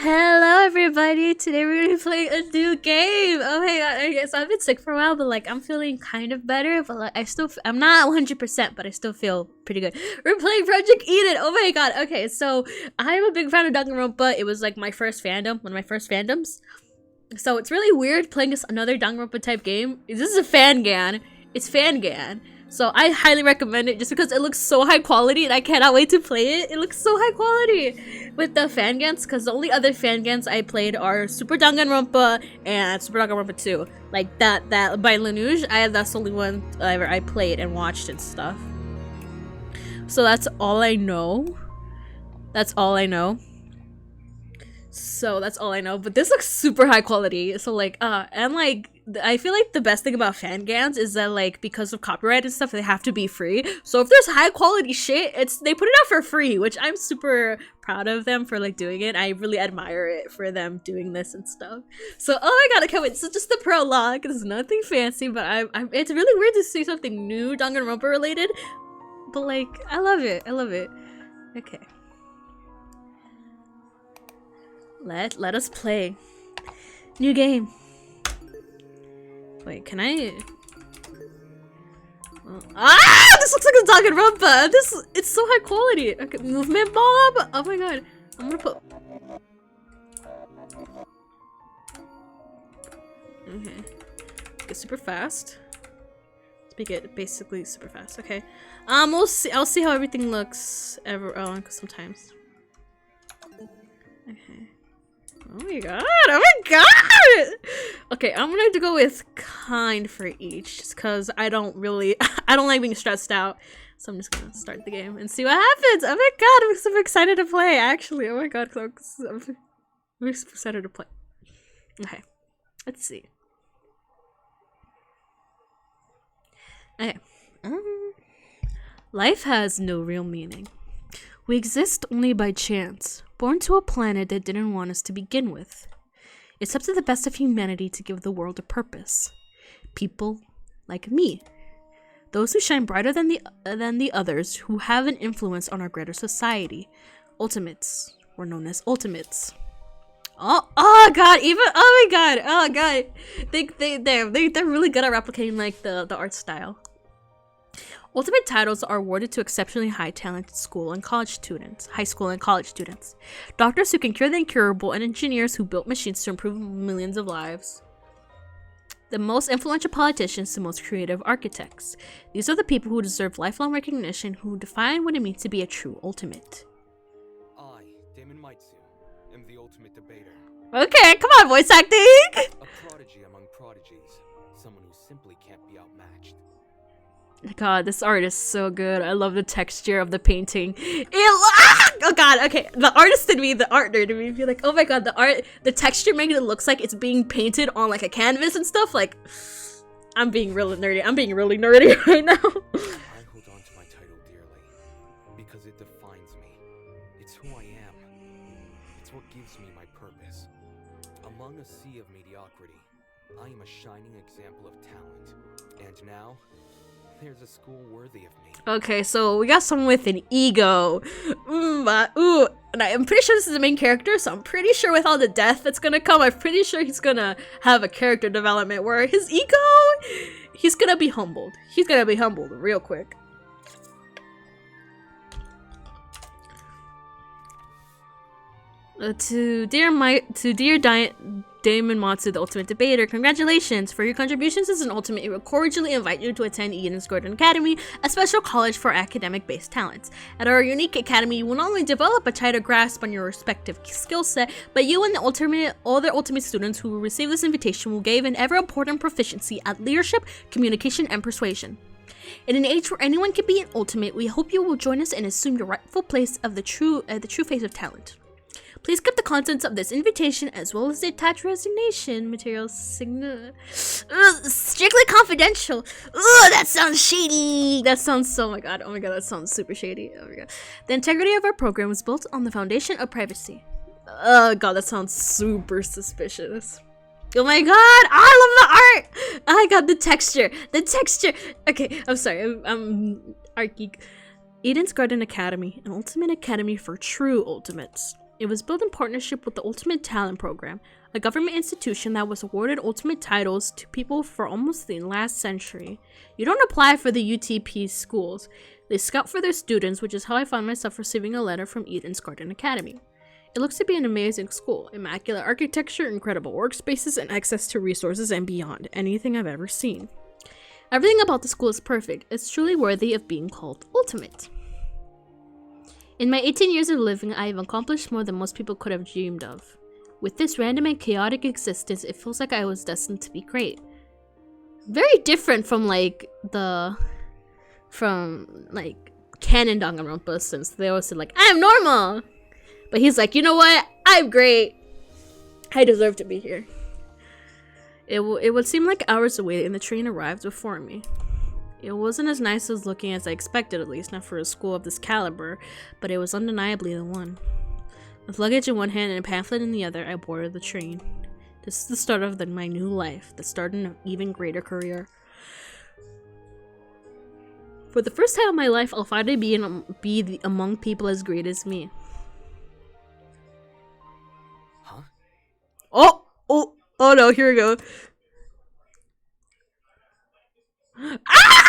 Hello everybody! Today we're gonna be playing a new game! Oh my god, okay, so I've been sick for a while, but like I'm feeling kind of better, but like I'm not 100%, but I still feel pretty good. We're playing Project Eden! Oh my god, okay, so I'm a big fan of Danganronpa. It was like my first fandom, one of my first fandoms. So it's really weird playing another Danganronpa type game. This is a Fangan. It's Fangan. So I highly recommend it just because it looks so high quality and I cannot wait to play it. It looks so high quality with the Fangans, because the only other Fangans I played are Super Danganronpa and Super Danganronpa 2. Like that by Lanuge, that's the only one I played and watched and stuff. So that's all I know. That's all I know. So that's all I know, but this looks super high quality. So like and like I feel like the best thing about Fangans is that like because of copyright and stuff they have to be free. So if there's high quality shit, they put it out for free, which I'm super proud of them for like doing it. I really admire it for them doing this and stuff. So oh my god, I can't wait. So just the prologue. It's nothing fancy, but it's really weird to see something new Danganronpa related. But like I love it. I love it. Okay. Let us play. New game. Wait, can I? This looks like a Danganronpa. It's so high quality. Okay, movement bob. Oh my god. I'm gonna put. Okay. Get super fast. Let's make it basically super fast. Okay. We'll see. I'll see how everything looks cause sometimes. Okay. Oh my god, oh my god! Okay, I'm gonna have to go with kind for each, just cause I don't like being stressed out. So I'm just gonna start the game and see what happens. Oh my god, I'm so excited to play, actually. Oh my god, I'm so excited to play. Okay, let's see. Okay. Life has no real meaning. We exist only by chance, born to a planet that didn't want us to begin with. It's up to the best of humanity to give the world a purpose. People like me. Those who shine brighter than the others, who have an influence on our greater society. Ultimates. We're known as ultimates. Oh god, oh my god, oh god. They're really good at replicating like the art style. Ultimate titles are awarded to exceptionally high talented high school and college students. Doctors who can cure the incurable, and engineers who built machines to improve millions of lives. The most influential politicians, the most creative architects. These are the people who deserve lifelong recognition, who define what it means to be a true ultimate. I, Damon Maitsu, am the ultimate debater. Okay, come on, voice acting! A prodigy among prodigies. Someone who simply can't be outmatched. God, this art is so good. I love the texture of the painting. Oh god, okay. The artist in me, the art nerd in me, feel like, oh my god, the texture makes it looks like it's being painted on like a canvas and stuff. Like, I'm being really nerdy. I'm being really nerdy right now. I hold on to my title dearly because it defines me. It's who I am. It's what gives me my purpose. Among a sea of mediocrity, I am a shining example of talent. And now, there's a school worthy of me. Okay, so we got someone with an ego. And I'm pretty sure this is the main character, so I'm pretty sure with all the death that's gonna come, I'm pretty sure he's gonna have a character development where his ego, he's gonna be humbled. He's gonna be humbled real quick. To dear Damon Matsu, the Ultimate Debater, congratulations for your contributions as an Ultimate. We will cordially invite you to attend Eden's Garden Academy, a special college for academic-based talents. At our unique academy, you will not only develop a tighter grasp on your respective skill set, but you and the other Ultimate students who will receive this invitation will gain an ever-important proficiency at leadership, communication, and persuasion. In an age where anyone can be an Ultimate, we hope you will join us and assume your rightful place of the true face of talent. Please keep the contents of this invitation as well as the attached resignation materials strictly confidential. Ugh, that sounds shady. That sounds oh my god, that sounds super shady. Oh my god. The integrity of our program is built on the foundation of privacy. Oh god, that sounds super suspicious. Oh my god, I love the art. I got the texture. Okay, I'm sorry. I'm art geek. Eden's Garden Academy, an ultimate academy for true ultimates. It was built in partnership with the Ultimate Talent Program, a government institution that was awarded ultimate titles to people for almost the last century. You don't apply for the UTP schools. They scout for their students, which is how I found myself receiving a letter from Eden's Garden Academy. It looks to be an amazing school. Immaculate architecture, incredible workspaces, and access to resources and beyond anything I've ever seen. Everything about the school is perfect. It's truly worthy of being called ultimate. In my 18 years of living, I have accomplished more than most people could have dreamed of. With this random and chaotic existence, it feels like I was destined to be great. Very different from canon Danganronpa, since they always said like, I'm normal! But he's like, you know what? I'm great. I deserve to be here. It would seem like hours away and the train arrived before me. It wasn't as nice as looking as I expected, at least not for a school of this caliber, but it was undeniably the one. With luggage in one hand and a pamphlet in the other, I boarded the train. This is the start of my new life, the start of an even greater career. For the first time in my life, I'll finally be among people as great as me. Huh? Oh no, here we go. Ah!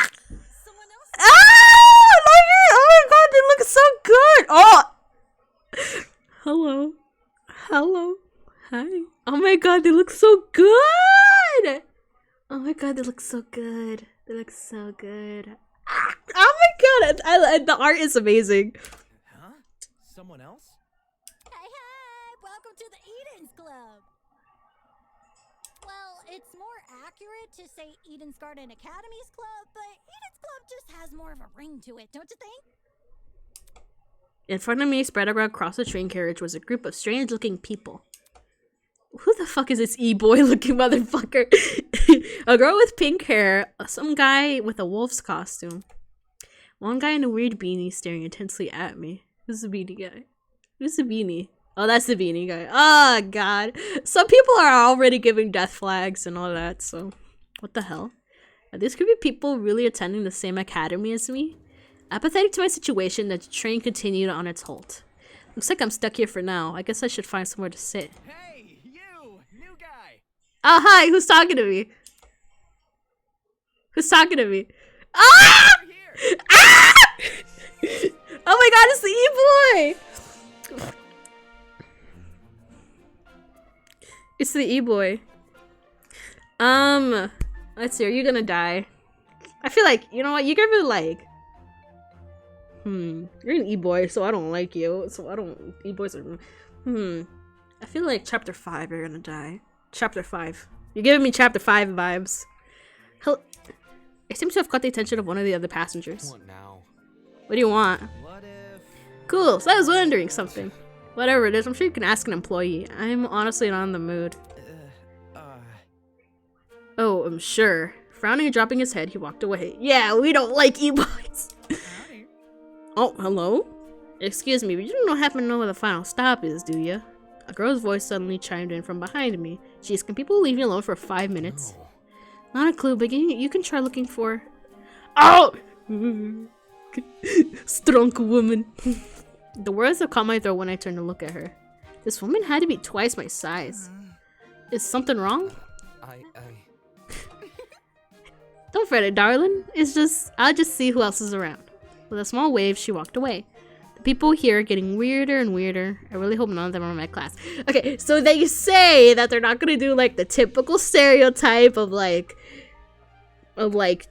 I love it! Oh my god, they look so good! Oh! Hello. Hi. Oh my god, they look so good! Oh my god, they look so good. They look so good. Ah! Oh my god, the art is amazing. Huh? Someone else? Hey, welcome to the Eden's Club. Well, it's more accurate to say Eden's Garden Academy's club, but Eden's Club just has more of a ring to it, don't you think? In front of me, spread across the train carriage, was a group of strange-looking people. Who the fuck is this e-boy-looking motherfucker? A girl with pink hair, some guy with a wolf's costume. One guy in a weird beanie staring intensely at me. Who's the beanie guy? Who's the beanie? Oh, that's the beanie guy. Oh, God. Some people are already giving death flags and all that, so... What the hell? Are these group of people really attending the same academy as me? Apathetic to my situation, the train continued on its halt. Looks like I'm stuck here for now. I guess I should find somewhere to sit. Hey, you! New guy! Oh, hi! Who's talking to me? Who's talking to me? Ah! Here! Ah! Oh my god, it's the e-boy! It's the e-boy. Let's see, are you gonna die? I feel like, you know what, you give it like... You're an e-boy, so I don't like you. So I don't... E-boys are... I feel like chapter 5 you're gonna die. Chapter 5. You're giving me chapter 5 vibes. Hell, I seem to have caught the attention of one of the other passengers. What now? What do you want? What if... Cool, so I was wondering something. Whatever it is, I'm sure you can ask an employee. I'm honestly not in the mood. Oh, I'm sure. Frowning and dropping his head, he walked away. Yeah, we don't like e-boys. Oh, hello? Excuse me, but you don't happen to know where the final stop is, do you? A girl's voice suddenly chimed in from behind me. Jeez, can people leave me alone for 5 minutes? No. Not a clue, but you can try looking for... Oh! Strong woman. The words that caught my throat when I turned to look at her. This woman had to be twice my size. Is something wrong? Don't fret it, darling. I'll just see who else is around. With a small wave, she walked away. The people here are getting weirder and weirder. I really hope none of them are in my class. Okay, so they say that they're not gonna do like the typical stereotype of like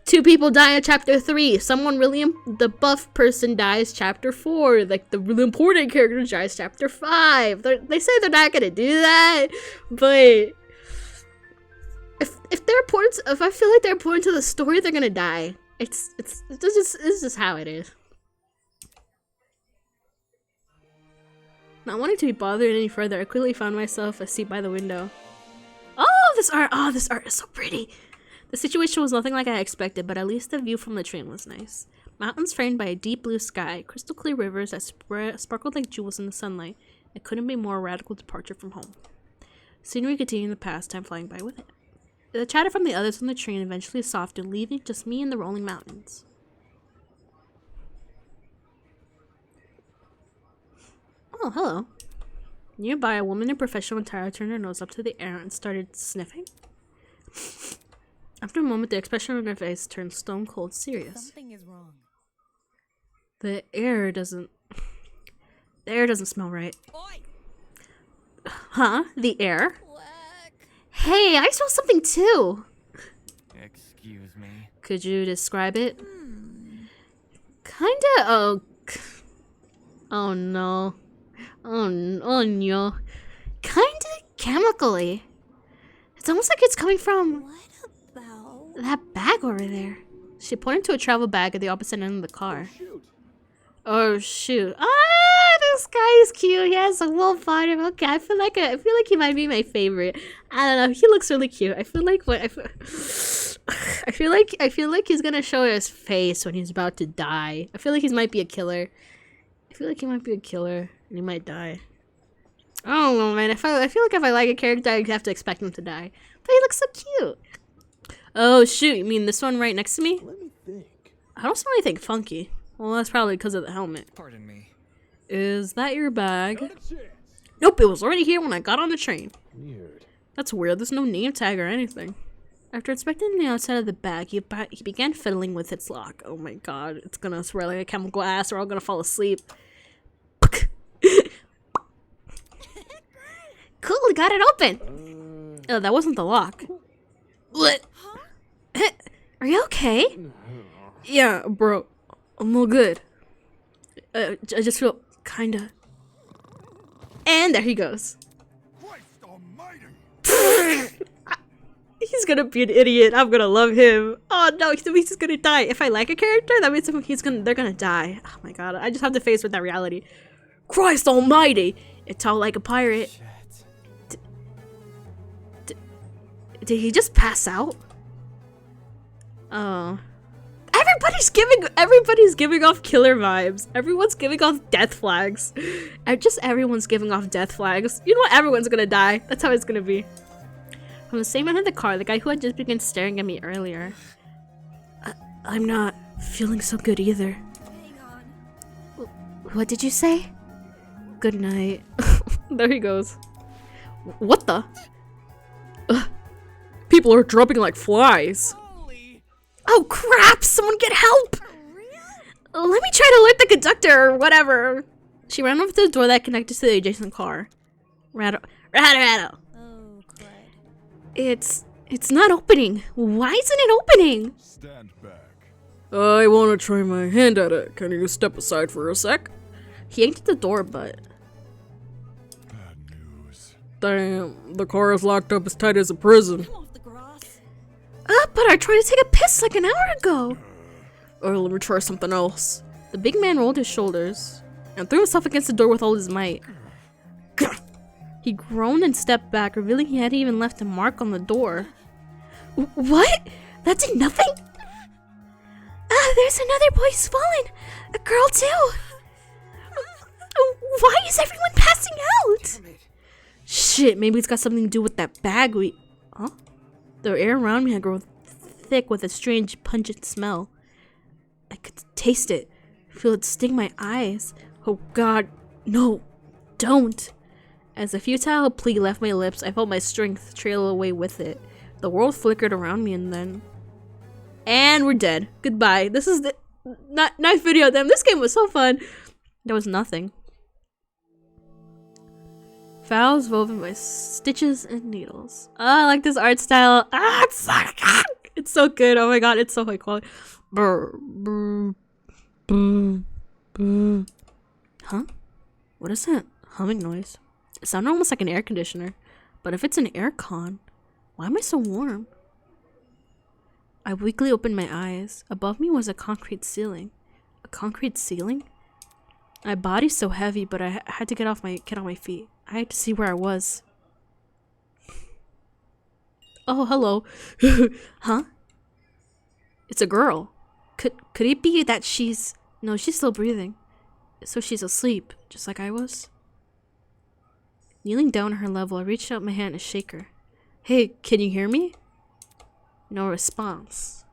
two people die in chapter 3. Someone really the buff person dies chapter 4. Like the really important character dies chapter 5. They say they're not gonna do that, but if they're important, if I feel like they're important to the story, they're gonna die. It's just how it is. Not wanting to be bothered any further, I quickly found myself a seat by the window. Oh, this art! Oh, this art is so pretty. The situation was nothing like I expected, but at least the view from the train was nice. Mountains framed by a deep blue sky, crystal clear rivers that sparkled like jewels in the sunlight. It couldn't be more radical departure from home. Scenery continued the past, time flying by with it. The chatter from the others on the train eventually softened, leaving just me and the rolling mountains. Oh, hello. Nearby, a woman in professional attire turned her nose up to the air and started sniffing. After a moment, the expression on her face turned stone cold serious. Something is wrong. The air doesn't smell right. Oi! Huh? The air? Quack. Hey, I smell something too. Excuse me. Could you describe it? Kinda. Oh no. Oh no. Kinda chemically. It's almost like it's coming from What about? that bag over there. She pointed to a travel bag at the opposite end of the car. Oh shoot! Ah, this guy is cute. He has a little body. Okay, I feel like he might be my favorite. I don't know. He looks really cute. I feel like he's gonna show his face when he's about to die. I feel like he might be a killer. I feel like he might be a killer and he might die. I don't know, man. I feel like if I like a character, I have to expect him to die. But he looks so cute. Oh shoot! You mean this one right next to me? Let me think. I don't smell anything funky. Well, that's probably because of the helmet. Pardon me. Is that your bag? Not a chance. Nope, it was already here when I got on the train. Weird. That's weird. There's no name tag or anything. After inspecting the outside of the bag, he began fiddling with its lock. Oh my god, it's gonna swirl like a chemical ass. We're all gonna fall asleep. Cool, we got it open. Oh, that wasn't the lock. What? Are you okay? Yeah, bro. I'm all good. I just feel kinda. And there he goes. Christ almighty! He's gonna be an idiot. I'm gonna love him. Oh no, he's just gonna die. If I like a character, that means they're gonna die. Oh my god, I just have to face with that reality. Christ almighty! It's all like a pirate. Shit. Did he just pass out? Oh. Everybody's giving off killer vibes. Everyone's giving off death flags. Everyone's giving off death flags. You know what? Everyone's gonna die. That's how it's gonna be. From the same end of the car, the guy who had just begun staring at me earlier. I'm not feeling so good either. Hang on. What did you say? Good night. There he goes. What the? People are dropping like flies. Holy! Oh crap! Someone get help! For real? Let me try to alert the conductor or whatever. She ran over to the door that connected to the adjacent car. Rattle. Oh, crud. It's not opening. Why isn't it opening? Stand back. I want to try my hand at it. Can you step aside for a sec? He yanked at the door, but... Bad news. Damn, the car is locked up as tight as a prison. Come off the grass. But I tried to take a piss like an hour ago. Let me try something else. The big man rolled his shoulders and threw himself against the door with all his might. He groaned and stepped back, revealing he hadn't even left a mark on the door. What? That did nothing? There's another boy who's fallen. A girl too. Why is everyone passing out? Damn it. Shit, maybe it's got something to do with that bag we... Huh? The air around me had grown thick with a strange pungent smell. I could taste it, feel it sting my eyes. Oh god, no, don't. As a futile plea left my lips, I felt my strength trail away with it. The world flickered around me and then... And we're dead. Goodbye. This is the... Nice video, damn. This game was so fun. There was nothing. Vows woven by stitches and needles. Oh, I like this art style. It's so good. Oh my god, it's so high quality. Brr, brr, brr, brr. Huh? What is that humming noise? It sounded almost like an air conditioner. But if it's an air con, why am I so warm? I weakly opened my eyes. Above me was a concrete ceiling. A concrete ceiling? My body's so heavy, but I had to get on my feet. I had to see where I was. Oh, hello. Huh? It's a girl. Could it be that she's... No, she's still breathing. So she's asleep, just like I was? Kneeling down at her level, I reached out my hand to shake her. Hey, can you hear me? No response.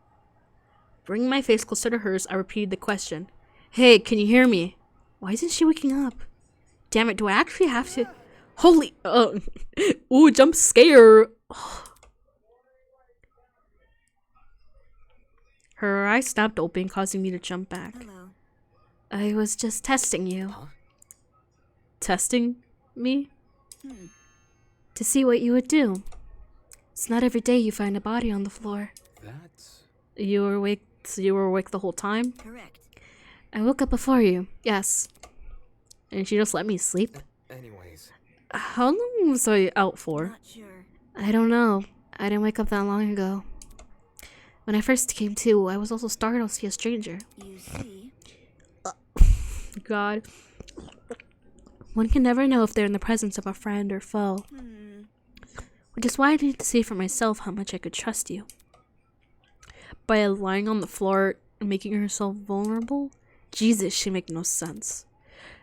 Bringing my face closer to hers, I repeated the question. Hey, can you hear me? Why isn't she waking up? Damn it, do I actually have to... Holy, ooh, jump scare. Her eyes snapped open, causing me to jump back. Hello. I was just testing you. Huh? Testing me? To see what you would do. It's not every day you find a body on the floor. That's... You were awake, so you were awake the whole time? Correct. I woke up before you, yes. And she just let me sleep? Anyways, How long was I out for? Not sure. I don't know. I didn't wake up that long ago. When I first came to, I was also startled to see a stranger. You see? God. One can never know if they're in the presence of a friend or foe. Which is why I needed to see for myself how much I could trust you. By lying on the floor and making herself vulnerable? Jesus, she make no sense.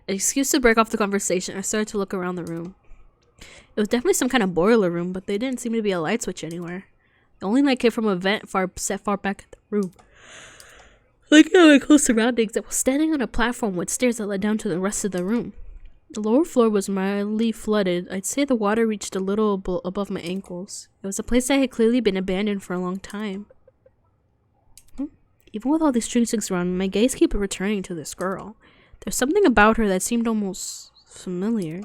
An excuse to break off the conversation, I started to look around the room. It was definitely some kind of boiler room, but there didn't seem to be a light switch anywhere. The only light came from a vent set far back in the room. Looking at my close surroundings, I was standing on a platform with stairs that led down to the rest of the room. The lower floor was mildly flooded. I'd say the water reached a little above my ankles. It was a place that had clearly been abandoned for a long time. Even with all these strange things around me, my gaze kept returning to this girl. There's something about her that seemed almost familiar.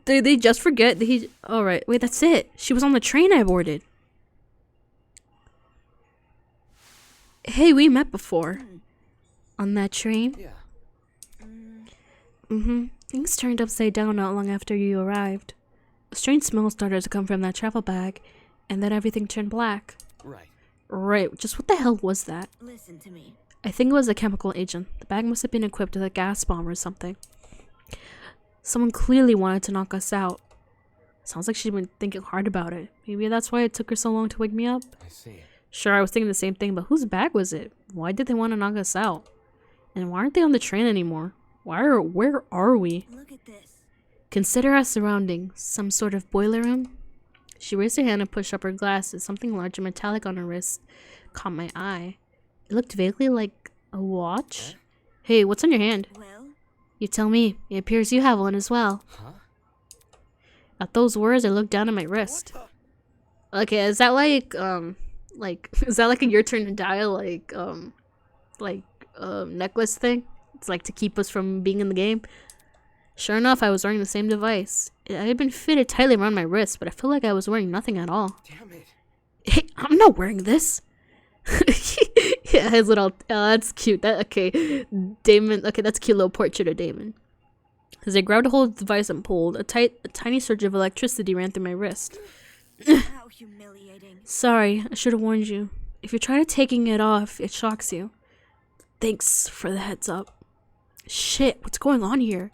Did they just forget that he... Alright, wait, that's it. She was on the train I boarded. Hey, we met before. On that train? yeah. Things turned upside down not long after you arrived. A strange smell started to come from that travel bag, and then everything turned black. Right. Right, just what the hell was that? Listen to me. I think it was a chemical agent. The bag must have been equipped with a gas bomb or something. Someone clearly wanted to knock us out. Sounds like she'd been thinking hard about it. Maybe that's why it took her so long to wake me up. I see. Sure, I was thinking the same thing, but whose bag was it? Why did they want to knock us out? And why aren't they on the train anymore? Where are we? Look at this. Consider our surroundings. Some sort of boiler room? She raised her hand and pushed up her glasses. Something large and metallic on her wrist caught my eye. It looked vaguely like a watch. Hey, what's on your hand? Well, You tell me. It appears you have one as well. Huh? At those words, I looked down at my wrist. Okay, is that like is that like a your turn to die necklace thing? It's like to keep us from being in the game. Sure enough, I was wearing the same device. It had been fitted tightly around my wrist, but I feel like I was wearing nothing at all. Damn it. Hey, I'm not wearing this. Yeah, his little. Oh, that's cute. Okay, Damon. Okay, that's a cute little portrait of Damon. As I grabbed a hold of the device and pulled, a tiny surge of electricity ran through my wrist. how humiliating. Sorry, I should have warned you. If you try taking it off, it shocks you. Thanks for the heads up. Shit, what's going on here?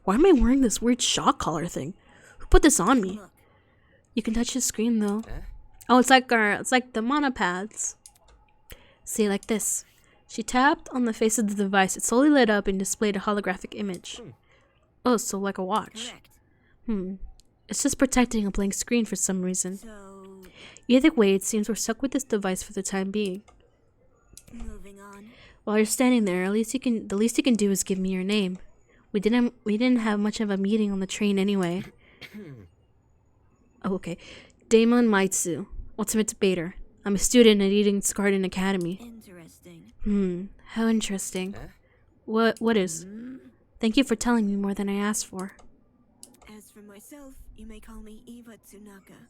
Why am I wearing this weird shock collar thing? Who put this on me? Look. You can touch the screen though. Eh? Oh, it's like the monopads. See, like this. She tapped on the face of the device. It slowly lit up and displayed a holographic image. Oh, so like a watch. Correct. It's just protecting a blank screen for some reason. So, Either way, it seems we're stuck with this device for the time being. moving on. While you're standing there, the least you can do is give me your name. We didn't have much of a meeting on the train anyway. Oh, okay. Damon Maitsu, ultimate debater. I'm a student at Eden's Garden Academy. Interesting. How interesting. Eh? What is? Thank you for telling me more than I asked for. As for myself, you may call me Eva Tsunaka.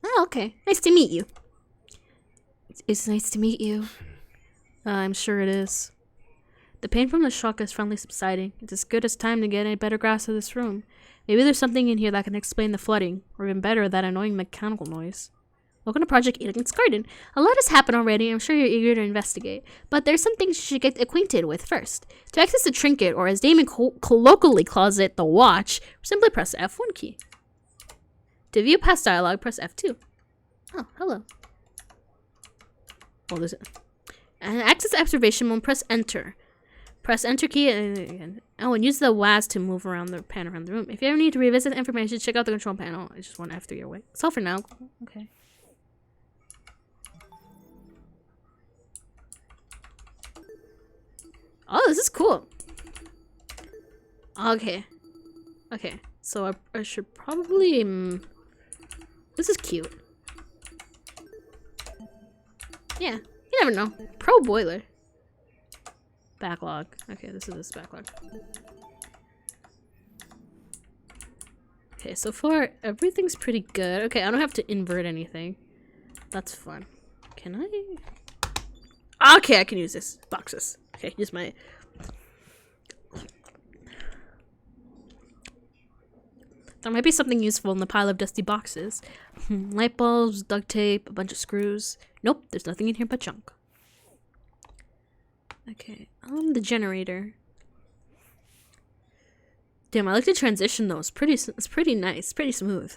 Oh, okay. Nice to meet you. It's nice to meet you. I'm sure it is. The pain from the shock is finally subsiding. It's as good as time to get a better grasp of this room. Maybe there's something in here that can explain the flooding, or even better, that annoying mechanical noise. Welcome to Project Eden's Garden. A lot has happened already, I'm sure you're eager to investigate, but there's some things you should get acquainted with first. To access the trinket, or as Damon colloquially calls it, the watch, simply press the F1 key. To view past dialogue, press F2. Oh, hello. Oh, there's it. And access observation mode, press enter. Press enter key and use the WAS to move around the pan around the room. If you ever need to revisit the information, check out the control panel. I just want F3 away. That's all for now. Okay. Oh, this is cool. Okay. Okay. So I should probably... this is cute. Yeah, you never know. Pro boiler. Backlog. Okay, this is this backlog. Okay, so far everything's pretty good. Okay, I don't have to invert anything. That's fun. Can I? Okay, I can use this. Boxes. Okay, use my... There might be something useful in the pile of dusty boxes. Light bulbs, duct tape, a bunch of screws. Nope, there's nothing in here but junk. Okay, the generator. Damn, I like the transition though. It's pretty nice, pretty smooth.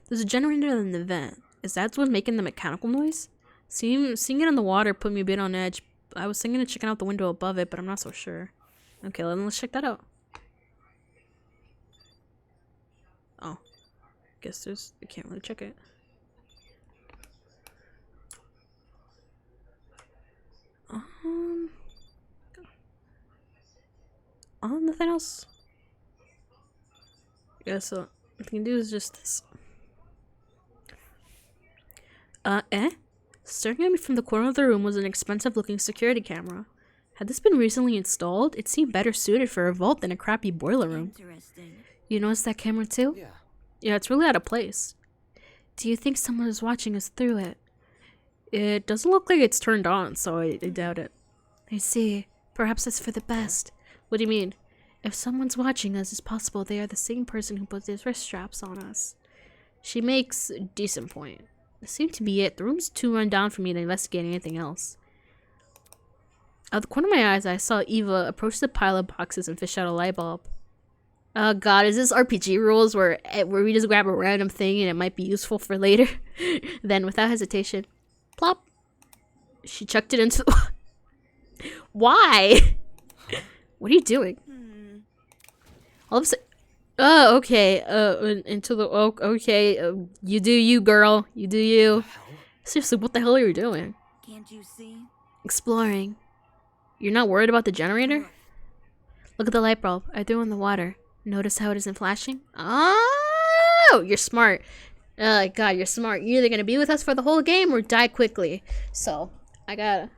There's a generator in the vent. Is that what's making the mechanical noise? Seeing it in the water put me a bit on edge. I was thinking of checking out the window above it, but I'm not so sure. Okay, let's check that out. Oh, guess I can't really check it. Nothing else. Yeah, so what I can do is just this. Staring at me from the corner of the room was an expensive-looking security camera. Had this been recently installed, it seemed better suited for a vault than a crappy boiler room. Interesting. You noticed that camera too? Yeah. Yeah, it's really out of place. Do you think someone is watching us through it? It doesn't look like it's turned on, so I doubt it. I see. Perhaps that's for the best. What do you mean? If someone's watching us, it's possible they are the same person who put these wrist straps on us. She makes a decent point. That seemed to be it. The room's too run down for me to investigate anything else. Out of the corner of my eyes, I saw Eva approach the pile of boxes and fish out a light bulb. Oh god, is this RPG rules where we just grab a random thing and it might be useful for later? Then, without hesitation, plop, she chucked it into the... Why? What are you doing? All of a sudden... Oh, okay. Into the... Oh, okay. You do you, girl. You do you. Hell? Seriously, what the hell are you doing? Can't you see? Exploring. You're not worried about the generator? Look at the light bulb. I threw it in the water. Notice how it isn't flashing? Oh, you're smart. Oh, God, you're smart. You're either going to be with us for the whole game or die quickly. So, I gotta...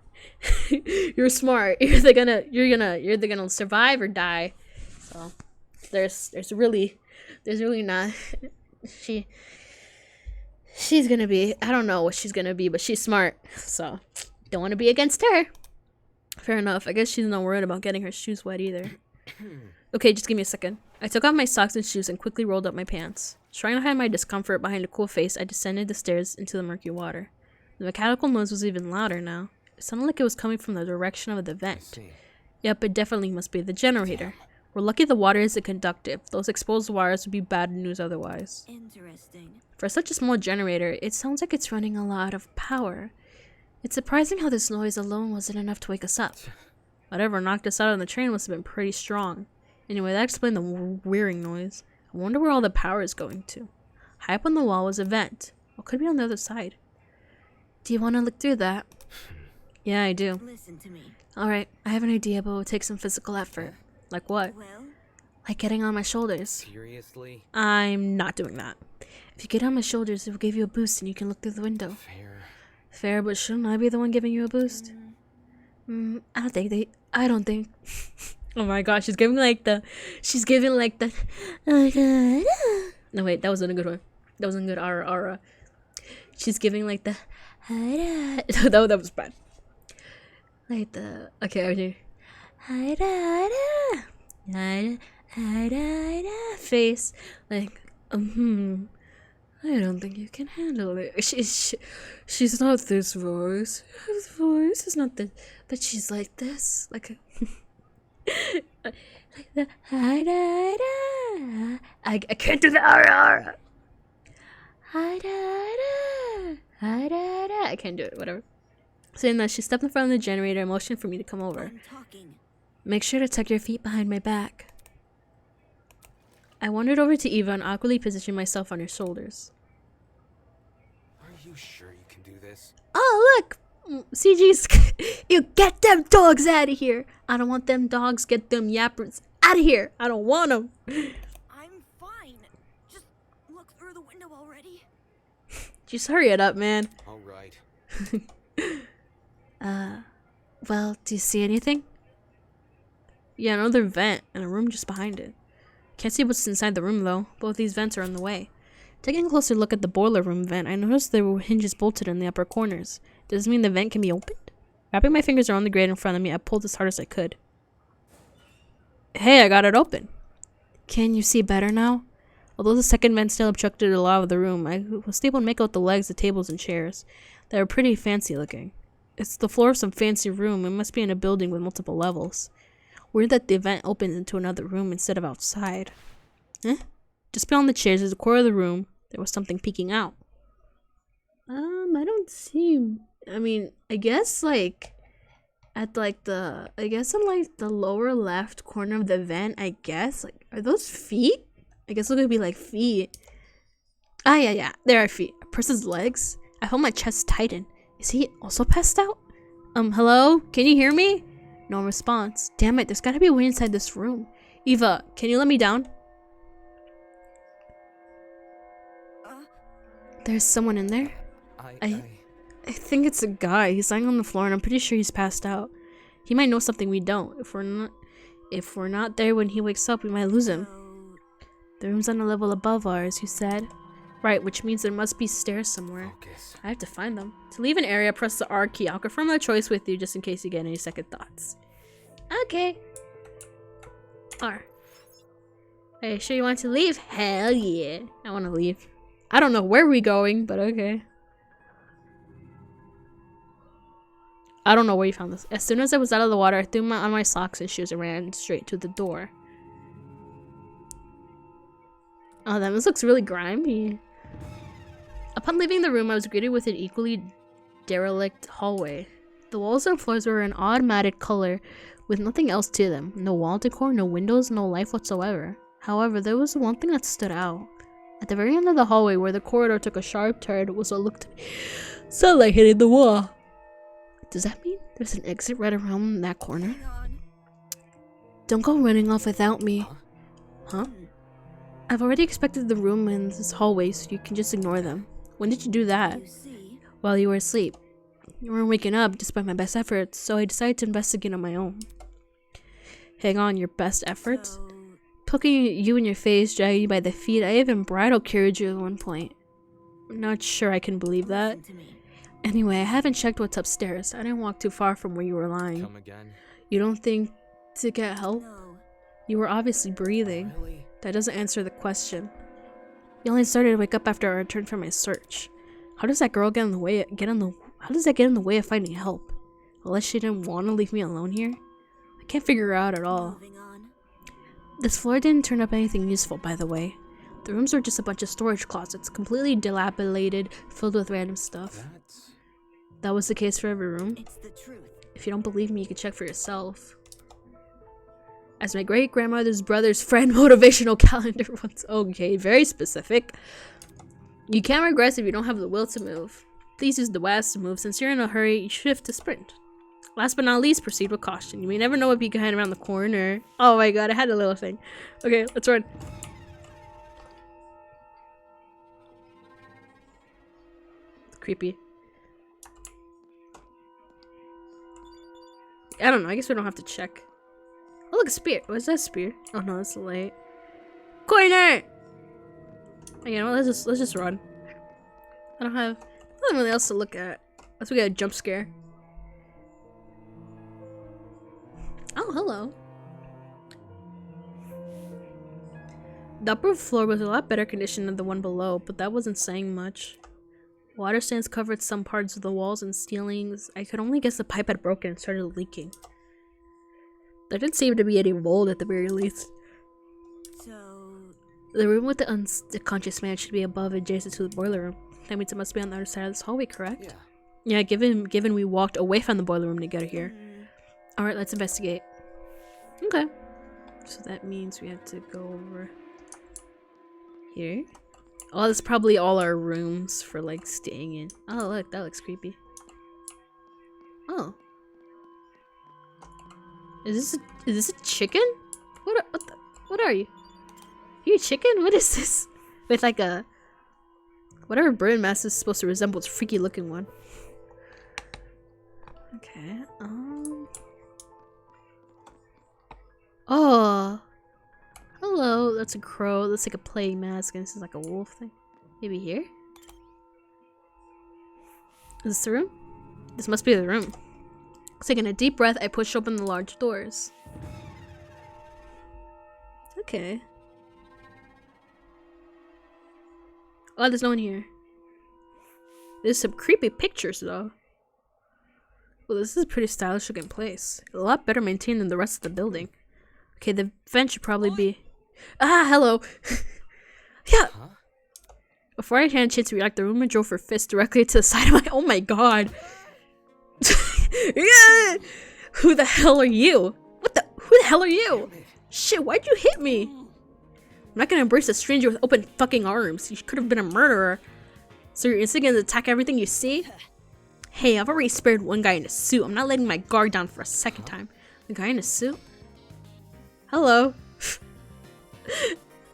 You're smart. You're either gonna survive or die. So, there's really not... She's gonna be... I don't know what she's gonna be, but she's smart. So, don't want to be against her. Fair enough. I guess she's not worried about getting her shoes wet either. Okay, just give me a second. I took off my socks and shoes and quickly rolled up my pants. Trying to hide my discomfort behind a cool face, I descended the stairs into the murky water. The mechanical noise was even louder now. It sounded like it was coming from the direction of the I vent. see. Yep, it definitely must be the generator. We're lucky the water isn't conductive. Those exposed wires would be bad news otherwise. Interesting. For such a small generator, it sounds like it's running a lot of power. It's surprising how this noise alone wasn't enough to wake us up. Whatever knocked us out on the train must have been pretty strong. Anyway, that explained the whirring noise. I wonder where all the power is going to. High up on the wall was a vent. What could be on the other side? Do you want to look through that? Yeah, I do. Listen to me. Alright, I have an idea, but it will take some physical effort. Like what? Well, Like getting on my shoulders. Seriously? I'm not doing that. If you get on my shoulders, it will give you a boost and you can look through the window. Fair. Fair, but shouldn't I be the one giving you a boost? I don't think. Oh my gosh, she's giving like the. No, wait, that wasn't a good one. That wasn't a good aura. She's giving like the. That was bad. Like the. Okay. Face. Like, I don't think you can handle it. She's not this voice. Her voice is not this. But she's like this. Like a... like the... I can't do the aura. I can't do it, whatever. Saying that, she stepped in front of the generator and motioned for me to come over. I'm talking. Make sure to tuck your feet behind my back. I wandered over to Eva and awkwardly positioned myself on her shoulders. Are you sure you can do this? Oh, look! CG's... You get them dogs out of here! I don't want them dogs. Get them yappers out of here! I don't want them! I'm fine. go already? Just hurry it up, man. All right. Well, do you see anything? Yeah, another vent and a room just behind it. Can't see what's inside the room though. Both these vents are in the way. Taking a closer look at the boiler room vent, I noticed there were hinges bolted in the upper corners. Does this mean the vent can be opened? Wrapping my fingers around the grate in front of me, I pulled as hard as I could. Hey, I got it open. Can you see better now? Although the second vent still obstructed a lot of the room, I was able to make out the legs of tables and chairs. They were pretty fancy looking. It's the floor of some fancy room. It must be in a building with multiple levels. Weird that the vent opens into another room instead of outside. Eh? Just beyond the chairs, at the corner of the room, there was something peeking out. I don't see. I mean, I guess like at like the lower left corner of the vent. I guess like are those feet? I guess they're gonna be like feet. Ah, yeah, there are feet. A person's legs. I felt my chest tighten. Is he also passed out? Hello? Can you hear me? No response. Damn it, there's gotta be a way inside this room. Eva, can you let me down? There's someone in there? I think it's a guy. He's lying on the floor and I'm pretty sure he's passed out. He might know something we don't. If we're not there when he wakes up, we might lose him. The room's on a level above ours, you said. Right, which means there must be stairs somewhere. Focus. I have to find them. To leave an area, press the R key. I'll confirm my choice with you just in case you get any second thoughts. Okay. R. Are you sure you want to leave? Hell yeah. I want to leave. I don't know where we're going, but okay. I don't know where you found this. As soon as I was out of the water, I threw on my socks and shoes and ran straight to the door. Oh, damn, this looks really grimy. Upon leaving the room, I was greeted with an equally derelict hallway. The walls and floors were an odd matted color with nothing else to them. No wall decor, no windows, no life whatsoever. However, there was one thing that stood out. At the very end of the hallway, where the corridor took a sharp turn, was what looked sunlight hitting the wall. Does that mean there's an exit right around that corner? Hang on. Don't go running off without me. Huh? I've already expected the room in this hallway, so you can just ignore them. When did you do that? You see? While you were asleep. You weren't waking up despite my best efforts, so I decided to investigate on my own. Hang on, your best efforts? So, Poking you in your face, dragging you by the feet, I even bridal carried you at one point. I'm not sure I can believe that. listen to me. Anyway, I haven't checked what's upstairs. I didn't walk too far from where you were lying. Come again? You don't think to get help? No. You were obviously breathing. Really? That doesn't answer the question. You only started to wake up after I returned from my search. How does that girl get in the way? How does that get in the way of finding help? Unless she didn't want to leave me alone here. I can't figure it out at all. Moving on. This floor didn't turn up anything useful, by the way. The rooms were just a bunch of storage closets, completely dilapidated, filled with random stuff. That's... That was the case for every room. It's the truth. If you don't believe me, you can check for yourself. As my great-grandmother's brother's friend motivational calendar once... Okay, very specific. You can't regress if you don't have the will to move. Please use the WASD to move. Since you're in a hurry, you shift to sprint. Last but not least, proceed with caution. You may never know what you can hide around the corner. Oh my god, I had a little thing. Okay, let's run. Creepy. I don't know, I guess we don't have to check. Oh look, a spear. What is that spear? Oh no, that's a light. Corner! Oh, you know what, let's just run. I don't have nothing really else to look at. Unless we get a jump scare. Oh, hello. The upper floor was a lot better condition than the one below, but that wasn't saying much. Water stands covered some parts of the walls and ceilings. I could only guess the pipe had broken and started leaking. There didn't seem to be any mold at the very least. So, The room with the unconscious man should be above adjacent to the boiler room. That means it must be on the other side of this hallway, correct? Yeah. Yeah, given we walked away from the boiler room to get here. Alright, let's investigate. Okay. So that means we have to go over here. Oh, that's probably all our rooms for like staying in. Oh look, that looks creepy. Oh. Is this a chicken? What are you? Are you a chicken? What is this? With like a Whatever bird mask is supposed to resemble, it's a freaky looking one. Okay. Oh. Hello. That's a crow. That's like a playing mask, and this is like a wolf thing. Maybe here? Is this the room? This must be the room. Taking a deep breath, I push open the large doors. Okay. Oh, there's no one here. There's some creepy pictures, though. Well, this is a pretty stylish looking place. A lot better maintained than the rest of the building. Okay, the vent should probably be... Ah, hello! Yeah! Huh? Before I had a chance to react, the woman drove her fist directly to the side of my... Oh my god! Yeah! Who the hell are you? What the... Who the hell are you? Shit, why'd you hit me? I'm not gonna embrace a stranger with open fucking arms. You could have been a murderer. So you're instantly gonna attack everything you see? Hey, I've already spared one guy in a suit. I'm not letting my guard down for a second time. A guy in a suit? Hello.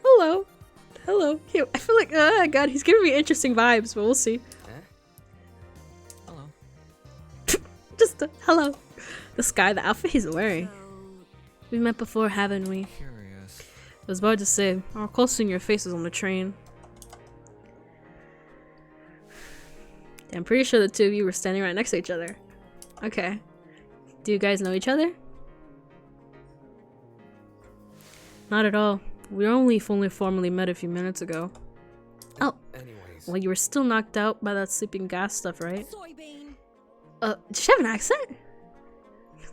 Hello. Hello. Hey, I feel like, oh god, he's giving me interesting vibes, but we'll see. Hello. Just, hello. This guy, the outfit he's wearing. So, We met before, haven't we? Curious. I was about to say, our close seeing your faces on the train. Yeah, I'm pretty sure the two of you were standing right next to each other. Okay. Do you guys know each other? Not at all. We only formally met a few minutes ago. Oh, Anyways, well, you were still knocked out by that sleeping gas stuff, right? Soybean. Did she have an accent?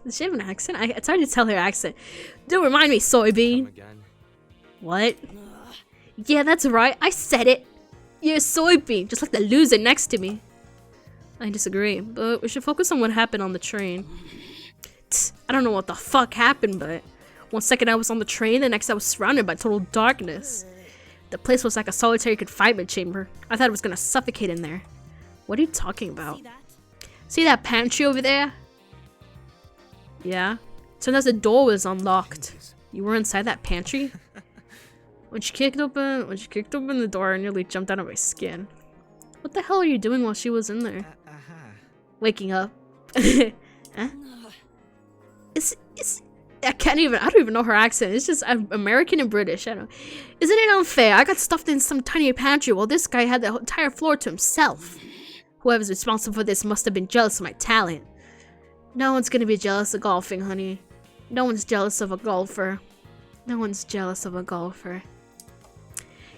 Does she have an accent? It's hard to tell her accent. Don't remind me, come soybean. again. What? Yeah, that's right. I said it. You're a soybean, just like the loser next to me. I disagree, but we should focus on what happened on the train. I don't know what the fuck happened, but one second I was on the train, the next I was surrounded by total darkness. The place was like a solitary confinement chamber. I thought I was gonna suffocate in there. What are you talking about? See that? See that pantry over there? Yeah. Turned out the door was unlocked. Jeez. You were inside that pantry? When she kicked open the door, I nearly jumped out of my skin. What the hell are you doing while she was in there? Waking up. Huh? I don't even know her accent. It's just American and British. I don't. Isn't it unfair? I got stuffed in some tiny pantry while this guy had the entire floor to himself. Whoever's responsible for this must have been jealous of my talent. No one's gonna be jealous of golfing, honey. No one's jealous of a golfer. No one's jealous of a golfer.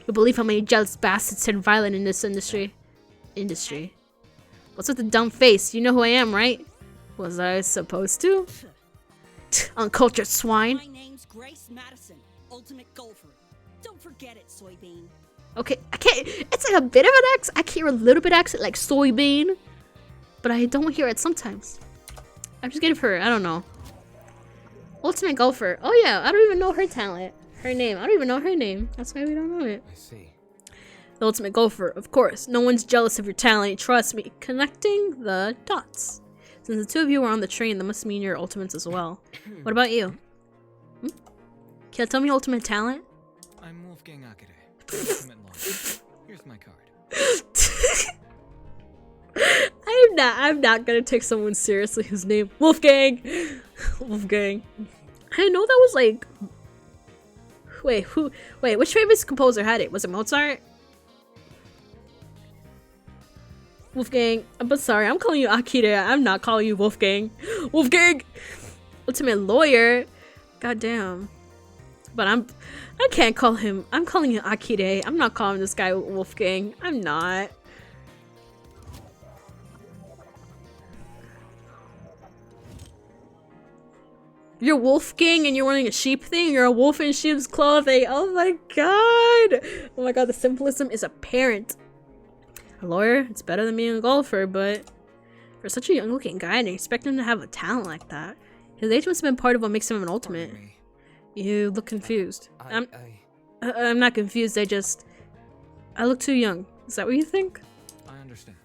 You'll believe how many jealous bastards turn violent in this industry. What's with the dumb face? You know who I am, right? Was I supposed to? Uncultured swine. My name's Grace Madison, ultimate golfer. Don't forget it, Soybean. Okay, I can't. It's like a bit of an accent. I can hear a little bit of accent like soybean, but I don't hear it sometimes. I'm just getting for, I don't know. Ultimate golfer. Oh yeah, I don't even know her talent. Her name. I don't even know her name. That's why we don't know it. I see. The ultimate golfer, of course. No one's jealous of your talent. Trust me. Connecting the dots. Since the two of you were on the train, that must mean you're ultimates as well. What about you? Can you tell me your ultimate talent? I'm Wolfgang Akade, ultimate launcher. Here's my card. I'm not gonna take someone seriously whose name Wolfgang. Wolfgang. I know that was like. Wait, which famous composer had it? Was it Mozart? Wolfgang. I'm sorry, I'm calling you Akira. I'm not calling you Wolfgang. Wolfgang! Ultimate lawyer. Goddamn. But I can't call him. I'm calling him Akira. I'm not calling this guy Wolfgang. I'm not. You're Wolfgang and you're wearing a sheep thing? You're a wolf in sheep's clothing. Oh my god. Oh my god, the symbolism is apparent. A lawyer, it's better than being a golfer, but for such a young looking guy, I didn't expect him to have a talent like that. His age must have been part of what makes him an ultimate. Pardon me. You look confused. I I'm not confused, I look too young. Is that what you think? I understand.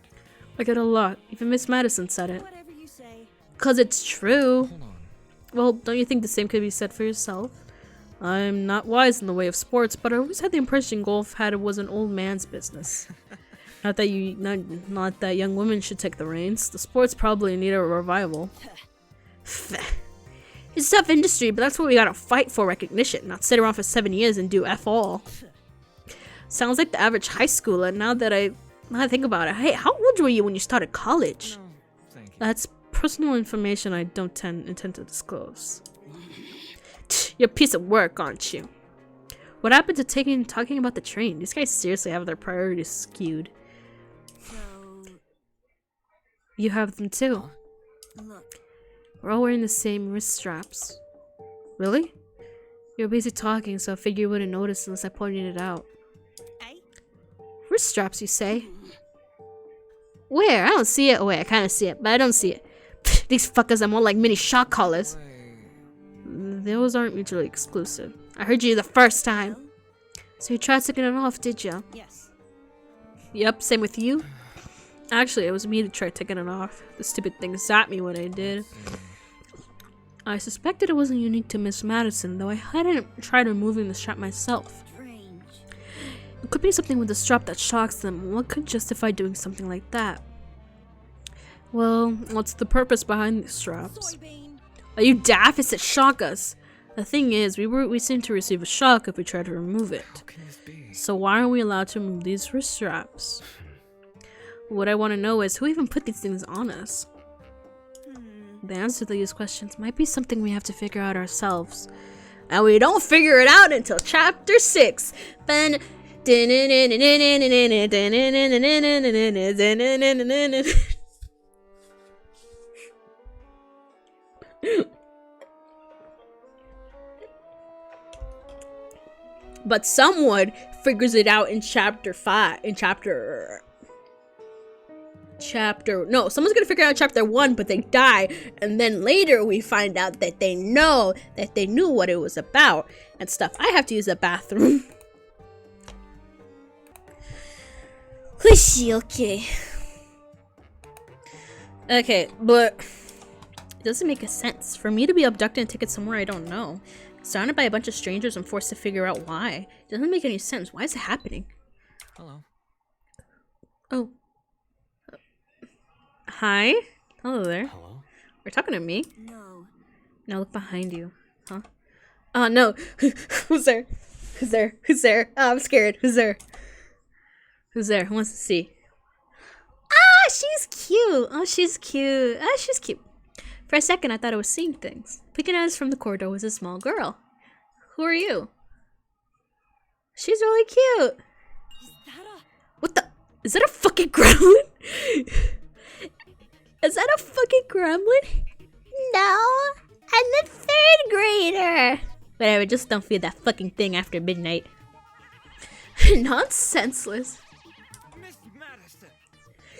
I get a lot. Even Miss Madison said it. whatever you say. 'Cause it's true. Hold on. Well, don't you think the same could be said for yourself? I'm not wise in the way of sports, but I always had the impression golf was an old man's business. Not that young women should take the reins. The sports probably need a revival. It's a tough industry, but that's what we gotta fight for, recognition. Not sit around for 7 years and do F all. Sounds like the average high schooler. Now that I think about it. Hey, how old were you when you started college? No, thank you. That's personal information I don't intend to disclose. You're a piece of work, aren't you? What happened to talking about the train? These guys seriously have their priorities skewed. So, You have them too. look. We're all wearing the same wrist straps. Really? You're busy talking, so I figured you wouldn't notice unless I pointed it out. Eh? Wrist straps, you say? Where? I don't see it. Oh wait, I kind of see it, but I don't see it. These fuckers are more like mini shock collars. Those aren't mutually exclusive. I heard you the first time. So you tried taking it off, did you? Yes. Yep, same with you. Actually, it was me that tried taking it off. The stupid thing zapped me when I did. I suspected it wasn't unique to Miss Madison, though I hadn't tried removing the strap myself. Strange. It could be something with the strap that shocks them. What could justify doing something like that? Well, what's the purpose behind these straps? Soybean. Are you daft? It said shock us. The thing is, we seem to receive a shock if we try to remove it. How can this be? So why aren't we allowed to remove these wrist straps? What I want to know is who even put these things on us? The answer to these questions might be something we have to figure out ourselves. And we don't figure it out until chapter 6. Then but someone figures it out in chapter 5. No, someone's gonna figure out chapter 1, but they die, and then later we find out that they knew what it was about and stuff. I have to use the bathroom. Okay, but it doesn't make a sense for me to be abducted and taken somewhere I don't know, surrounded by a bunch of strangers and forced to figure out why. It doesn't make any sense. Why is it happening? Hello. Oh. Hi. Hello there. Hello? You're talking to me? No. Now look behind you. Huh? Oh, no. Who's there? Who's there? Who's there? Oh, I'm scared. Who's there? Who's there? Who wants to see? Ah, she's cute. Oh, she's cute. Ah, she's cute. For a second, I thought I was seeing things. Peeking at us from the corridor was a small girl. Who are you? She's really cute. Is that a... What the? Is that a fucking gremlin? Is that a fucking gremlin? No, I'm a 3rd grader. Whatever, just don't feed that fucking thing after midnight. Nonsenseless. Miss Madison.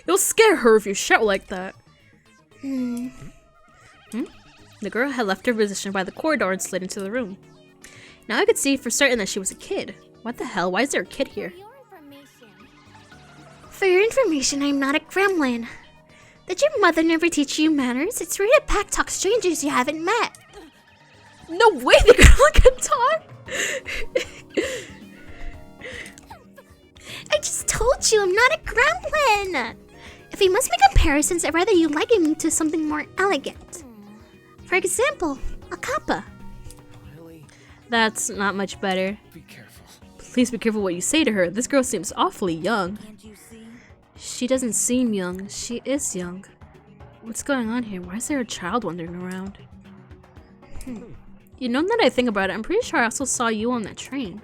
You'll scare her if you shout like that. The girl had left her position by the corridor and slid into the room. Now I could see for certain that she was a kid. What the hell? Why is there a kid here? For your information, I'm not a gremlin. Did your mother never teach you manners? It's rude to back talk strangers you haven't met. No way, the girl can talk. I just told you I'm not a gremlin. If we must make comparisons, I'd rather you liken me to something more elegant. For example, a kappa. Really? That's not much better. Be careful. Please be careful what you say to her. This girl seems awfully young. Can't you see? She doesn't seem young. She is young. What's going on here? Why is there a child wandering around? You know, now that I think about it, I'm pretty sure I also saw you on that train.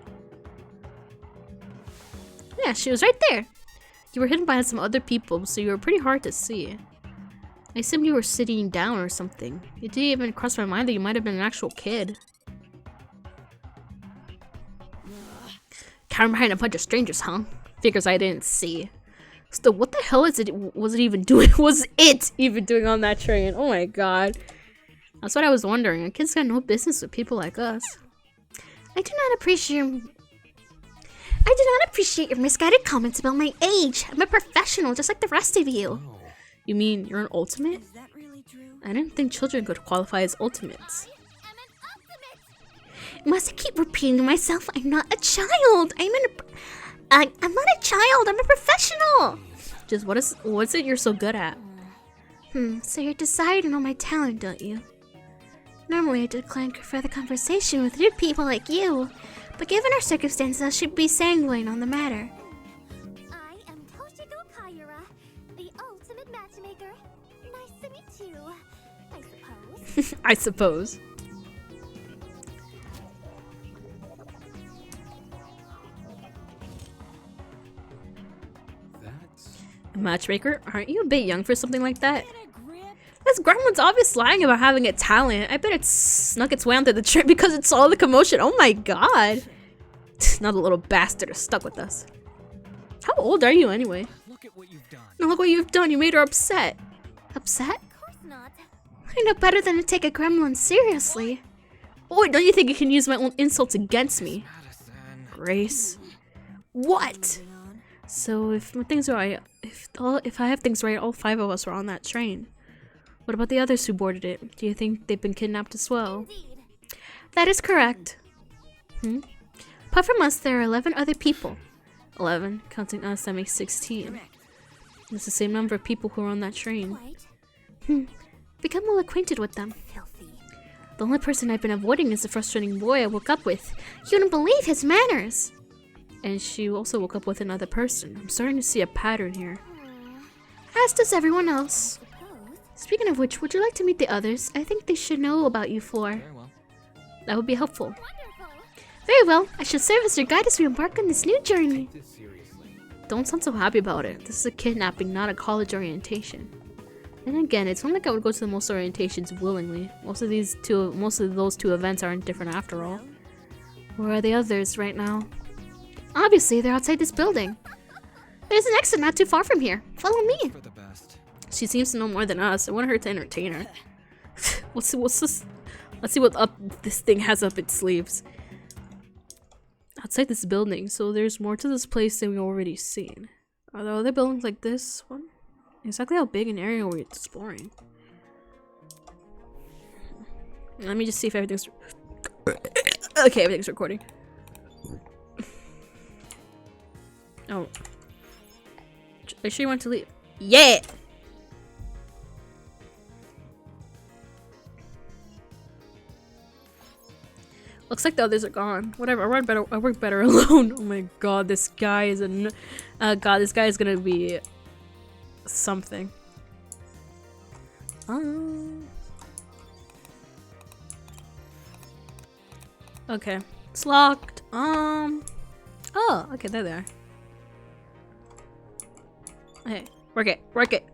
Yeah, she was right there. You were hidden behind some other people, so you were pretty hard to see. I assumed you were sitting down or something. It didn't even cross my mind that you might have been an actual kid. Cowered behind a bunch of strangers, huh? Figures I didn't see. Still, what the hell was it even doing? Was it even doing on that train? Oh my god. That's what I was wondering. A kid's got no business with people like us. I do not appreciate your misguided comments about my age. I'm a professional, just like the rest of you. Oh. You mean you're an ultimate? Is that really true? I didn't think children could qualify as ultimates. Must I keep repeating to myself? I'm not a child. I'm not a child. I'm a professional. Just what's it you're so good at? So you're deciding to know my talent, don't you? Normally I decline further conversation with rude people like you, but given our circumstances, I should be sanguine on the matter. I am Toshiko Kaiyura, the ultimate matchmaker. Nice to meet you, I suppose. I suppose. That's A matchmaker? Aren't you a bit young for something like that? Get a grip. This gremlin's obviously lying about having a talent. I bet it snuck its way onto the trip because it saw the commotion. Oh my god. Now the little bastard is stuck with us. How old are you anyway? Look at what you've done. Now look what you've done. You made her upset. Upset? Of course not. I know better than to take a gremlin seriously. Oh, don't you think you can use my own insults against me? Madison. Grace. What? So if my things are right, if I have things right, all 5 of us were on that train. What about the others who boarded it? Do you think they've been kidnapped as well? Indeed. That is correct. Apart from us, there are 11 other people. 11, counting us, that makes 16. It's the same number of people who were on that train. Quite Become well acquainted with them. filthy. The only person I've been avoiding is the frustrating boy I woke up with. You wouldn't believe his manners! And she also woke up with another person. I'm starting to see a pattern here. As does everyone else. Suppose. Speaking of which, would you like to meet the others? I think they should know about you, Floor. Very well. That would be helpful. Wonderful. Very well. I shall serve as your guide as we embark on this new journey. this seriously. Don't sound so happy about it. This is a kidnapping, not a college orientation. And again, it's not like I would go to the most orientations willingly. Most of those two events aren't different after all. Where are the others right now? Obviously, they're outside this building. There's an exit not too far from here. Follow me. For the best. She seems to know more than us. I want her to entertain her. What's this? Let's see what this thing has up its sleeves. Outside this building, so there's more to this place than we've already seen. Are there other buildings like this one? Exactly how big an area we're exploring. Let me just see if everything's... Okay, everything's recording. Oh. Are you sure you want to leave? Yeah! Looks like the others are gone. Whatever, I work better alone. Oh my god, this guy is this guy is gonna be something. Okay, it's locked. Oh, okay, there they are. Hey, work it.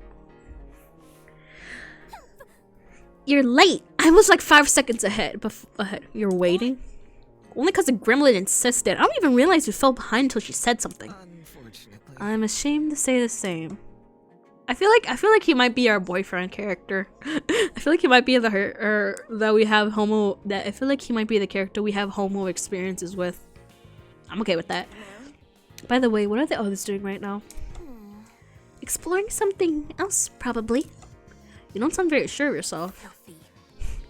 You're late. I was like 5 seconds ahead. You're waiting? Only because the gremlin insisted. I don't even realize you fell behind until she said something. Unfortunately. I'm ashamed to say the same. I feel like he might be our boyfriend character. I feel like he might be I feel like he might be the character we have homo experiences with. I'm okay with that. By the way, what are the others doing right now? Exploring something else, probably. You don't sound very sure of yourself. Filthy.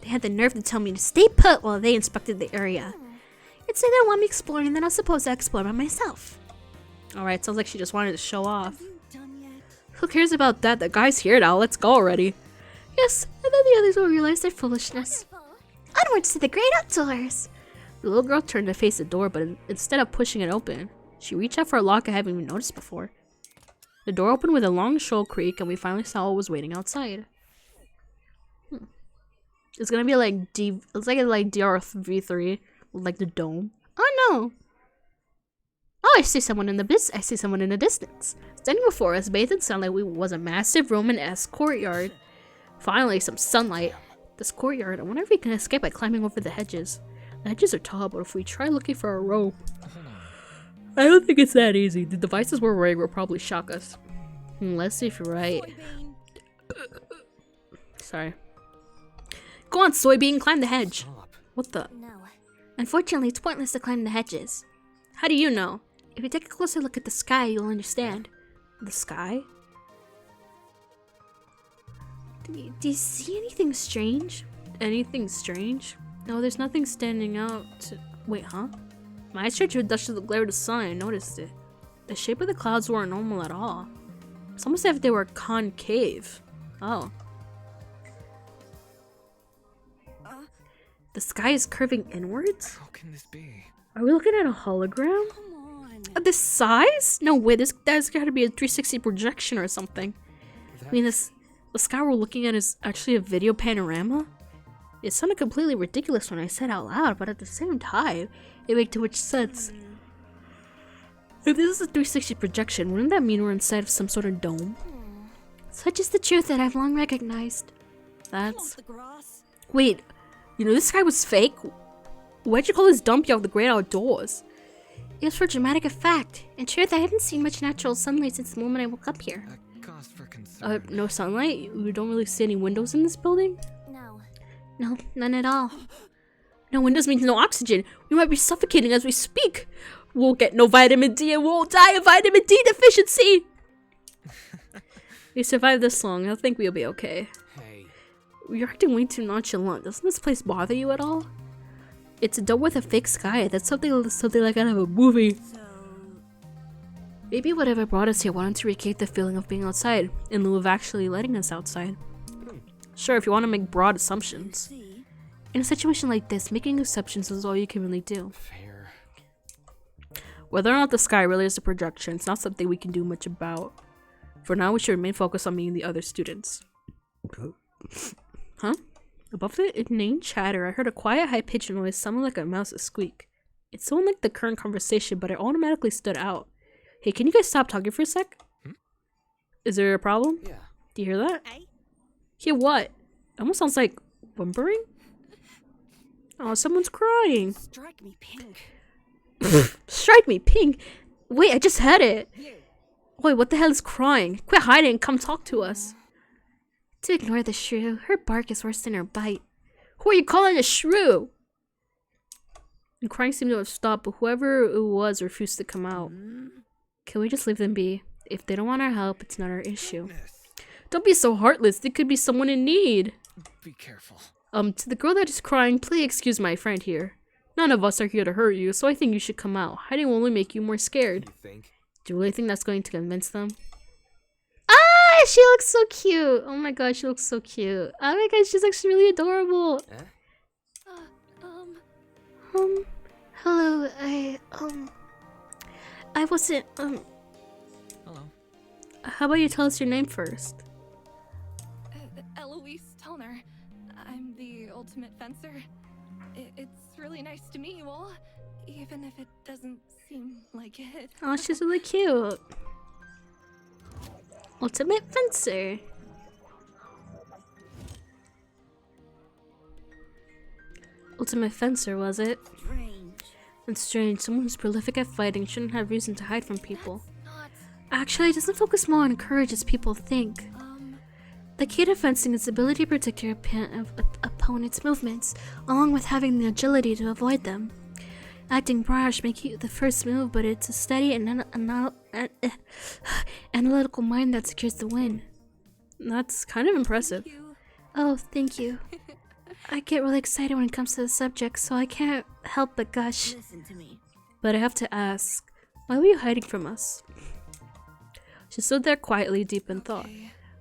They had the nerve to tell me to stay put while they inspected the area. It's say they want me exploring, then I'll suppose I'll explore by myself. Alright, sounds like she just wanted to show off. You done yet? Who cares about that? The guy's here now. Let's go already. Yes, and then the others will realize their foolishness. Wonderful. Onwards to the great outdoors! The little girl turned to face the door, but instead of pushing it open, she reached out for a lock I haven't even noticed before. The door opened with a long shoal creak, and we finally saw what was waiting outside. It's gonna be like it's like DRV3 with like the dome. Oh no! Oh, I see someone in the distance. Standing before us, bathed in sunlight, was a massive Roman-esque courtyard. Finally, some sunlight. This courtyard, I wonder if we can escape by climbing over the hedges. The hedges are tall, but if we try looking for a rope, I don't think it's that easy. The devices we're wearing will probably shock us. Let's see if you're right. Soybean. Sorry. Go on, Soybean, climb the hedge. Stop. What the? No. Unfortunately, it's pointless to climb the hedges. How do you know? If you take a closer look at the sky, you'll understand. The sky? Do you see anything strange? Anything strange? No, there's nothing standing out. Wait, huh? My eyes tried to adjust to the glare of the sun and I noticed it. The shape of the clouds weren't normal at all. It's almost as if they were concave. Oh. The sky is curving inwards? How can this be? Are we looking at a hologram? Come on. At this size? No way, that's gotta be a 360 projection or something. I mean, the sky we're looking at is actually a video panorama? It sounded completely ridiculous when I said out loud, but at the same time, it made too much sense. If this is a 360 projection, wouldn't that mean we're inside of some sort of dome? Such is the truth that I've long recognized. That's... The grass. Wait, you know this guy was fake? Why'd you call this dump yard the great outdoors? It was for dramatic effect. In truth, I haven't seen much natural sunlight since the moment I woke up here. A cause for concern. No sunlight? You don't really see any windows in this building? No. No, none at all. No windows means no oxygen. We might be suffocating as we speak. We'll get no vitamin D and we'll die of vitamin D deficiency! We survived this long, I think we'll be okay. Hey, You're acting way too nonchalant. Doesn't this place bother you at all? It's done with a fake sky. That's something like out of a movie. So, Maybe whatever brought us here wanted to recreate the feeling of being outside, in lieu of actually letting us outside. Sure, if you want to make broad assumptions. see, In a situation like this, making exceptions is all you can really do. fair. Whether or not the sky really is a projection, it's not something we can do much about. For now, we should remain focused on meeting the other students. Huh? Above the inane chatter, I heard a quiet, high-pitched noise sounding like a mouse's squeak. It sounded like the current conversation, but it automatically stood out. Hey, can you guys stop talking for a sec? Is there a problem? Yeah. Do you hear that? Hey. Hear what? It almost sounds like whimpering? Oh, someone's crying. Strike me pink. Strike me pink. Wait, I just had it. You. Wait, what the hell is crying? Quit hiding and come talk to us. To ignore the shrew. Her bark is worse than her bite. Who are you calling a shrew? And crying seemed to have stopped, but whoever it was refused to come out. Can we just leave them be? If they don't want our help, it's not our issue. Don't be so heartless. They could be someone in need. Be careful. To the girl that is crying, please excuse my friend here. None of us are here to hurt you, so I think you should come out. Hiding will only make you more scared. You think? Do you really think that's going to convince them? Ah, she looks so cute. Oh my god, she looks so cute. Oh my god, she's actually really adorable. Eh? Hello, I wasn't, Hello. how about you tell us your name first? Eloise Tellner. I'm the ultimate fencer. It's really nice to meet you all, even if it doesn't seem like it. Oh, she's really cute. Ultimate Fencer. Ultimate Fencer, was it? strange. It's strange. Someone who's prolific at fighting shouldn't have reason to hide from people. Not, Actually, it doesn't focus more on courage as people think. The key to fencing is the ability to protect your opponent's movements, along with having the agility to avoid them. Acting brash makes you the first move, but it's a steady and analytical mind that secures the win. That's kind of impressive. you. Oh, thank you. I get really excited when it comes to the subject, so I can't help but gush. Listen to me. But I have to ask, why were you hiding from us? She stood there quietly, deep in thought.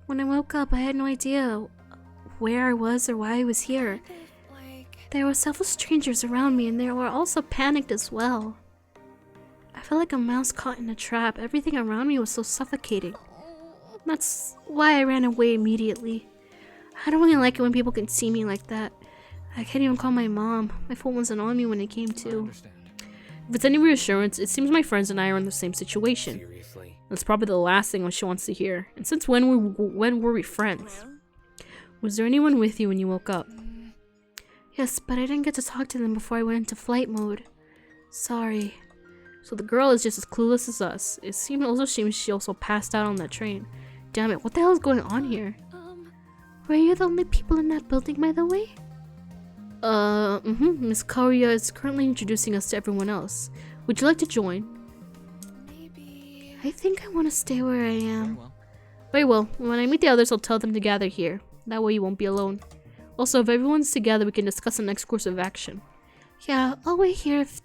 When I woke up, I had no idea where I was or why I was here. There were several strangers around me, and they were also panicked as well. I felt like a mouse caught in a trap. Everything around me was so suffocating. That's why I ran away immediately. I don't really like it when people can see me like that. I can't even call my mom. My phone wasn't on me when it came I to. understand. If it's any reassurance, it seems my friends and I are in the same situation. Seriously? That's probably the last thing she wants to hear. And since when were we friends? Well, Was there anyone with you when you woke up? Yes, but I didn't get to talk to them before I went into flight mode. Sorry. So the girl is just as clueless as us. It seems she also passed out on that train. Damn it, what the hell is going on here? Were you the only people in that building, by the way? Miss Kaoria is currently introducing us to everyone else. Would you like to join? Maybe. I think I want to stay where I Very am. well. Very well. When I meet the others, I'll tell them to gather here. That way you won't be alone. Also, if everyone's together, we can discuss the next course of action. Yeah, I'll wait here if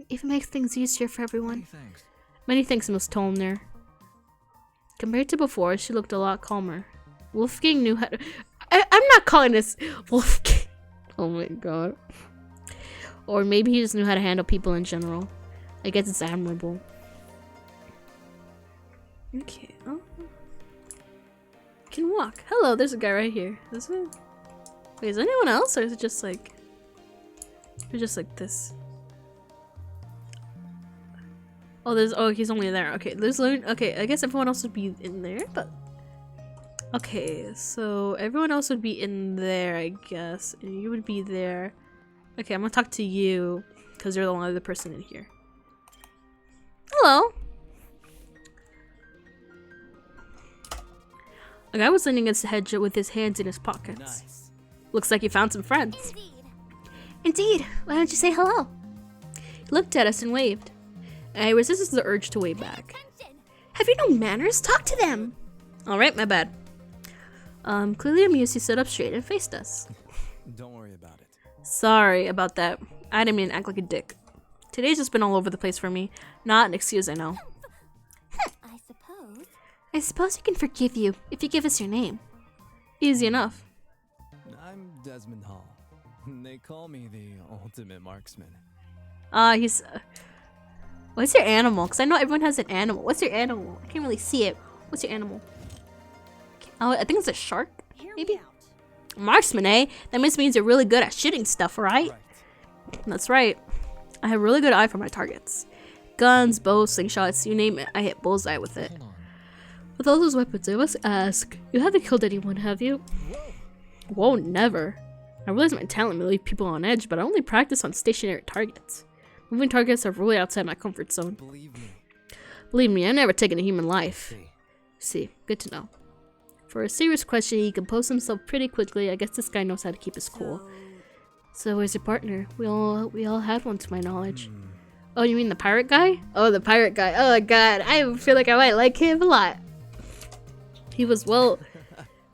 it makes things easier for everyone. Many thanks. Many thanks, Miss Tolner. Compared to before, she looked a lot calmer. Wolfgang knew how to... I'm not calling this Wolfgang. Oh my god. Or maybe he just knew how to handle people in general. I guess it's admirable. Okay. Oh. Can walk. Hello, there's a guy right here. Is it? Wait, is there anyone else, or is it just like... Or just like this? Oh, there's... Oh, he's only there. Okay, there's... Okay, I guess everyone else would be in there, but... Okay, so everyone else would be in there, I guess. And you would be there. Okay, I'm gonna talk to you, because you're the only other person in here. Hello! A guy was leaning against the hedge with his hands in his pockets. Nice. Looks like you found some friends. Indeed. Indeed. Why don't you say hello? He looked at us and waved. I resisted the urge to wave back. Attention. Have you no manners? Talk to them! Alright, my bad. Clearly amused, he stood up straight and faced us. Don't worry about it. Sorry about that. I didn't mean to act like a dick. Today's just been all over the place for me. Not an excuse, I know. I suppose. I suppose we can forgive you if you give us your name. Easy enough. I'm Desmond Hall. They call me the ultimate marksman. He's... What's your animal? Because I know everyone has an animal. What's your animal? I can't really see it. What's your animal? Oh, I think it's a shark, maybe? Marksman, eh? That means you're really good at shooting stuff, right? That's right. I have a really good eye for my targets. Guns, bows, slingshots, you name it. I hit bullseye with it. Hold on. With all those weapons, I must ask, you haven't killed anyone, have you? Whoa, never. I realize my talent may leave people on edge, but I only practice on stationary targets. Moving targets are really outside my comfort zone. Believe me, I've never taken a human life. See, good to know. For a serious question, he composed himself pretty quickly. I guess this guy knows how to keep his cool. So where's your partner? We all had one to my knowledge. Oh, you mean the pirate guy? Oh, the pirate guy. Oh my god, I feel like I might like him a lot. He was, well,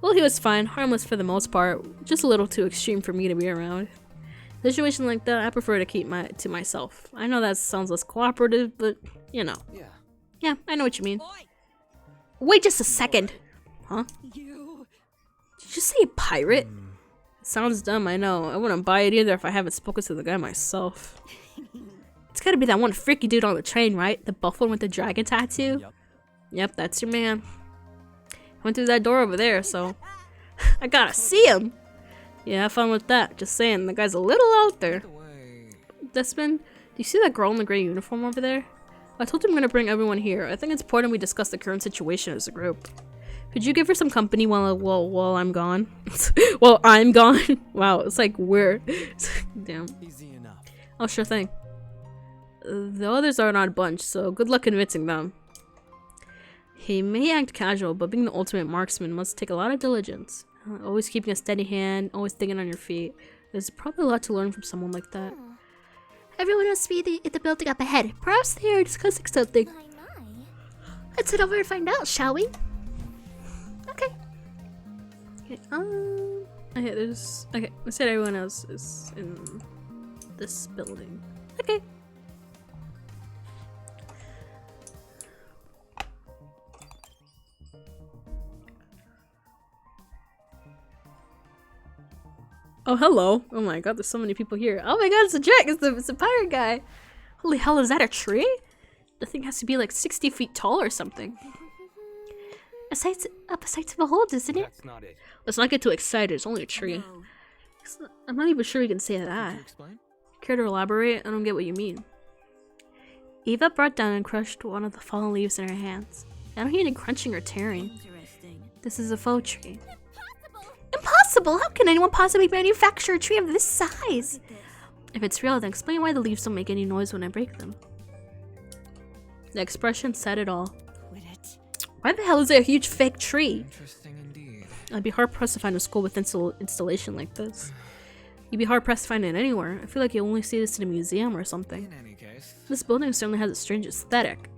he was fine. Harmless for the most part. Just a little too extreme for me to be around. In a situation like that, I prefer to keep to myself. I know that sounds less cooperative, but, you know. Yeah, I know what you mean. Wait just a second. Huh? Did you just say pirate? Sounds dumb, I know. I wouldn't buy it either if I haven't spoken to the guy myself. It's gotta be that one freaky dude on the train, right? The buff one with the dragon tattoo? Yep, that's your man. Went through that door over there, so... I gotta see him! Yeah, have fun with that. Just saying, the guy's a little out there. Desmond, do you see that girl in the gray uniform over there? I told him I'm gonna bring everyone here. I think it's important we discuss the current situation as a group. Could you give her some company while I'm gone? While I'm gone? Wow, it's like weird. Damn. Easy enough. Oh, sure thing. The others are not a bunch, so good luck convincing them. He may act casual, but being the ultimate marksman must take a lot of diligence. Always keeping a steady hand, always thinking on your feet. There's probably a lot to learn from someone like that. Everyone must be at the building up ahead. Perhaps they are discussing something. My. Let's head over and find out, shall we? Okay. Okay, okay, there's... Okay, I said everyone else is in this building. Okay. Oh, hello. Oh my god, there's so many people here. Oh my god, it's a Jack. It's a pirate guy. Holy hell, is that a tree? The thing has to be like 60 feet tall or something. A sight to behold, isn't it? That's not it. Let's not get too excited. It's only a tree. No. I'm not even sure we can say that. Explain? Care to elaborate? I don't get what you mean. Eva brought down and crushed one of the fallen leaves in her hands. I don't hear any crunching or tearing. Interesting. This is a faux tree. Impossible! How can anyone possibly manufacture a tree of this size? If it's real, then explain why the leaves don't make any noise when I break them. The expression said it all. Quit it. Why the hell is there a huge fake tree? Interesting indeed. I'd be hard-pressed to find a school with installation like this. You'd be hard-pressed to find it anywhere. I feel like you only see this in a museum or something. In any case, This building certainly has a strange aesthetic.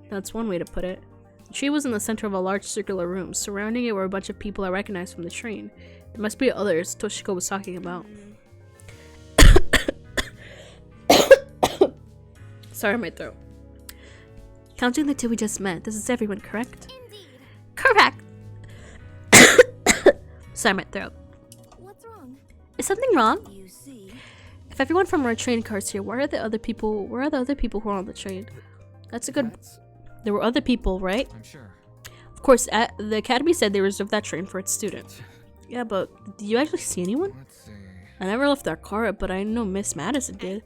That's one way to put it. The tree was in the center of a large circular room. Surrounding it were a bunch of people I recognized from the train. There must be others Toshiko was talking about. Sorry, my throat. Counting the two we just met, this is everyone, correct? Indeed. Correct. Sorry, my throat. What's wrong? Is something wrong? You see, If everyone from our train car's here, where are the other people? Where are the other people who are on the train? That's a good. That's... There were other people, right? I'm sure. Of course, the academy said they reserved that train for its students. Yeah, but did you actually see anyone? Let's see. I never left our car up, but I know Miss Madison did.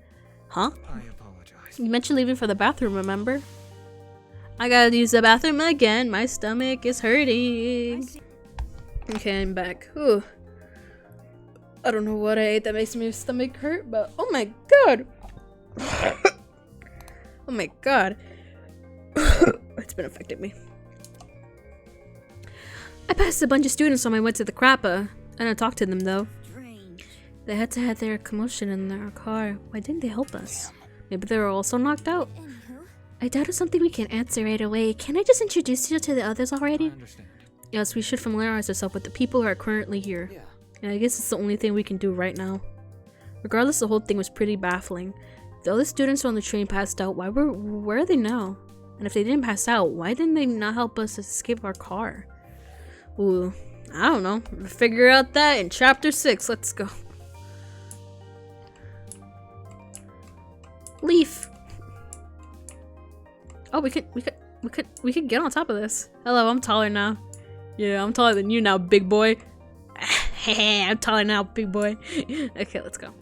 Huh? I apologize. You mentioned leaving for the bathroom, remember? I gotta use the bathroom again. My stomach is hurting. Okay, I'm back. Whew. I don't know what I ate that makes my stomach hurt, but oh my god! Oh my god. It's been affecting me. I passed a bunch of students on my way to the Crappa. I didn't talk to them though. strange. They had to have their commotion in their car. Why didn't they help us? Maybe they were also knocked out. Anywho, I doubt it's something we can answer right away. Can I just introduce you to the others I already? understand. Yes, we should familiarize ourselves with the people who are currently here. Yeah. And I guess it's the only thing we can do right now. Regardless, the whole thing was pretty baffling. The other students on the train passed out. Where are they now? And if they didn't pass out, why didn't they not help us escape our car? Ooh, I don't know. We'll figure out that in chapter 6. Let's go. Leaf. Oh, we could get on top of this. Hello, I'm taller now. Yeah, I'm taller than you now, big boy. I'm taller now, big boy. Okay, let's go.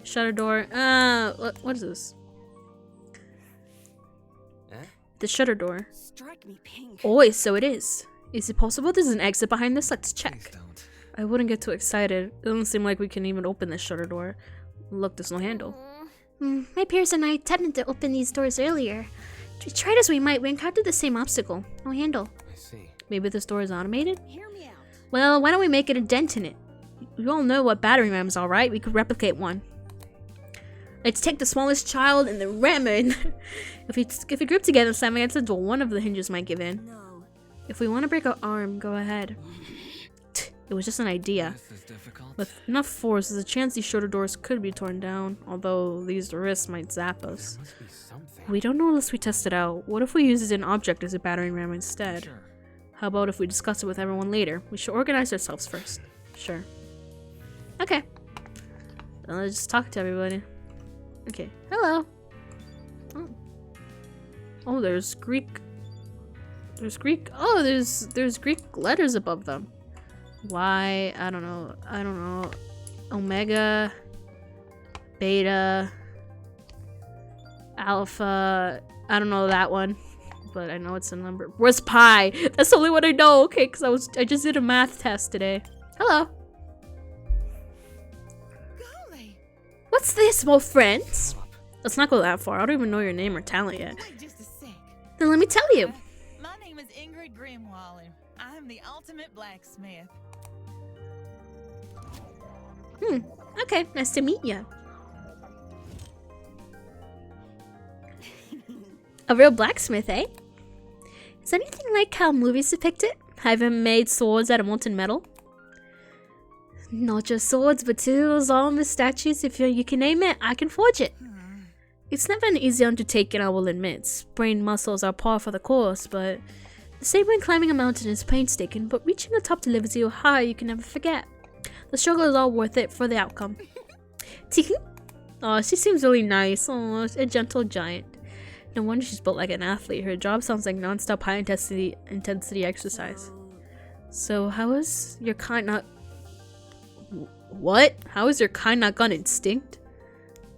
Shutter door. What is this? Eh? The shutter door. Strike me pink. Oh, so it is. Is it possible there's an exit behind this? Let's Please check. don't. I wouldn't get too excited. It doesn't seem like we can even open this shutter door. Look, there's no handle. my peers and I attempted to open these doors earlier. Tried as we might, we encountered the same obstacle. No handle. I see. Maybe this door is automated? Hear me out. Well, why don't we make it a dent in it? You all know what battering rams are, right? We could replicate one. Let's take the smallest child and then ram it in. If we group together and slam against the door, one of the hinges might give in. No. If we want to break our arm, go ahead. It was just an idea. This is difficult. With enough force, there's a chance these shutter doors could be torn down, although these risks might zap us. There must be something. We don't know unless we test it out. What if we use an object as a battering ram instead? Sure. How about if we discuss it with everyone later? We should organize ourselves first. Sure. Okay. Then let's just talk to everybody. Okay. Hello. Oh, there's Greek. There's Greek. Oh, there's Greek letters above them. Y. I don't know. Omega. Beta. Alpha. I don't know that one. But I know it's a number. Where's pi? That's the only one I know. Okay, because I just did a math test today. Hello. Golly. What's this, small friends? Shut up. Let's not go that far. I don't even know your name or talent yet. Wait just a sec. Then let me tell you. My name is Ingrid Grimwall, and I'm the ultimate blacksmith. Okay, nice to meet you. A real blacksmith, eh? Is anything like how movies depict it? Haven't made swords out of molten metal? Not just swords, but tools, armor, statues. If you can name it, I can forge it. It's never an easy undertaking, I will admit. Sprained muscles are par for the course, but the same when climbing a mountain is painstaking, but reaching the top delivers you a high you can never forget. The struggle is all worth it for the outcome. Tiki? Oh, she seems really nice. Oh, a gentle giant. No wonder she's built like an athlete. Her job sounds like non-stop high intensity exercise. So how is your kind not... What? How is your kind not gone extinct?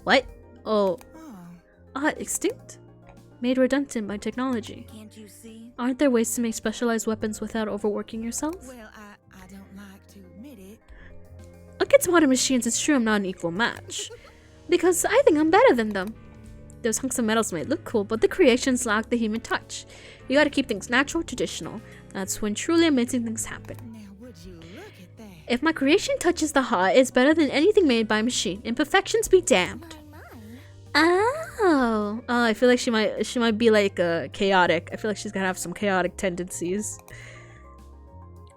What? Oh. Extinct? Made redundant by technology. Can't you see? Aren't there ways to make specialized weapons without overworking yourself? Well, I don't like to admit it. Against modern machines, it's true I'm not an equal match. Because I think I'm better than them. Those hunks of metals may look cool, but the creations lack the human touch. You gotta keep things natural, traditional. That's when truly amazing things happen. Now, would you look at that? If my creation touches the heart, it's better than anything made by a machine. Imperfections be damned. Oh, I feel like she might be like chaotic. I feel like she's gonna have some chaotic tendencies.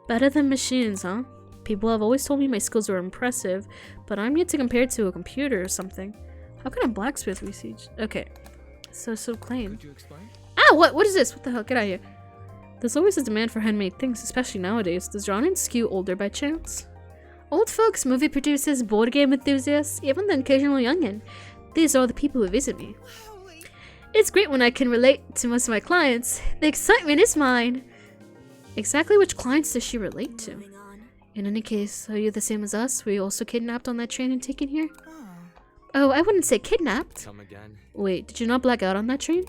Better than machines, huh? People have always told me my skills are impressive, but I'm yet to compare it to a computer or something. How can a blacksmith research? Okay, so claim. Could you explain? Ah, what is this? What the hell? Get out of here. There's always a demand for handmade things, especially nowadays. Does your audience skew older by chance? Old folks, movie producers, board game enthusiasts, even the occasional youngin'. These are all the people who visit me. It's great when I can relate to most of my clients. The excitement is mine. Exactly which clients does she relate to? Moving on. In any case, are you the same as us? Were you also kidnapped on that train and taken here? Oh, I wouldn't say kidnapped. Come again? Wait, did you not black out on that train?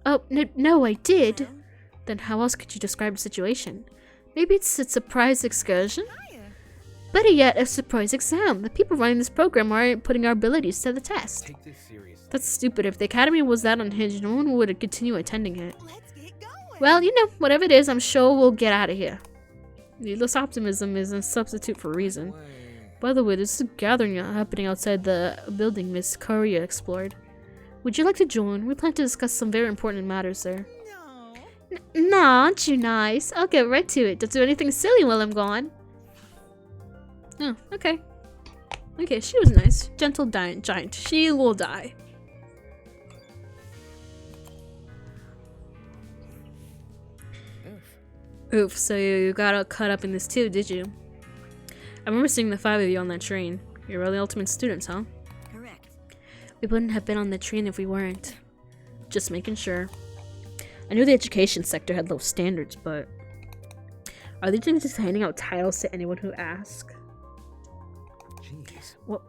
Oh, no, I did. Well, Then how else could you describe the situation? Maybe it's a surprise excursion? Better yet, a surprise exam. The people running this program aren't putting our abilities to the test. Take this seriously. That's stupid. If the academy was that unhinged, no one would continue attending it. Let's get going. Well, you know, whatever it is, I'm sure we'll get out of here. Needless optimism is a substitute for reason. By the way, there's a gathering happening outside the building Miss Korea explored. Would you like to join? We plan to discuss some very important matters there. No. Nah, aren't you nice? I'll get right to it. Don't do anything silly while I'm gone. Oh, okay. Okay, she was nice. Gentle giant. She will die. Oof, so you got caught up in this too, did you? I remember seeing the 5 of you on that train. You're really ultimate students, huh? correct. We wouldn't have been on the train if we weren't. Just making sure. I knew the education sector had low standards, but... Are they just handing out titles to anyone who asks? Jeez. What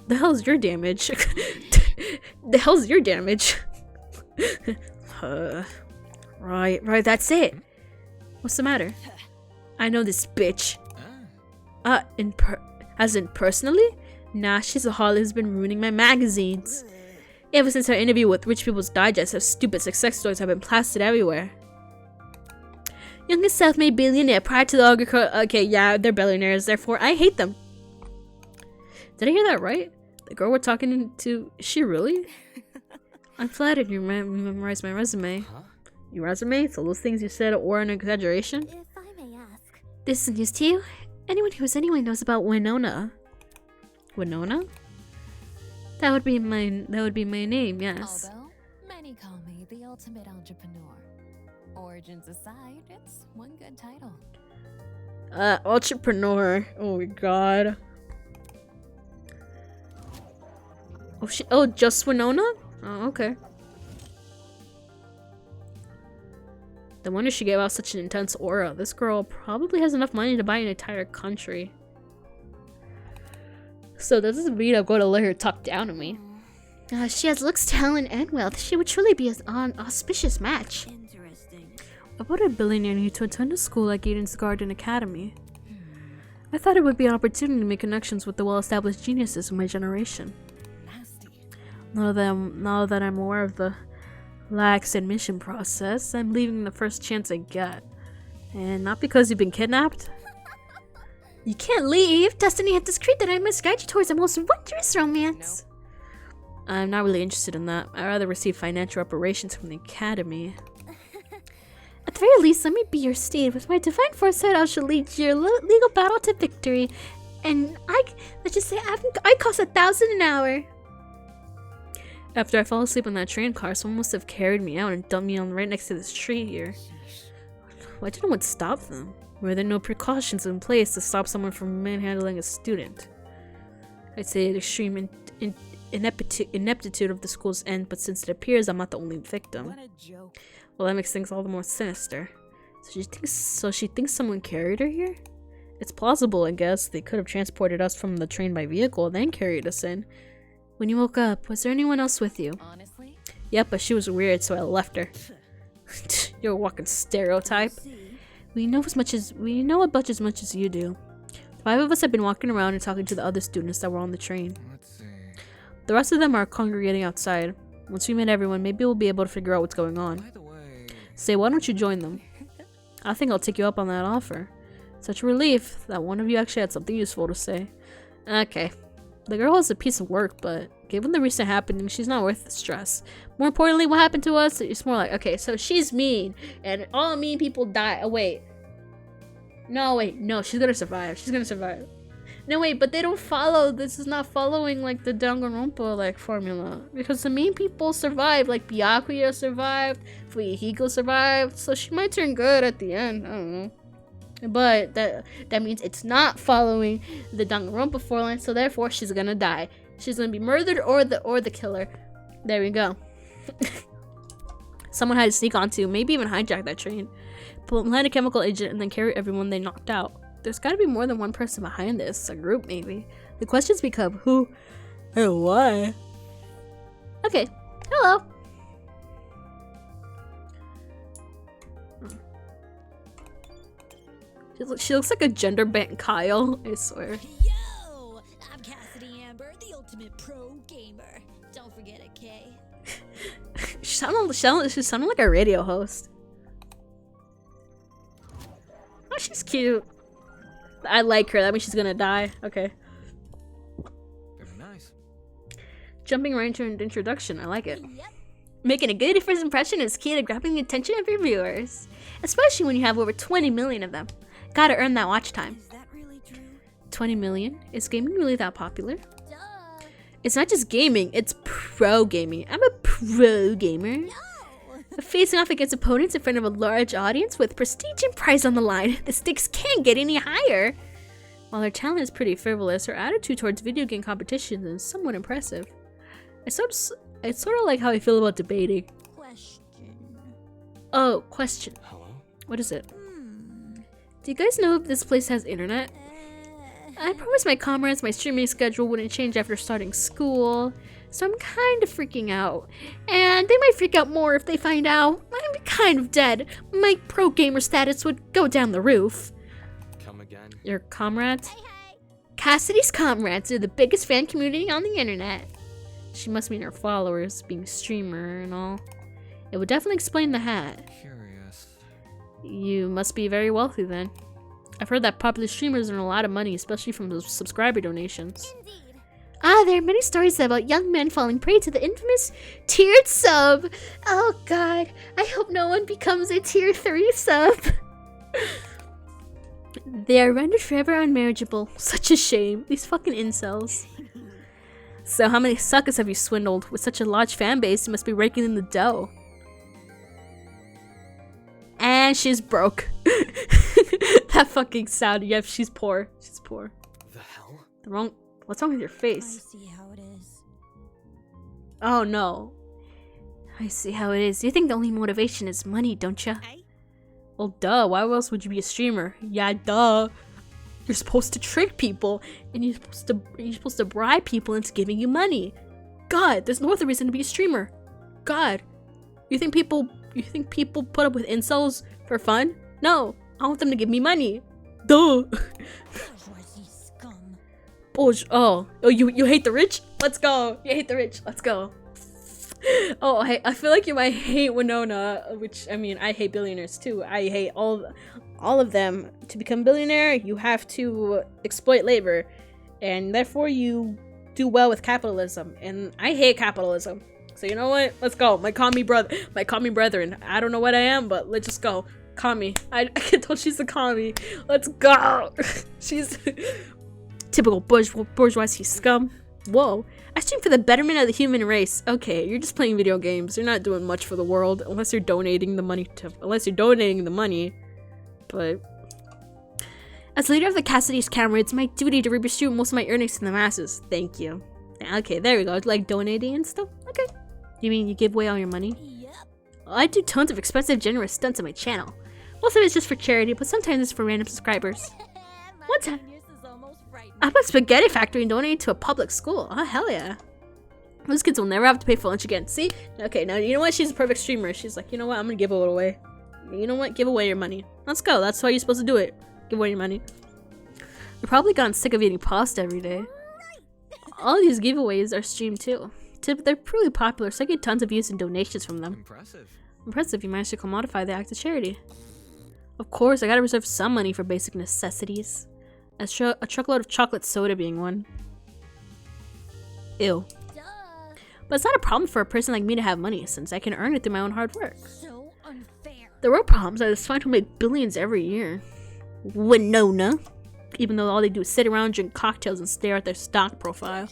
the hell's your damage? The hell's your damage? Right, that's it. What's the matter? I know this bitch. As in personally? Nah, she's a harlot who's been ruining my magazines. Ever since her interview with Rich People's Digest, her stupid success stories have been plastered everywhere. Youngest self-made billionaire prior to the okay, yeah, they're billionaires, therefore I hate them. Did I hear that right? The girl we're talking to, is she really? I'm flattered you memorized my resume. Huh? Your resume? So those things you said or an exaggeration? If I may ask. This is news to you? Anyone who is anyone knows about Winona. Winona? That would be my name, yes. Although many call me the ultimate entrepreneur. Origins aside, it's one good title. Entrepreneur. Oh my god. Oh, just Winona? Oh, okay. No wonder she gave out such an intense aura. This girl probably has enough money to buy an entire country. So does this mean I'm going to let her talk down to me? She has looks, talent, and wealth. She would truly be an auspicious match. Interesting. Why would a billionaire need to attend a school like Eden's Garden Academy? I thought it would be an opportunity to make connections with the well-established geniuses of my generation. Nasty. Now that I'm aware of the lax admission process, I'm leaving the first chance I get. And not because you've been kidnapped. You can't leave! Destiny had decreed that I must guide you towards a most wondrous romance! I'm not really interested in that. I'd rather receive financial reparations from the academy. At the very least, let me be your steed. With my divine foresight, I shall lead your legal battle to victory. And let's just say, I cost 1,000 an hour. After I fell asleep in that train car, someone must have carried me out and dumped me on right next to this tree here. Why did no one stop them? Were there no precautions in place to stop someone from manhandling a student? I'd say the extreme ineptitude of the school's end, but since it appears I'm not the only victim. What a joke. Well, that makes things all the more sinister. So she thinks someone carried her here? It's plausible, I guess. They could have transported us from the train by vehicle, then carried us in. When you woke up, was there anyone else with you? Honestly? Yep, but she was weird, so I left her. You're a walking stereotype. We know as much as you do. 5 of us have been walking around and talking to the other students that were on the train. Let's see. The rest of them are congregating outside. Once we meet everyone, maybe we'll be able to figure out what's going on. By the way, Say, why don't you join them? I think I'll take you up on that offer. Such a relief that one of you actually had something useful to say. Okay. The girl is a piece of work, but given the recent happenings, she's not worth the stress. More importantly, what happened to us, it's more like, okay, so she's mean, and all mean people die. Oh, wait. No, she's gonna survive. She's gonna survive. No wait, but they don't follow. This is not following like the Danganronpa like formula because the main people survived. Like Byakuya survived, Fuyuhiko survived, so she might turn good at the end. I don't know. But that means it's not following the Danganronpa formula, so therefore she's gonna die. She's gonna be murdered or the killer. There we go. Someone had to sneak onto, maybe even hijack that train, plant a chemical agent, and then carry everyone they knocked out. There's gotta be more than one person behind this, a group maybe. The questions become who and why. Okay, hello. She looks like a gender bent Kyle, I swear. Yo! I'm Cassidy Amber, the ultimate pro gamer. Don't forget a K. She sounded like a radio host. Oh, she's cute. I like her. That means she's gonna die. Okay. Very nice. Jumping right into an introduction. I like it. Yep. Making a good first impression is key to grabbing the attention of your viewers, especially when you have over 20 million of them. Gotta earn that watch time. Is that really true? 20 million? Is gaming really that popular? It's not just gaming, it's pro gaming. I'm a pro gamer. No. Facing off against opponents in front of a large audience with prestige and prize on the line, the stakes can't get any higher. While her talent is pretty frivolous, her attitude towards video game competitions is somewhat impressive. It's sort of like how I feel about debating. Question. Oh, question. Hello? What is it? Do you guys know if this place has internet? I promised my comrades my streaming schedule wouldn't change after starting school, so I'm kind of freaking out. And they might freak out more if they find out I'm kind of dead. My pro gamer status would go down the roof. Come again? Your comrades? Hey, hey. Cassidy's comrades are the biggest fan community on the internet. She must mean her followers, being a streamer and all. It would definitely explain the hat. Curious. You must be very wealthy then. I've heard that popular streamers earn a lot of money, especially from those subscriber donations. Indeed. There are many stories about young men falling prey to the infamous tiered sub. Oh god, I hope no one becomes a tier 3 sub. They are rendered forever unmarriageable. Such a shame. These fucking incels. So how many suckers have you swindled? With such a large fan base, you must be raking in the dough. And she's broke. That fucking sound. Yep, she's poor. She's poor. The hell? What's wrong with your face? I see how it is. Oh no. I see how it is. You think the only motivation is money, don't you? Hey? Well, duh. Why else would you be a streamer? Yeah, duh. You're supposed to trick people, and you're supposed to bribe people into giving you money. God, there's no other reason to be a streamer. God, you think people put up with incels for fun? No, I want them to give me money. Duh. Oh, you hate the rich? Let's go. You hate the rich. Let's go. Oh, I feel like you might hate Winona, which, I mean, I hate billionaires too. I hate all of them. To become a billionaire, you have to exploit labor, and therefore you do well with capitalism, and I hate capitalism. So you know what? Let's go. My commie brethren. I don't know what I am, but let's just go. Commie. I can tell she's a commie. Let's go. She's typical bourgeoisie scum. Whoa. I stream for the betterment of the human race. Okay, you're just playing video games. You're not doing much for the world unless you're donating the money. But as leader of the Cassidy's camera, it's my duty to redistribute most of my earnings to the masses. Thank you. Okay, there we go. Like donating and stuff. Okay. You mean you give away all your money? Yep. Well, I do tons of expensive, generous stunts on my channel. Most of it's just for charity, but sometimes it's for random subscribers. One time, I bought a spaghetti factory and donated to a public school. Oh, hell yeah. Those kids will never have to pay for lunch again. See? Okay, now you know what? She's a perfect streamer. She's like, you know what? I'm gonna give it away. You know what? Give away your money. Let's go. That's how you're supposed to do it. Give away your money. You've probably gotten sick of eating pasta every day. All these giveaways are streamed too. They're pretty popular, so I get tons of views and donations from them. Impressive, you managed to commodify the act of charity. Of course, I gotta reserve some money for basic necessities. A truckload of chocolate soda being one. Ew. Duh. But it's not a problem for a person like me to have money, since I can earn it through my own hard work. So unfair. The real problems are the swine who make billions every year. Winona. even though all they do is sit around, drink cocktails, and stare at their stock profile.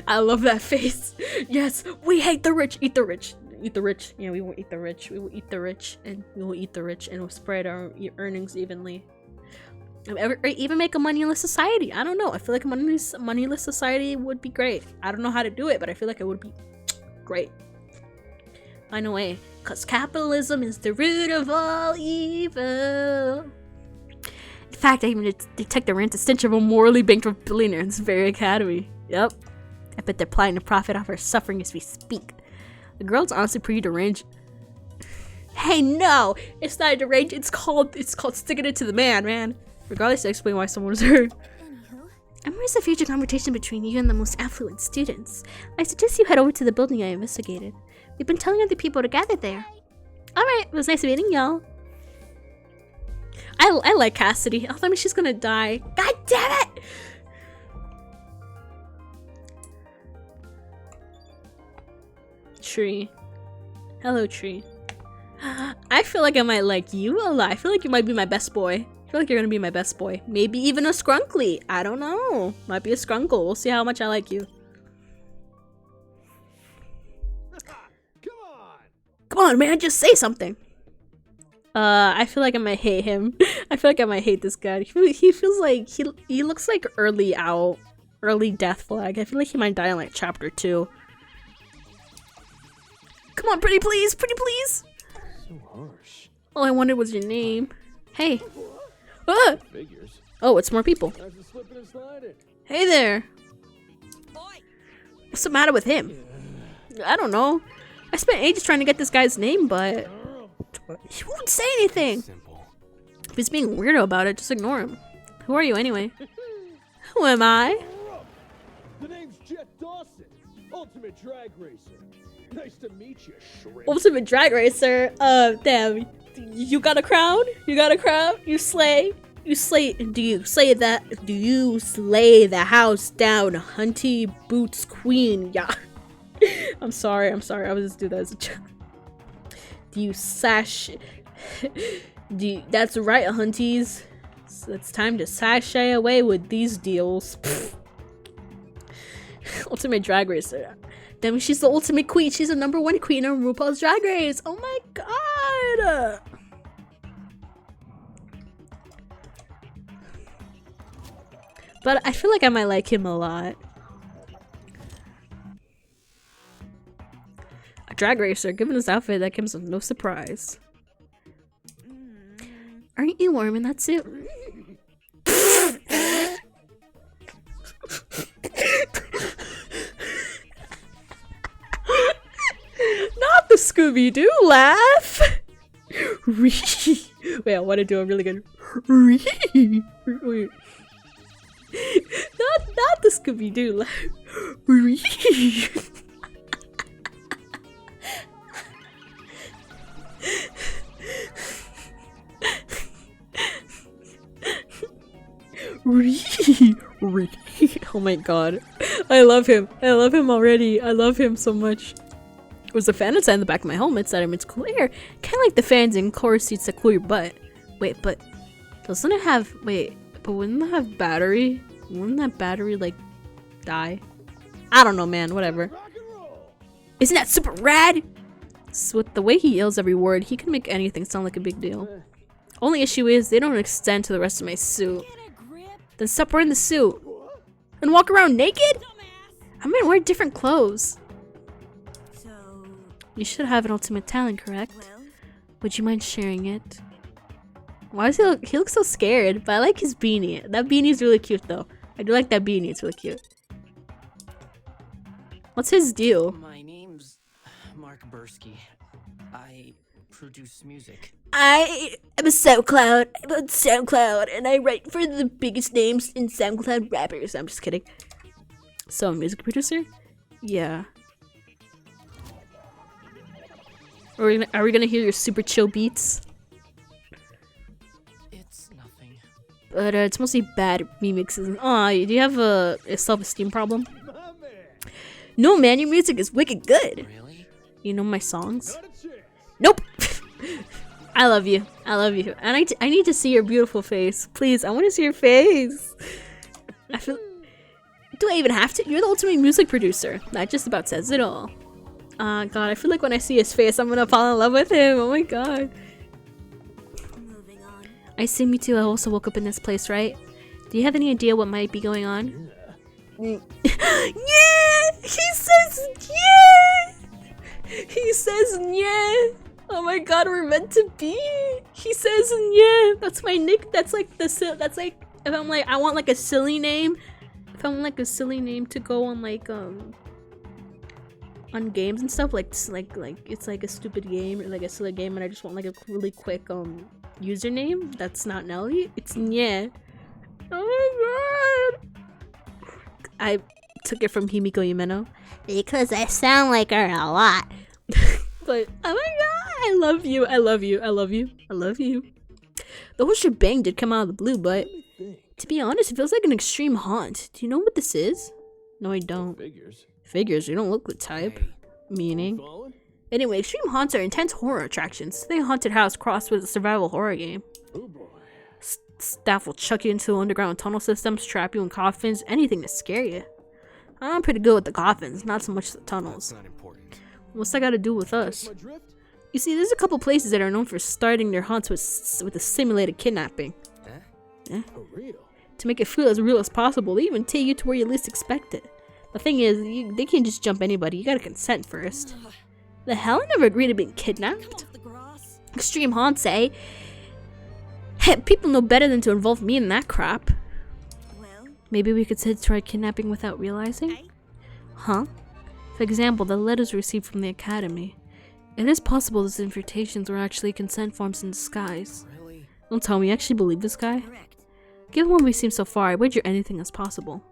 I love that face. Yes, we hate the rich. Eat the rich. Eat the rich. Yeah, we won't eat the rich. We will eat the rich, and we will eat the rich, and we'll spread our earnings evenly. Or even make a moneyless society. I don't know. I feel like a moneyless society would be great. I don't know how to do it, but I feel like it would be great. Find a way. Because capitalism is the root of all evil. In fact, I even detect the rancid stench of a morally bankrupt billionaire in this very academy. Yep. I bet they're planning to profit off our suffering as we speak. The girl's honestly pretty deranged. Hey, no! It's not deranged. It's called sticking it to the man. Regardless, I explain why someone was hurt. I'm worried the future conversation between you and the most affluent students. I suggest you head over to the building I investigated. We've been telling other people to gather there. Alright, it was nice meeting y'all. I like Cassidy. I thought she's gonna die. God damn it! Tree. Hello, Tree. I feel like I might like you a lot. I feel like you might be my best boy. I feel like you're gonna be my best boy. Maybe even a Skrunkly. I don't know. Might be a Skrunkle. We'll see how much I like you. Come on, man, just say something. I feel like I might hate him. I feel like I might hate this guy. He feels like he looks like early death flag. I feel like he might die in like chapter 2. Come on, pretty please, pretty please. So harsh. All I wanted was your name. Hey. Ah! Figures. Oh, it's more people. How's it slipping and sliding? Hey there. What's the matter with him? I don't know. I spent ages trying to get this guy's name, but he won't say anything. If he's being weirdo about it, just ignore him. Who are you anyway? Who am I? The name's Jet Dawson, Ultimate Drag Racer. Nice to meet you, shrimp. Ultimate Drag Racer. Damn. You got a crown? You got a crown? You slay? You slay? Do you slay that? Do you slay the house down, Hunty Boots Queen? Yeah. I'm sorry. I was just doing that as a joke. Do you sash? That's right, Hunties. So it's time to sashay away with these deals. Ultimate Drag Racer. Damn, she's the ultimate queen. She's the #1 queen of RuPaul's Drag Race. Oh my god. But I feel like I might like him a lot. A drag racer, given his outfit, that comes as no surprise. Aren't you warm in that suit? Not the Scooby-Doo laugh! Wait, I want to do a really good... Wait. Not the Scooby-Doo laugh. Oh my god. I love him. I love him already. I love him so much. There's a fan inside the back of my helmet that emits cool air. Kinda like the fans in car seats that cool your butt. Wait, but doesn't it have... Wait, but wouldn't it have battery? Wouldn't that battery, like, die? I don't know, man. Whatever. Isn't that super rad? So with the way he yells every word, he can make anything sound like a big deal. Only issue is, they don't extend to the rest of my suit. Then stop wearing the suit. And walk around naked? I mean, wear different clothes. So... You should have an ultimate talent, correct? Would you mind sharing it? Why does he looks so scared? But I like his beanie. That beanie's really cute, though. I do like that beanie. It's really cute. What's his deal? My name's Mark Bursky. I produce music. I am a SoundCloud. I'm on SoundCloud, and I write for the biggest names in SoundCloud rappers. I'm just kidding. So, a music producer? Yeah. Are we gonna hear your super chill beats? It's nothing. But it's mostly bad remixes. Aw, do you have a self-esteem problem? No, man, your music is wicked good. Really? You know my songs? Nope. I love you. I love you. And I need to see your beautiful face. Please, I want to see your face. I feel... Do I even have to? You're the ultimate music producer. That just about says it all. God, I feel like when I see his face, I'm gonna fall in love with him. Oh my god. I see, me too. I also woke up in this place, right? Do you have any idea what might be going on? Yeah! He says yeah! He says yeah! Oh my god, we're meant to be! He says yeah! That's my nick. That's like that's like if I'm like I want like a silly name. If I want like a silly name to go on like on games and stuff, like it's like a stupid game or like a silly game, and I just want like a really quick username that's not Nelly. It's yeah. Oh my god! I took it from Himiko Yumeno because I sound like her a lot. But oh my god, I love you, I love you, I love you, I love you. The whole shebang did come out of the blue, but to be honest, it feels like an extreme haunt. Do you know what this is? No, I don't. Figures, you don't look the type. Meaning. Anyway, extreme haunts are intense horror attractions. They haunted house crossed with a survival horror game. Oh boy. Staff will chuck you into underground tunnel systems, trap you in coffins, anything to scare you. I'm pretty good with the coffins, not so much the tunnels. That's not important. What's that got to do with us? You see, there's a couple places that are known for starting their haunts with a simulated kidnapping. For real? To make it feel as real as possible, they even take you to where you least expect it. The thing is, they can't just jump anybody, you gotta consent first. The hell? I never agreed to being kidnapped. Extreme haunts, eh? Hey, people know better than to involve me in that crap. Well, maybe we could try kidnapping without realizing? Huh? For example, the letters received from the academy. It is possible these invitations were actually consent forms in disguise. Really? Don't tell me, you actually believe this guy? Given what we've seen so far, I wager anything is possible.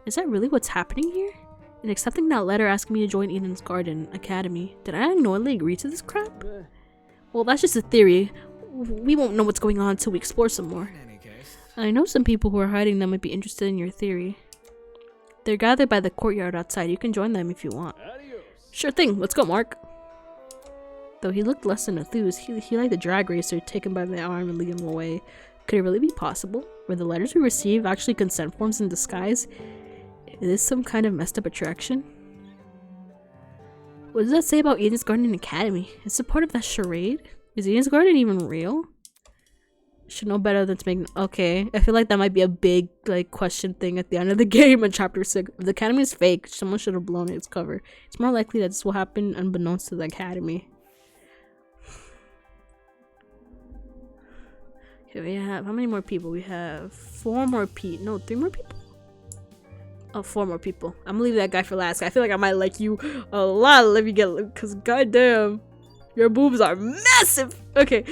Is that really what's happening here? In accepting that letter asking me to join Eden's Garden Academy, did I unknowingly agree to this crap? Well, that's just a theory. We won't know what's going on until we explore some more. I know some people who are hiding that might be interested in your theory. They're gathered by the courtyard outside. You can join them if you want. Sure thing. Let's go, Mark. Though he looked less than enthused, he liked the drag racer, take him by the arm and lead him away. Could it really be possible? Were the letters we received actually consent forms in disguise? Is this some kind of messed up attraction? What does that say about Eden's Garden Academy? Is it part of that charade? Is Eden's Garden even real? Should know better than to make... Okay, I feel like that might be a big like question thing at the end of the game in chapter 6. If the academy is fake, someone should have blown its cover. It's more likely that this will happen unbeknownst to the academy. Okay, we have... How many more people? We have 4 more people. No, 3 more people? Oh, 4 more people. I'm gonna leave that guy for last. I feel like I might like you a lot. Let me get... Because goddamn, your boobs are massive! Okay.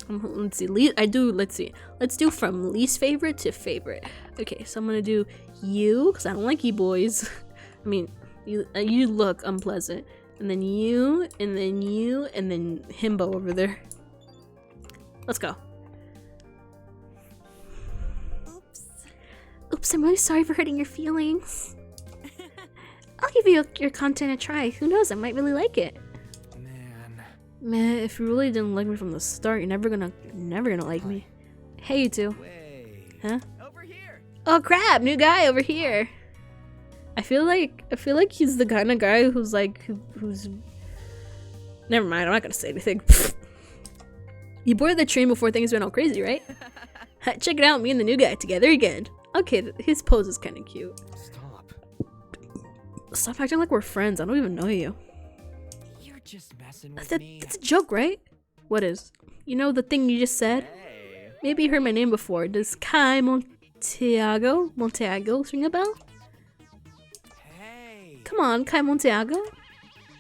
Let's see. Let's see. Let's do from least favorite to favorite. Okay, so I'm gonna do you, because I don't like you boys. I mean, you look unpleasant. And then you, and then you, and then himbo over there. Let's go. Oops, I'm really sorry for hurting your feelings. I'll give you your content a try. Who knows, I might really like it. Man, if you really didn't like me from the start, you're never gonna like me. Hey, you two. Huh? Over here. Oh crap, new guy over here. I feel like he's the kind of guy who's like, who's... Never mind, I'm not gonna say anything. You boarded the train before things went all crazy, right? Check it out, me and the new guy together again. Okay, his pose is kind of cute. Stop acting like we're friends. I don't even know you. You're just messing with me. That's a joke, right? What is? You know the thing you just said? Hey. Maybe you heard my name before. Does Kai Montiago ring a bell? Hey. Come on, Kai Montiago.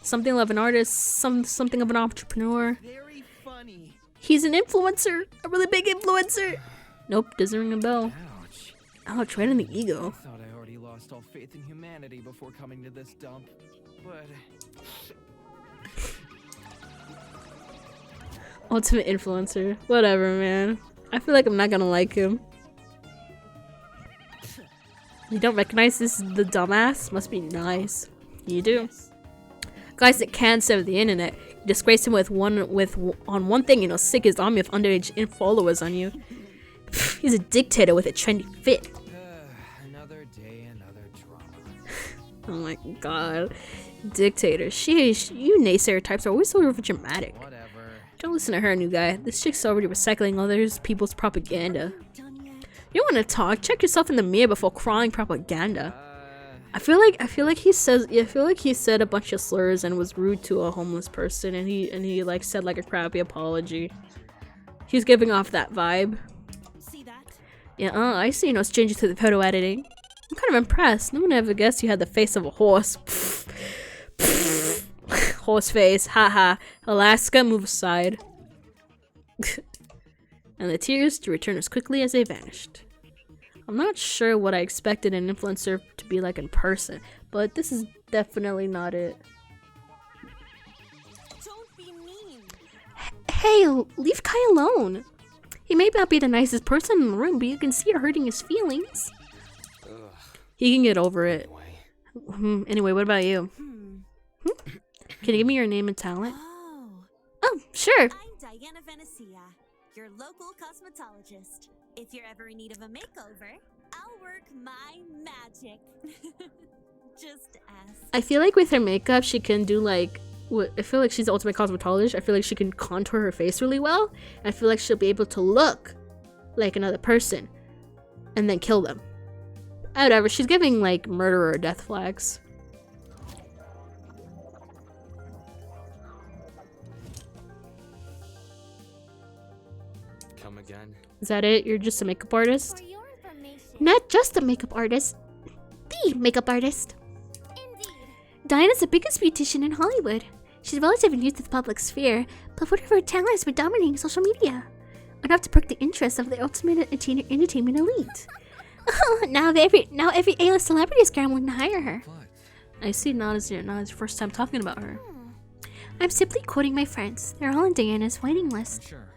Something of an artist, something of an entrepreneur. Very funny. He's an influencer, a really big influencer. Nope, doesn't ring a bell. Ouch, right in the ego. I thought I already lost all faith in humanity before coming to this dump, but... Ultimate influencer. Whatever, man. I feel like I'm not gonna like him. You don't recognize this the dumbass? Must be nice. You do. Guys that can serve the internet. You disgrace him on one thing, you know, sick his army of underage followers on you. He's a dictator with a trendy fit. Another day, another drama. Oh my god. Dictator. Sheesh, you naysayer types are always so dramatic. Whatever. Don't listen to her, new guy. This chick's already recycling others people's propaganda. You want to talk? Check yourself in the mirror before crying propaganda. I feel like he said a bunch of slurs and was rude to a homeless person, and he like said like a crappy apology. He's giving off that vibe. See that? Yeah, I see no stranger to the photo editing. I'm kind of impressed. No one ever guessed you had the face of a horse. Horse face, haha. Alaska, move aside. And the tears to return as quickly as they vanished. I'm not sure what I expected an influencer to be like in person, but this is definitely not it. Don't be mean. Hey, leave Kai alone. He may not be the nicest person in the room, but you can see it hurting his feelings. Ugh. He can get over it. Anyway. Anyway, what about you? Can you give me your name and talent? Oh, sure. I'm Diana Venecia, your local cosmetologist. If you're ever in need of a makeover, I'll work my magic. Just ask. I feel like with her makeup, she can do like... I feel like she's the ultimate cosmetologist. I feel like she can contour her face really well. I feel like she'll be able to look like another person and then kill them. Whatever, she's giving like murderer death flags. Come again? Is that it? You're just a makeup artist? For your information, Not just a makeup artist. The makeup artist. indeed. Diana's the biggest beautician in Hollywood. She's relatively new to the public sphere, but one of her talents has been dominating social media. Enough to perk the interest of the ultimate entertainment elite. now every A-list celebrity is scrambling to hire her. I see. Not as your first time talking about her. I'm simply quoting my friends. They're all on Diana's waiting list. Sure.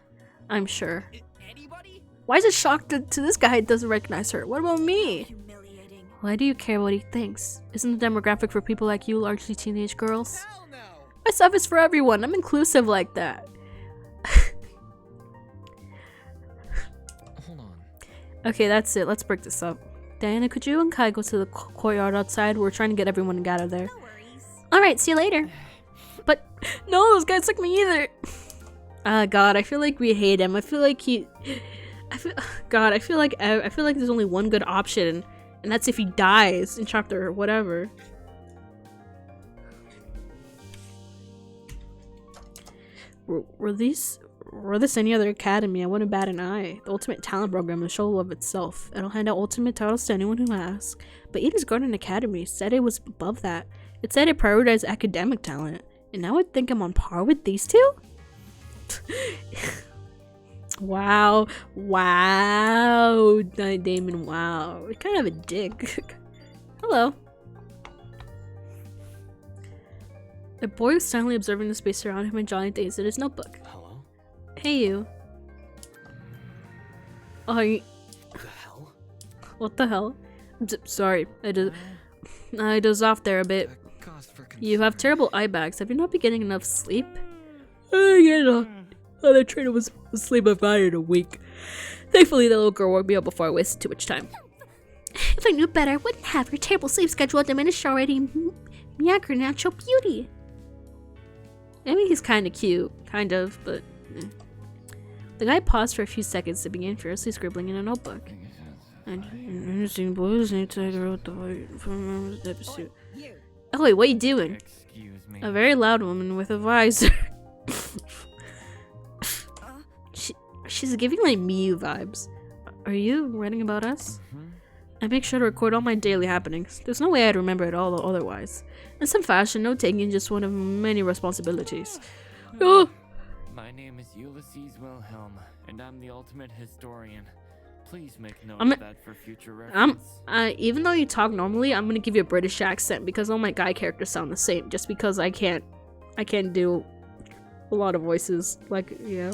I'm sure. Anybody? Why is it shocked to this guy who doesn't recognize her? What about me? Humiliating. Why do you care what he thinks? Isn't the demographic for people like you largely teenage girls? Hell no. My stuff is for everyone. I'm inclusive like that. Hold on. Okay, that's it. Let's break this up. Diana, could you and Kai go to the courtyard outside? We're trying to get everyone to gather there. No worries. Alright, see you later. But, no, those guys took me either. God, I feel like we hate him. I feel like I feel like there's only one good option, and that's if he dies in chapter whatever. Were this any other academy, I wouldn't bat an eye. The Ultimate Talent Program is a show of itself. It'll hand out ultimate titles to anyone who asks. But Eden's Garden Academy said it was above that. It said it prioritized academic talent. And now I think I'm on par with these two? Wow. Damon, wow. You're kind of a dick. Hello. The boy was silently observing the space around him and jotting things in his notebook. Hello? Hey, you. Oh, you... The hell? What the hell? Sorry, I dozed off there a bit. You have terrible eye bags. Have you not been getting enough sleep? The trainer was asleep about it a week. Thankfully, the little girl woke me up before I wasted too much time. If I knew better, I wouldn't have your terrible sleep schedule diminish already. Your natural beauty. I mean, he's kind of cute. Kind of, but... The guy paused for a few seconds to begin furiously scribbling in a notebook. Interesting boys need to take her out the fight from the pursuit. Oh wait, what are you doing? Excuse me. A very loud woman with a visor. She's giving like Miyu vibes. Are you writing about us? I make sure to record all my daily happenings. There's no way I'd remember it all otherwise. In some fashion, note-taking is just one of many responsibilities. Oh! My name is Ulysses Wilhelm, and I'm the ultimate historian. Please make note of that for future reference. Even though you talk normally, I'm gonna give you a British accent because all my guy characters sound the same. Just because I can't do a lot of voices. Like, yeah.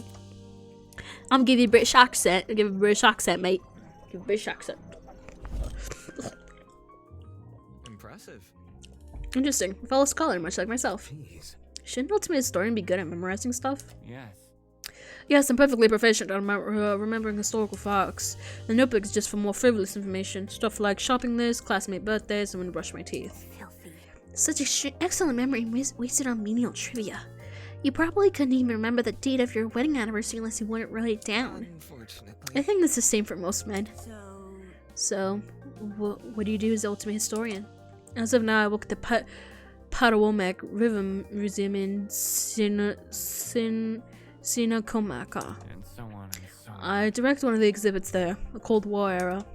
I'm gonna give you a British accent. I'll give you a British accent, mate. Give you a British accent. Impressive. Interesting. A fellow scholar, much like myself. Jeez. Shouldn't Ultimate Historian be good at memorizing stuff? Yes. Yes, I'm perfectly proficient at remembering historical facts. The notebook is just for more frivolous information. Stuff like shopping lists, classmate birthdays, and when to brush my teeth. Such excellent memory wasted on menial trivia. You probably couldn't even remember the date of your wedding anniversary unless you wouldn't write it down. I think that's the same for most men. So, what do you do as the Ultimate Historian? As of now, I work at the Patawomek River Museum in Sinakomaka. And so on and so on. I direct one of the exhibits there, a Cold War era.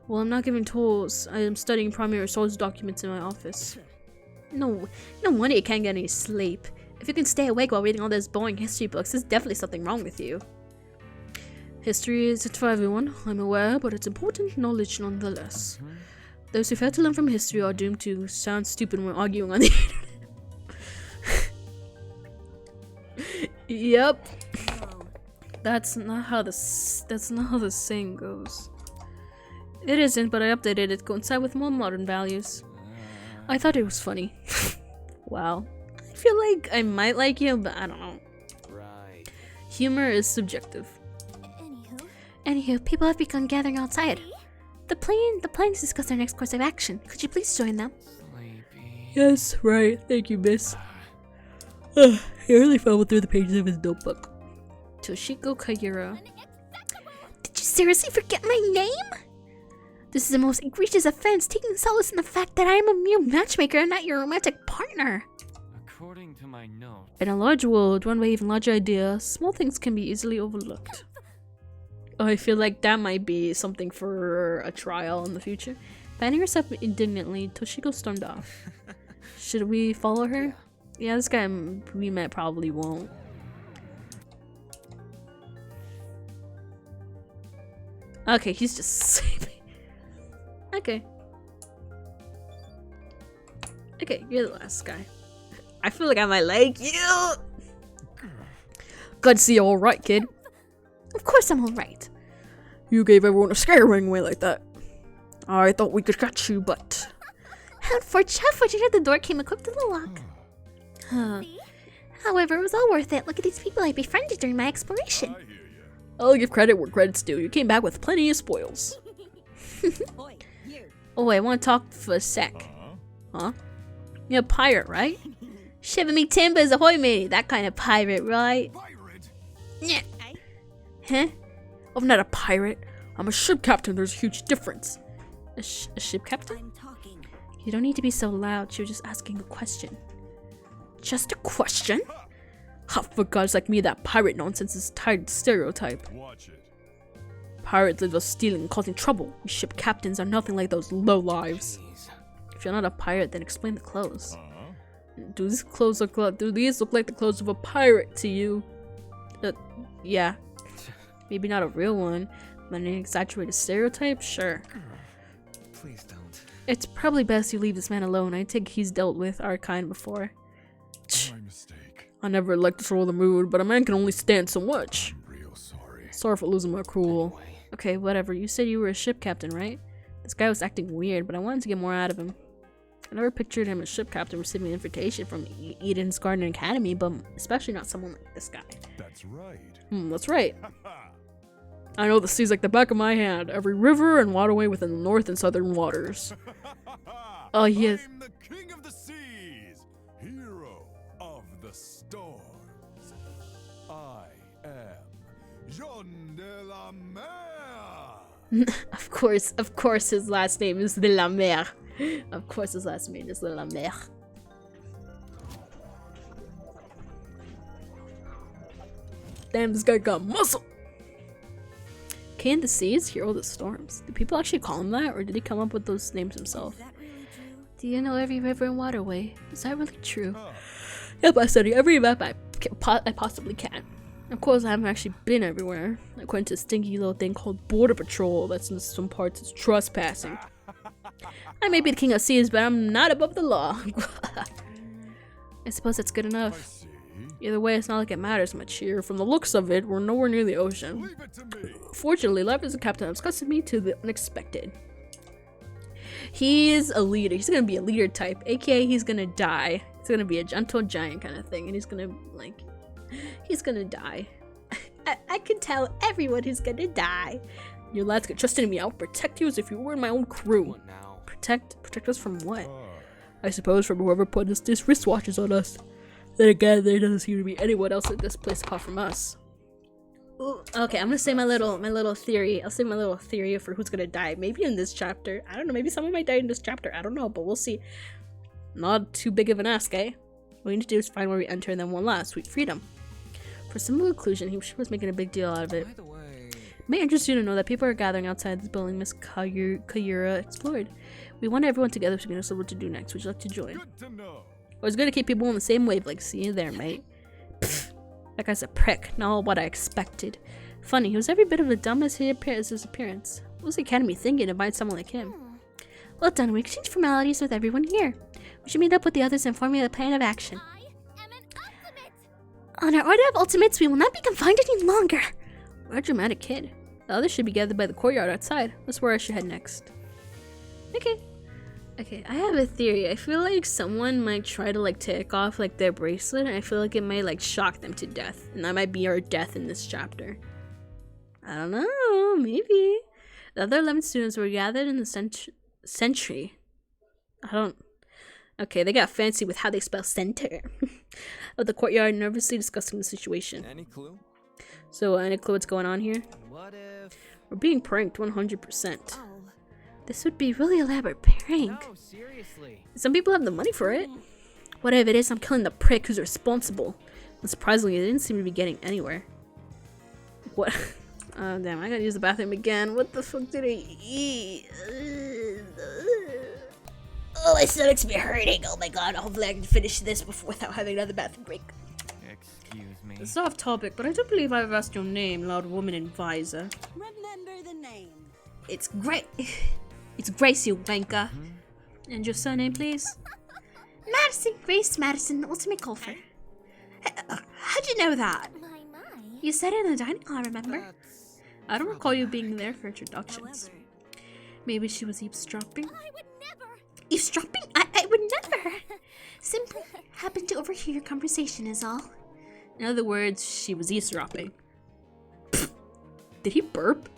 While I'm not giving tours, I am studying primary source documents in my office. No wonder you can't get any sleep. If you can stay awake while reading all those boring history books, there's definitely something wrong with you. History isn't for everyone, I'm aware, but it's important knowledge nonetheless. Those who fail to learn from history are doomed to sound stupid when arguing on the internet. Yep. That's not how the saying goes. It isn't, but I updated it to coincide with more modern values. I thought it was funny. Wow. I feel like I might like you, but I don't know. Right. Humor is subjective. Anywho, people have begun gathering outside. The plans discuss their next course of action. Could you please join them? Yes, right. Thank you, miss. He really fumbled through the pages of his notebook. Toshiko Kagira. Did you seriously forget my name? This is the most egregious offense, taking solace in the fact that I am a mere matchmaker and not your romantic partner. According to my notes. In a large world run by even larger ideas, small things can be easily overlooked. I feel like that might be something for a trial in the future. Fanning herself indignantly, Toshiko stormed off. Should we follow her? Yeah, this guy we met probably won't. Okay, he's just sleeping. Okay. Okay, you're the last guy. I feel like I might like you. Good to see you alright, kid. Of course I'm alright. You gave everyone a scaring away like that. I thought we could catch you, but... How unfortunate the door came equipped with a lock. However, it was all worth it. Look at these people I befriended during my exploration. I'll give credit where credit's due. You came back with plenty of spoils. Oh, I want to talk for a sec. Huh? You're a pirate, right? Shiver me timbers, ahoy matey. That kind of pirate, right? Yeah. Huh? I'm not a pirate. I'm a ship captain. There's a huge difference. A ship captain? You don't need to be so loud. She was just asking a question. Just a question? For guys like me, that pirate nonsense is a tired stereotype. Watch it. Pirates live us stealing and causing trouble. We ship captains are nothing like those low lives. If you're not a pirate, then explain the clothes. Do these look like the clothes of a pirate to you? Yeah. Maybe not a real one, but an exaggerated stereotype? Sure. Please don't. It's probably best you leave this man alone. I think he's dealt with our kind before. My mistake. I never like to throw the mood, but a man can only stand so much. I'm real sorry. Sorry for losing my cool. Okay, whatever. You said you were a ship captain, right? This guy was acting weird, but I wanted to get more out of him. I never pictured him as ship captain receiving an invitation from Eden's Garden Academy, but especially not someone like this guy. That's right. That's right. I know the seas like the back of my hand. Every river and waterway within the north and southern waters. Oh, yes. I'm the king of the seas, hero of the storms. I am Jean de la Mer. Of course his last name is de la Mer. Of course his last name is de la Mer. Damn, this guy got muscle. King of the Seas, Hero of the Storms. Do people actually call him that, or did he come up with those names himself? Do you know every river and waterway? Is that really true? Yep, I study every map I possibly can. Of course, I haven't actually been everywhere. According to a stinky little thing called Border Patrol, that's in some parts is trespassing. I may be the king of seas, but I'm not above the law. I suppose that's good enough. Either way, it's not like it matters much here. From the looks of it, we're nowhere near the ocean. Fortunately, life as a captain has accustomed me to the unexpected. He is a leader. He's gonna be a leader type, aka he's gonna die It's gonna be a gentle giant kind of thing, and he's gonna die. I can tell everyone who's gonna die. Your lads can trust in me. I'll protect you as if you were in my own crew. What now? Protect us from what? I suppose from whoever put this wristwatches on us. Then again, there doesn't seem to be anyone else at this place apart from us. Ooh, okay, I'm gonna say my little theory. I'll say my little theory for who's gonna die. Maybe in this chapter. I don't know. Maybe someone might die in this chapter. I don't know, but we'll see. Not too big of an ask, eh? What we need to do is find where we enter and then one last sweet freedom. For simple conclusion, he was making a big deal out of it. By the way, it may interest you to know that people are gathering outside this building Miss Kayura explored. We want everyone together to know what to do next. Would you like to join? Good to know. I was gonna keep people on the same wavelength. See you there, mate. Pfft, that guy's a prick. Not what I expected. Funny, he was every bit of a dumb as his appearance. What was the Academy thinking to invite someone like him? Well done. We exchange formalities with everyone here. We should meet up with the others and formulate a plan of action. On our order of ultimates, we will not be confined any longer. What a dramatic kid. The others should be gathered by the courtyard outside. That's where I should head next. Okay, I have a theory. I feel like someone might try to like take off like their bracelet, and I feel like it might like shock them to death. And that might be our death in this chapter. I don't know, maybe. The other 11 students were gathered in the sentry. Okay, they got fancy with how they spell center. Of the courtyard, nervously discussing the situation. Any clue? So, any clue what's going on here? What if... We're being pranked 100%. This would be a really elaborate prank. No, seriously. Some people have the money for it. Whatever it is, I'm killing the prick who's responsible. And surprisingly, they didn't seem to be getting anywhere. What? Oh, damn, I gotta use the bathroom again. What the fuck did I eat? Oh, my stomach's been hurting. Oh my god, hopefully I can finish this without having another bathroom break. Excuse me. It's off topic, but I do believe I've asked your name, loud woman in visor. Remember the name. It's great. It's Grace, you wanker. And your surname, please? Madison, Grace Madison, the ultimate golfer. How'd you know that? You said it in the dining hall, remember? I don't recall you being there for introductions. Maybe she was eavesdropping? I would never. Eavesdropping? I would never. Simply happened to overhear your conversation is all. In other words, she was eavesdropping. Did he burp?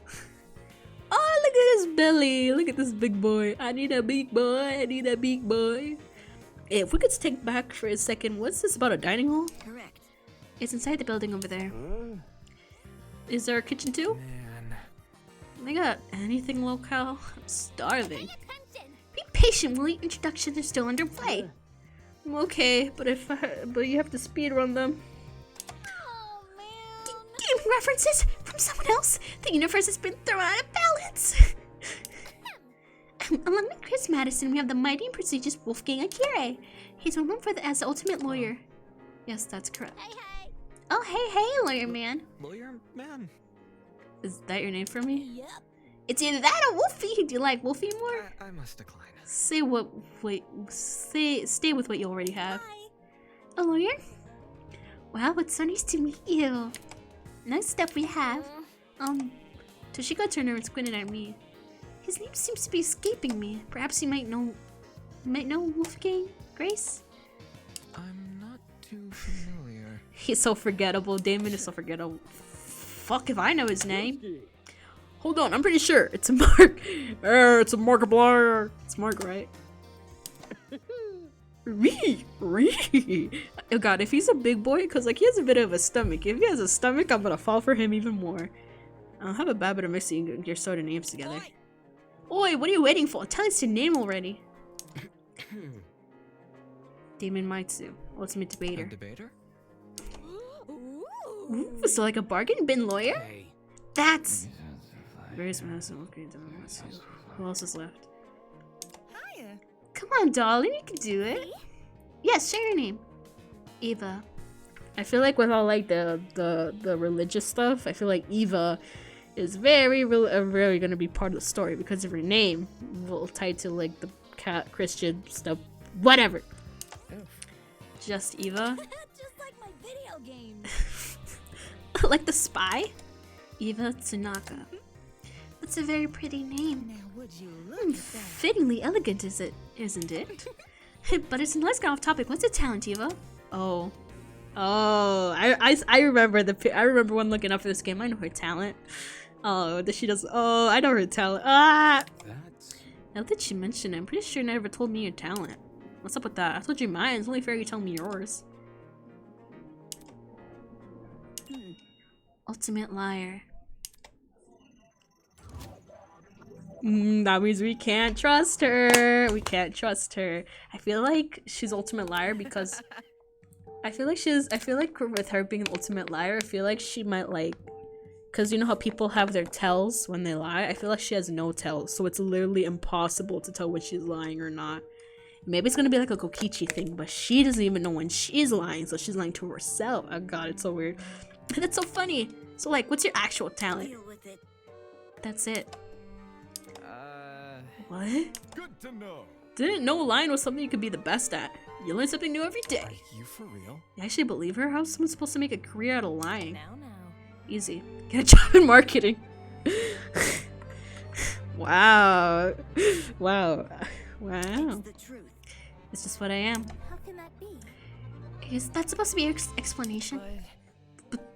Oh, look at his belly. Look at this big boy. I need a big boy. I need a big boy. Hey, if we could take back for a second, what's this about a dining hall? Correct. It's inside the building over there. Is there a kitchen too? Man. They got anything locale? I'm starving. Be patient, Willie. Introductions are still underway. Okay, but you have to speed run them. Oh man. Game references from someone else. The universe has been thrown out of balance. Along with Chris Madison, we have the mighty and prestigious Wolfgang Akire. He's well known as the ultimate lawyer. Yes, that's correct. Hey, hey. Oh, hey, lawyer man. Lawyer man. Is that your name for me? Yep. It's either that or Wolfie. Do you like Wolfie more? I must decline. Say what? Wait. Stay with what you already have. Hi. A lawyer? Well, it's so nice to meet you. Nice stuff we have. Toshiko turned around and squinted at me. His name seems to be escaping me. Perhaps you might know Wolfgang, Grace? I'm not too familiar. He's so forgettable. Damon is so forgettable. Fuck if I know his name. Hold on, I'm pretty sure it's a Mark. It's a Markiplier. It's Mark, right? Oh god, if he's a big boy, because like he has a bit of a stomach. If he has a stomach, I'm gonna fall for him even more. I'll have a bad bit of mixing your sort of names together. Oi, what are you waiting for? Tell us your name already. Damon Maitsu, ultimate debater. A debater? Ooh, so like a bargain bin lawyer? Hey. That's... Where's Madison? Okay, who else is left? Hiya. Come on, darling, you can do it. Yes, share your name. Eva. I feel like with all like the religious stuff, I feel like Eva is very gonna be part of the story because of her name, tied to like the Christian stuff, whatever. Just Eva. Just like my video game. Like the spy? Eva Tsunaka. That's a very pretty name. Now would you look at that? Fittingly elegant, isn't it? But it's let's get off topic. What's a talent, Eva? Oh. I remember I remember when looking up for this game. I know her talent. Oh, that she does. Oh, I know her talent. Ah. Now that she mentioned it, I'm pretty sure you never told me your talent. What's up with that? I told you mine. It's only fair you tell me yours. Ultimate liar. That means we can't trust her. We can't trust her. I feel like she's ultimate liar because I feel like with her being an ultimate liar, I feel like she might like, because you know how people have their tells when they lie? I feel like she has no tells, so it's literally impossible to tell when she's lying or not. Maybe it's gonna be like a Kokichi thing, but she doesn't even know when she's lying, so she's lying to herself. Oh god, it's so weird. That's so funny. So like, what's your actual talent? That's it. What? Good to know. Didn't know lying was something you could be the best at. You learn something new every day. Are you for real? You actually believe her? How's someone supposed to make a career out of lying? Easy. Get a job in marketing. Wow. Wow. Wow. It's just what I am. How can that be? Is that supposed to be your explanation?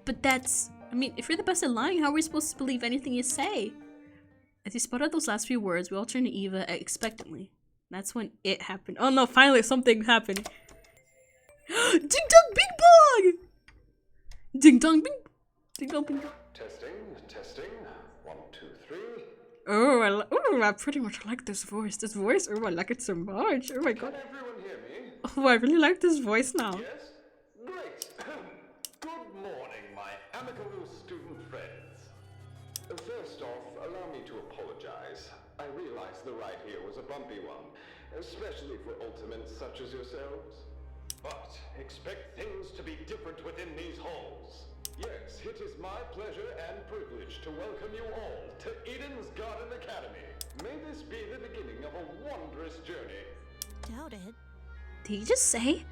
But that's... I mean, if you're the best at lying, how are we supposed to believe anything you say? As he sputtered those last few words, we all turned to Eva expectantly. That's when it happened. Oh no, finally something happened. Ding dong bing bong! Ding dong bing. Ding dong bing bong. Testing. 1, 2, 3. Oh, I pretty much like this voice. Oh, I like it so much. Oh my god. Can everyone hear me? Oh, I really like this voice now. Yes? Great. Good morning, my amicable student friends. First off, allow me to apologize. I realize the ride here was a bumpy one, especially for ultimates such as yourselves. But expect things to be different within these halls. Yes, it is my pleasure and privilege to welcome you all to Eden's Garden Academy. May this be the beginning of a wondrous journey. Doubt it. Did you just say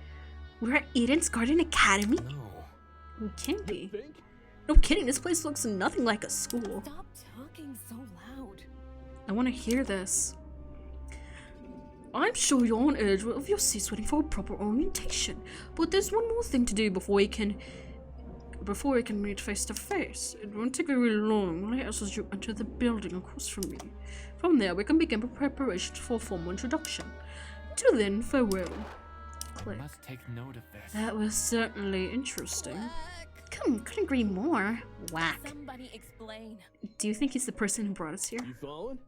we're at Eden's Garden Academy? No. It can't be. No kidding, this place looks nothing like a school. Stop talking so loud. I want to hear this. I'm sure you're on edge of your seats waiting for a proper orientation, but there's one more thing to do before we can meet face to face. It won't take very long, only as you enter the building across from me. From there, we can begin preparations for a formal introduction. Until then, farewell. Click. Must take note of this. That was certainly interesting. Couldn't agree more. Whack. Somebody explain. Do you think he's the person who brought us here? You following?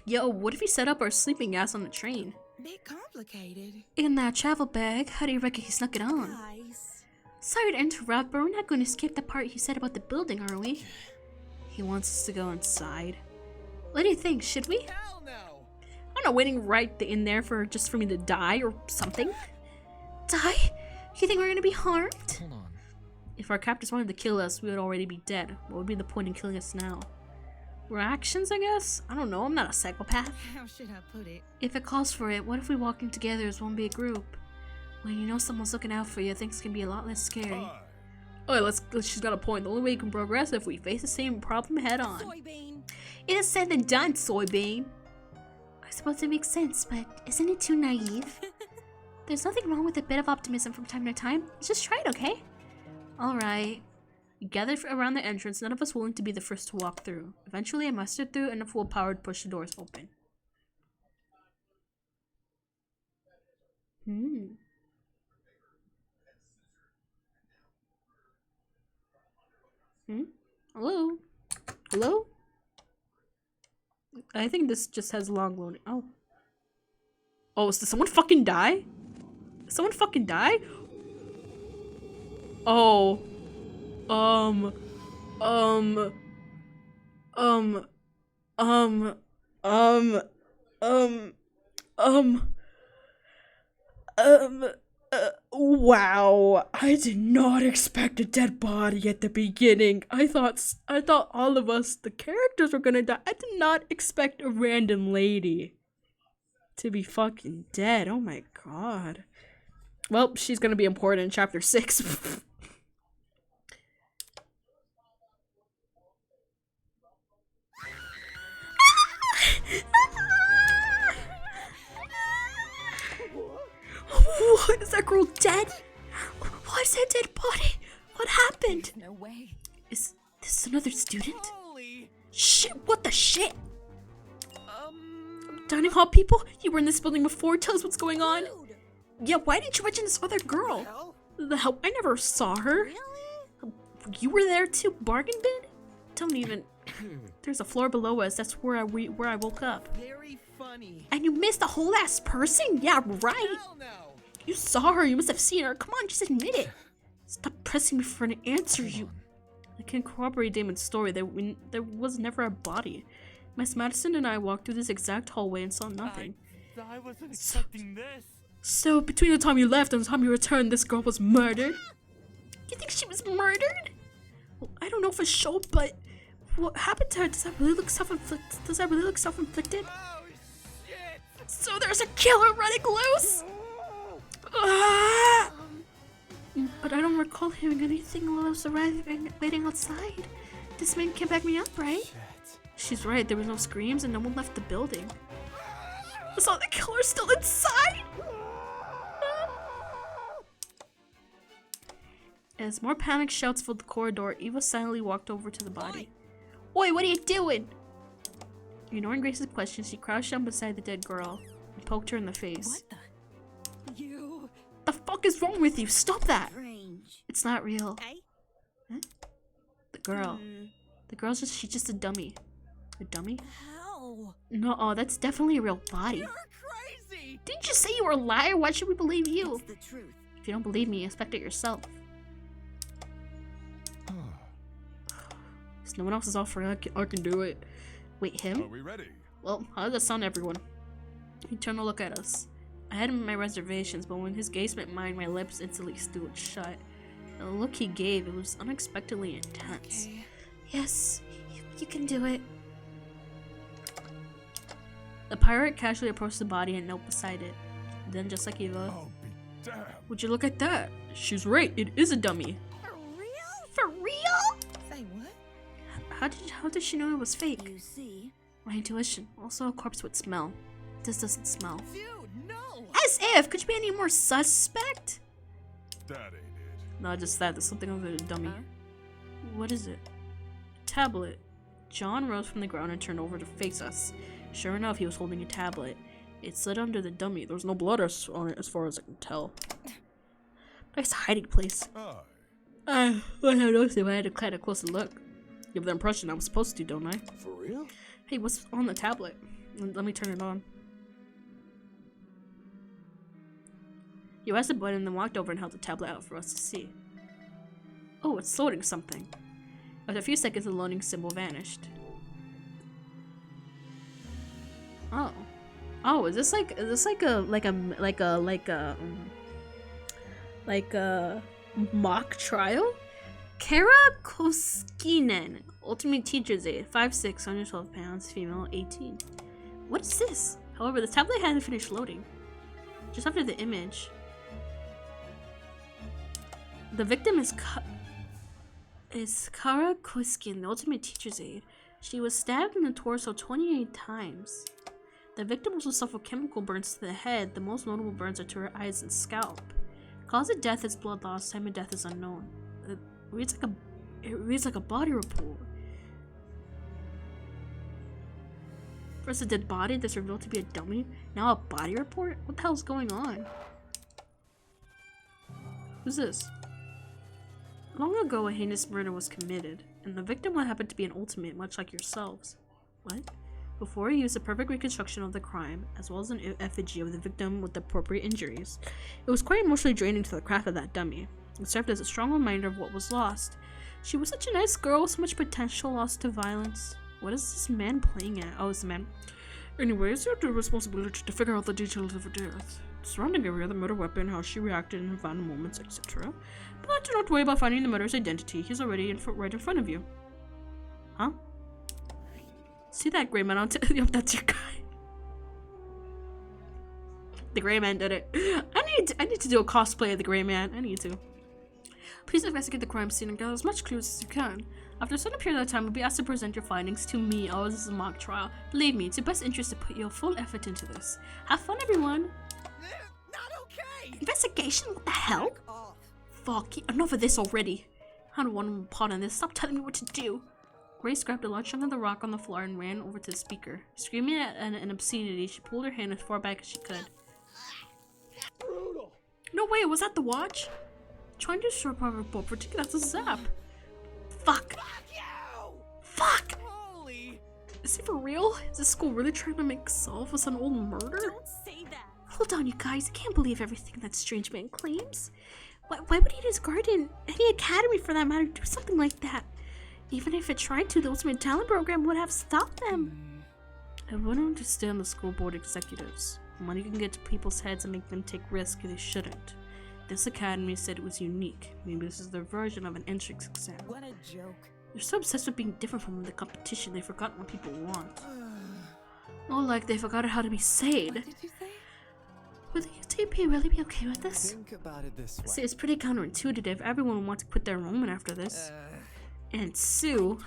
Yo, what if he set up our sleeping gas on the train? Bit complicated. In that travel bag, how do you reckon he snuck it on? Guys. Sorry to interrupt, but we're not going to skip the part he said about the building, are we? He wants us to go inside. What do you think? Should we? Hell no! I'm not waiting right in there for me to die or something. Die? You think we're gonna be harmed? Hold on. If our captors wanted to kill us, we would already be dead. What would be the point in killing us now? Reactions, I guess? I don't know, I'm not a psychopath. How should I put it? If it calls for it, what if we walk in together as one big group? When you know someone's looking out for you, things can be a lot less scary. Oh, she's got a point. The only way you can progress is if we face the same problem head on. Soybean. It is said and done, Soybean. I suppose it makes sense, but isn't it too naive? There's nothing wrong with a bit of optimism from time to time. Let's just try it, okay? Alright. We gathered around the entrance, none of us willing to be the first to walk through. Eventually, I mustered through, and a full power to push the doors open. Hello? Hello? I think this just has long loading. Oh. Oh, did someone fucking die? Did someone fucking die? Oh. Wow. I did not expect a dead body at the beginning. I thought all of us, the characters, were gonna die. I did not expect a random lady to be fucking dead. Oh my god. Well, she's gonna be important in chapter 6. Is that girl dead? Why is that dead body? What happened? No way. Is this another student? Shit, what the shit? Dining hall people? You were in this building before, tell us what's going on. Yeah, why didn't you mention this other girl? The hell? I never saw her. You were there too, bargain bin? Don't even. There's a floor below us, that's where I woke up. Very funny. And you missed a whole ass person? Yeah, right. Hell no. You saw her, you must have seen her. Come on, just admit it. Stop pressing me for an answer, you. I can corroborate Damon's story. There was never a body. Miss Madison and I walked through this exact hallway and saw nothing. I wasn't expecting this. So, between the time you left and the time you returned, this girl was murdered? You think she was murdered? Well, I don't know for sure, but what happened to her? Does that really look self-inflicted? Oh, shit. So there's a killer running loose? Ah! But I don't recall hearing anything while I was waiting outside. This man can't back me up, right? Shit. She's right, there was no screams and no one left the building. So the killer's still inside? As more panic shouts filled the corridor, Eva silently walked over to the body. Oi, what are you doing? Ignoring Grace's question, she crouched down beside the dead girl and poked her in the face. What the? You. The fuck is wrong with you? Stop that! Strange. It's not real. Hey? Huh? The girl. The girl's she's just a dummy. A dummy? How? No, that's definitely a real body. You're crazy. Didn't you say you were a liar? Why should we believe you? It's the truth. If you don't believe me, inspect it yourself. No one else is offering. I can do it. Wait, him? Are we ready? Well, how does that sound, everyone? He turned to look at us. I had my reservations, but when his gaze met mine, my lips instantly stood shut. The look he gave, it was unexpectedly intense. Okay. Yes, you can do it. The pirate casually approached the body and knelt beside it. Then, just like Eva, I'll be damned. would you look at that? She's right, it is a dummy. For real? For real? Say what? How did she know it was fake? You see? My intuition. Also, a corpse would smell. This doesn't smell. Dude, no. As if! Could you be any more suspect? That ain't it. No, just that. There's something over the dummy. Huh? What is it? Tablet. John rose from the ground and turned over to face us. Sure enough, he was holding a tablet. It slid under the dummy. There was no blood on it as far as I can tell. Nice hiding place. I had noticed if I had a kind of closer look. Give the impression I was supposed to, don't I? For real? Hey, what's on the tablet? Let me turn it on. You pressed the button and then walked over and held the tablet out for us to see. Oh, it's loading something. After a few seconds, the loading symbol vanished. Oh. Oh, is this like a mock trial? Kara Koskinen, Ultimate Teacher's Aide, 5'6", 112 pounds, female, 18. What is this? However, the tablet hadn't finished loading. Just after the image, the victim is Kara Koskin, the Ultimate Teacher's Aide. She was stabbed in the torso 28 times. The victim also suffered chemical burns to the head. The most notable burns are to her eyes and scalp. Cause of death is blood loss. Time of death is unknown. It reads like a body report. First a dead body that's revealed to be a dummy. Now a body report? What the hell's going on? Who's this? Long ago, a heinous murder was committed, and the victim happened to be an ultimate, much like yourselves. What? Before he used a perfect reconstruction of the crime, as well as an effigy of the victim with appropriate injuries. It was quite emotionally draining to the craft of that dummy. It served as a strong reminder of what was lost. She was such a nice girl, so much potential lost to violence. What is this man playing at? Oh, it's a man. Anyways, you have the responsibility to figure out the details of her death. The surrounding area, the murder weapon, how she reacted in her final moments, etc. But do not worry about finding the murderer's identity. He's already right in front of you. Huh? See that gray man on yep, that's your guy. The gray man did it. I need to do a cosplay of the gray man. I need to. Please investigate the crime scene and gather as much clues as you can. After a certain period of time, you'll be asked to present your findings to me. Oh, this is a mock trial. Believe me, it's your best interest to put your full effort into this. Have fun, everyone. Not okay. Investigation? What the hell? Fuck, enough of this already. I don't want to part on this. Stop telling me what to do. Grace grabbed a large chunk of the rock on the floor and ran over to the speaker. Screaming at an obscenity, she pulled her hand as far back as she could. Brutal. No way, was that the watch? Trying to destroy part of a report, particularly that's a zap. Fuck. Fuck! Holy! Is it for real? Is this school really trying to make solve with an old murder? Don't say that. Hold on, you guys. I can't believe everything that strange man claims. Why would Eden's Garden, any academy for that matter, do something like that? Even if it tried to, the Ultimate Talent Program would have stopped them. I wouldn't understand the school board executives. Money can get to people's heads and make them take risks they shouldn't. This academy said it was unique. Maybe this is their version of an entrance exam. What a joke. They're so obsessed with being different from the competition, they've forgotten what people want. More like they forgot how to be sane. What did you say? Would the UTP really be okay with this? Think about it this way. See, it's pretty counterintuitive if everyone would want to quit their enrollment after this. And Sue,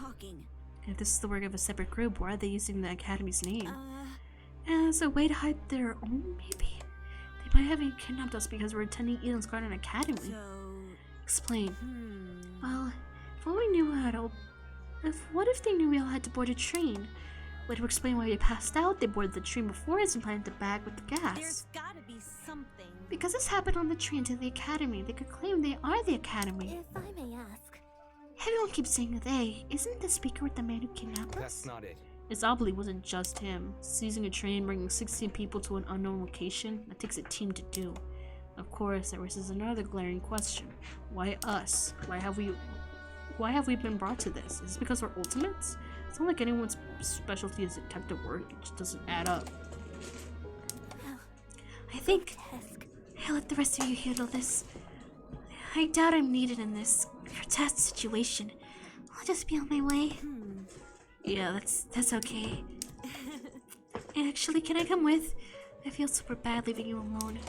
if this is the work of a separate group, why are they using the academy's name? As a way to hide their own, maybe? They might have kidnapped us because we're attending Eden's Garden Academy. Explain. Well, if what if they knew we all had to board a train? Would it explain why we passed out? They boarded the train before us and planted the bag with the gas. There's gotta be something. Because this happened on the train to the academy, they could claim they are the academy. If I may ask. Everyone keeps saying they. Isn't the speaker with the man who kidnapped us? That's not it. It obviously wasn't just him. Seizing a train, bringing 16 people to an unknown location, that takes a team to do. Of course, there raises another glaring question. Why us? Why have we been brought to this? Is it because we're ultimates? It's not like anyone's specialty is detective work. It just doesn't add up. I think I'll let the rest of you handle this. I doubt I'm needed in this test situation. I'll just be on my way. Yeah, that's okay. And actually, can I come with? I feel super bad leaving you alone.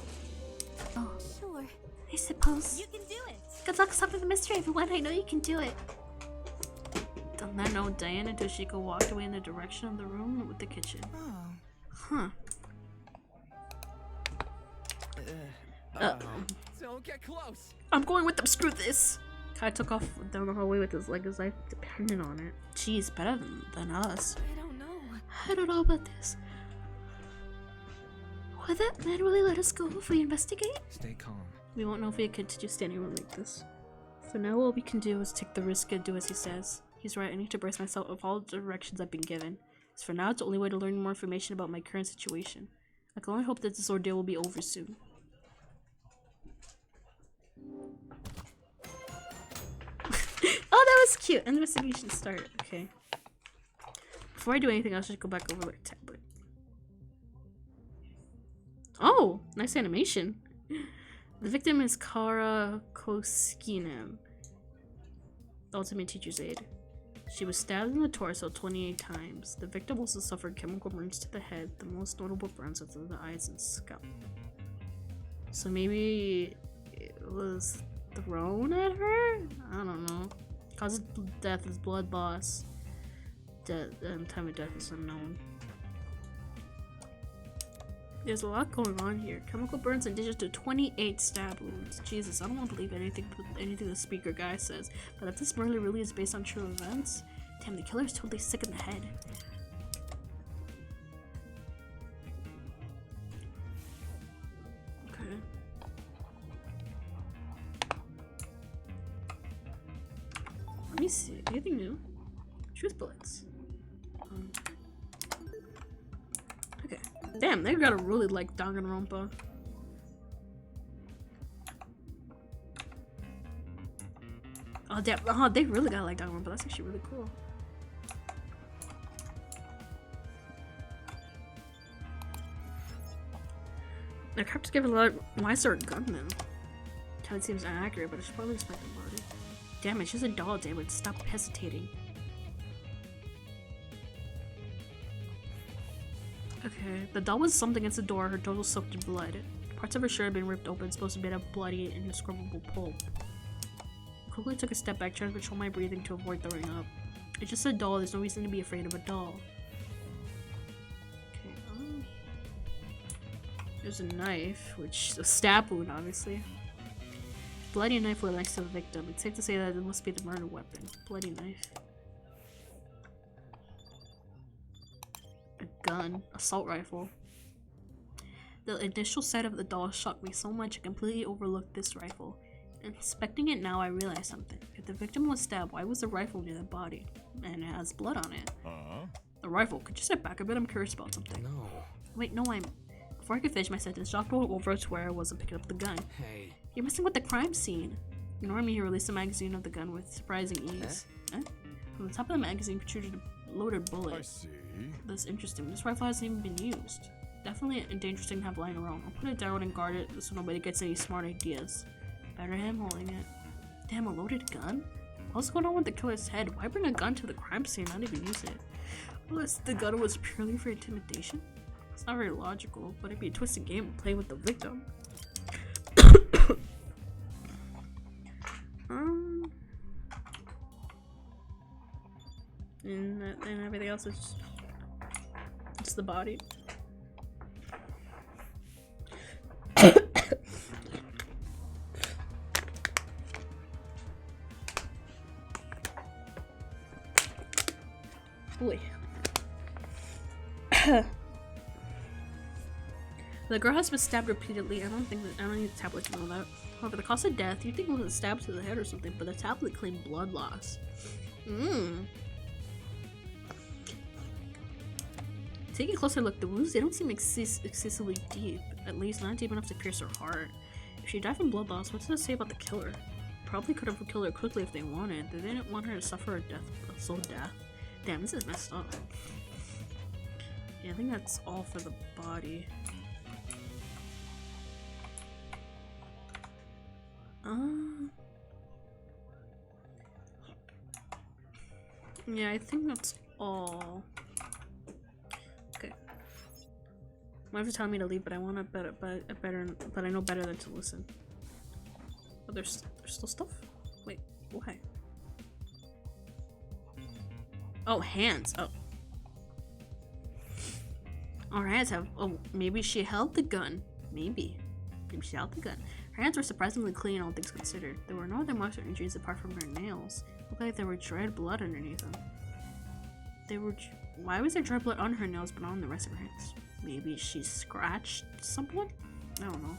Oh, Sure. I suppose. You can do it. Good luck solving the mystery, everyone. I know you can do it. On that note, Diane and Toshiko walked away in the direction of the room with the kitchen. Huh. Don't get close. I'm going with them. Screw this. Kai took off down the hallway with his leg, his life dependent on it. Geez, better than us. I don't know. I don't know about this. Would that man really let us go if we investigate? Stay calm. We won't know if we continue standing around like this. For now, all we can do is take the risk and do as he says. He's right, I need to brace myself of all the directions I've been given. As for now, it's the only way to learn more information about my current situation. I can only hope that this ordeal will be over soon. Oh, that was cute! Investigation start. Okay. Before I do anything, I should go back over my tablet. Oh! Nice animation. The victim is Kara Koskinen, the ultimate teacher's aide. She was stabbed in the torso 28 times. The victim also suffered chemical burns to the head. The most notable burns are to the eyes and scalp. So maybe it was thrown at her? I don't know. Cause of death is blood loss. Time of death is unknown. There's a lot going on here. Chemical burns in addition to 28 stab wounds. Jesus, I don't want to believe anything the speaker guy says. But if this murder really is based on true events, damn, the killer's totally sick in the head. Okay. Let me see. Anything new? Truth bullets. Okay. Damn, they gotta really like Danganronpa. Oh damn! Oh, they really gotta like Danganronpa. That's actually really cool. Their characters give a lot. Why is there a gunman? Kind of seems inaccurate, but I should probably respect the body. Damn it! She's a doll. Damn it! Stop hesitating. Okay, the doll was slumped against the door, her total soaked in blood. Parts of her shirt had been ripped open, supposed to be made of bloody, indescribable pulp. I quickly took a step back, trying to control my breathing to avoid throwing up. It's just a doll, there's no reason to be afraid of a doll. Okay, There's a knife, which a stab wound, obviously. Bloody knife lay next to the victim. It's safe to say that it must be the murder weapon. Bloody knife. A gun. Assault rifle. The initial sight of the doll shocked me so much I completely overlooked this rifle. Inspecting it now, I realized something. If the victim was stabbed, why was the rifle near the body? And it has blood on it. The rifle. Could you step back a bit? I'm curious about something. No. Wait, no, Before I could finish my sentence, Jock rolled over to where I wasn't picking up the gun. Hey. You're messing with the crime scene. Ignoring me, he released the magazine of the gun with surprising ease. From the top of the magazine protruded a loaded bullet. I see. That's interesting. This rifle hasn't even been used. Definitely a dangerous thing to have lying around. I'll put it down and guard it so nobody gets any smart ideas. Better him holding it. Damn, a loaded gun? What's going on with the killer's head? Why bring a gun to the crime scene and not even use it? Unless the gun was purely for intimidation? It's not very logical, but it'd be a twisted game to play with the victim. And everything else is just the body. Boy. The girl has been stabbed repeatedly. I don't need the tablet to know that. However, the cause of death, you'd think it was a stab to the head or something, but the tablet claimed blood loss. Taking a closer look, the wounds, they don't seem excessively deep. At least not deep enough to pierce her heart. If she died from blood loss, what does that say about the killer? Probably could have killed her quickly if they wanted. They didn't want her to suffer a slow death. Damn, this is messed up. Yeah, I think that's all for the body. Yeah, I think that's all. Okay. Might have to tell me to leave, but I want to but I know better than to listen. Oh, there's still stuff? Wait, why? Oh, hands. Oh. Our hands have. Oh, maybe she held the gun. Maybe she held the gun. Her hands were surprisingly clean, all things considered. There were no other marks or injuries apart from her nails. Looked like there were dried blood underneath them. Why was there dried blood on her nails but not on the rest of her hands? Maybe she scratched someone? I don't know.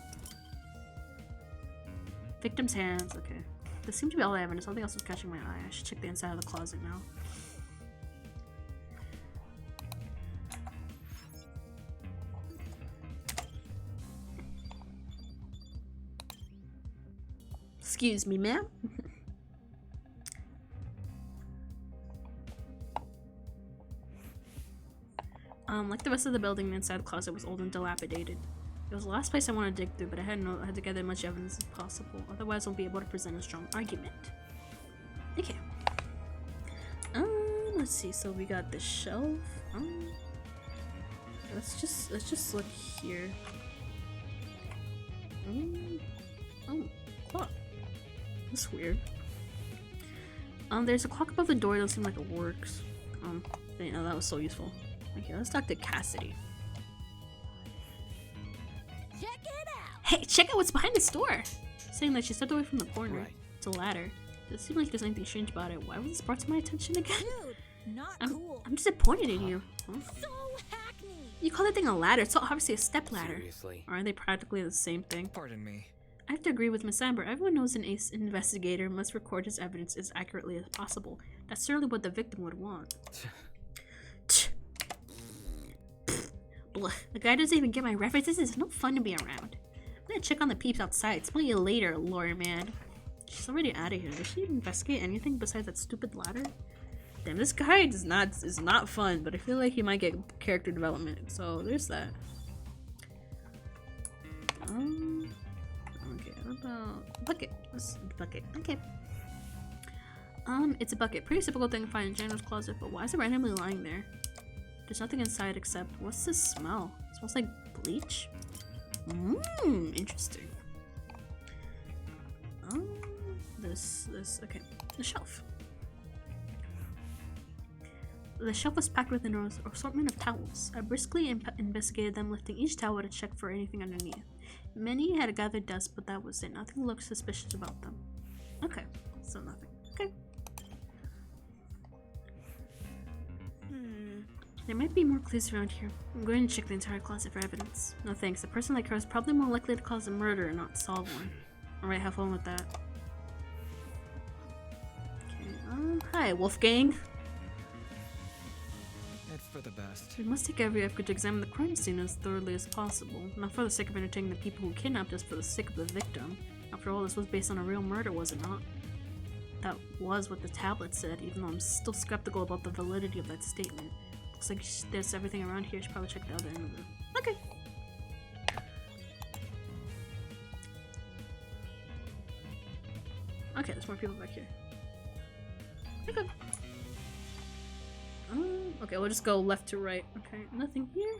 Victim's hands. Okay. This seemed to be all the evidence. Something else was catching my eye. I should check the inside of the closet now. Excuse me, ma'am. Like the rest of the building, the inside the closet was old and dilapidated. It was the last place I wanted to dig through, but I had to gather as much evidence as possible. Otherwise, I won't be able to present a strong argument. Okay. Let's see. So we got the shelf. Let's just look here. Oh, clock. That's weird. There's a clock above the door. It doesn't seem like it works. You know, that was so useful. Okay, let's talk to Cassidy. Check it out! Hey, check out what's behind this door! Saying that she stepped away from the corner. Right. It's a ladder. Doesn't seem like there's anything strange about it. Why was this brought to my attention again? Dude, not cool. I'm disappointed in you. Huh? So hackneyed! You call that thing a ladder? It's obviously a step ladder. Seriously? Aren't they practically the same thing? Pardon me. I have to agree with Miss Amber. Everyone knows an ace investigator must record his evidence as accurately as possible. That's certainly what the victim would want. The guy doesn't even get my references. It's no fun to be around. I'm gonna check on the peeps outside. Smell you later, lawyer man. She's already out of here. Does she investigate anything besides that stupid ladder? Damn, this guy is not fun, but I feel like he might get character development. So there's that. Okay, what about bucket? Bucket. Okay. It's a bucket. Pretty typical thing to find in Janitor's closet, but why is it randomly lying there? There's nothing inside except, what's this smell? It smells like bleach? Interesting. Okay, the shelf. The shelf was packed with an assortment of towels. I briskly investigated them, lifting each towel to check for anything underneath. Many had gathered dust, but that was it. Nothing looked suspicious about them. Okay, so nothing. Okay. There might be more clues around here. I'm going to check the entire closet for evidence. No thanks. A person like her is probably more likely to cause a murder and not solve one. Alright, have fun with that. Okay, hi, Wolfgang. It's for the best. We must take every effort to examine the crime scene as thoroughly as possible. Not for the sake of entertaining the people who kidnapped us, for the sake of the victim. After all, this was based on a real murder, was it not? That was what the tablet said, even though I'm still skeptical about the validity of that statement. Looks like there's everything around here. Should probably check the other end of it. Okay. Okay, there's more people back here. Okay. Okay, we'll just go left to right. Okay, nothing here.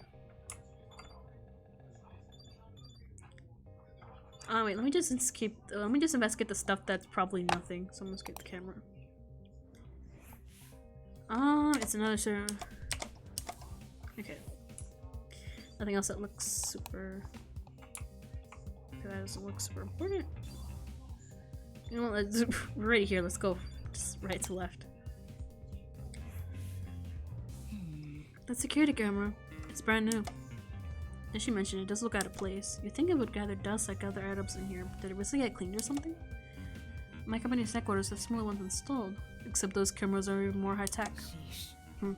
Oh wait, let me just investigate the stuff that's probably nothing. So I'm gonna skip the camera. It's another server. Okay. Nothing else that looks super. Okay, that doesn't look super important. You know what? We're right here. Let's go. Just right to left. That security camera. It's brand new. As she mentioned, it does look out of place. You'd think it would gather dust like other items in here, but did it recently get cleaned or something? My company's headquarters have similar ones installed, except those cameras are even more high-tech.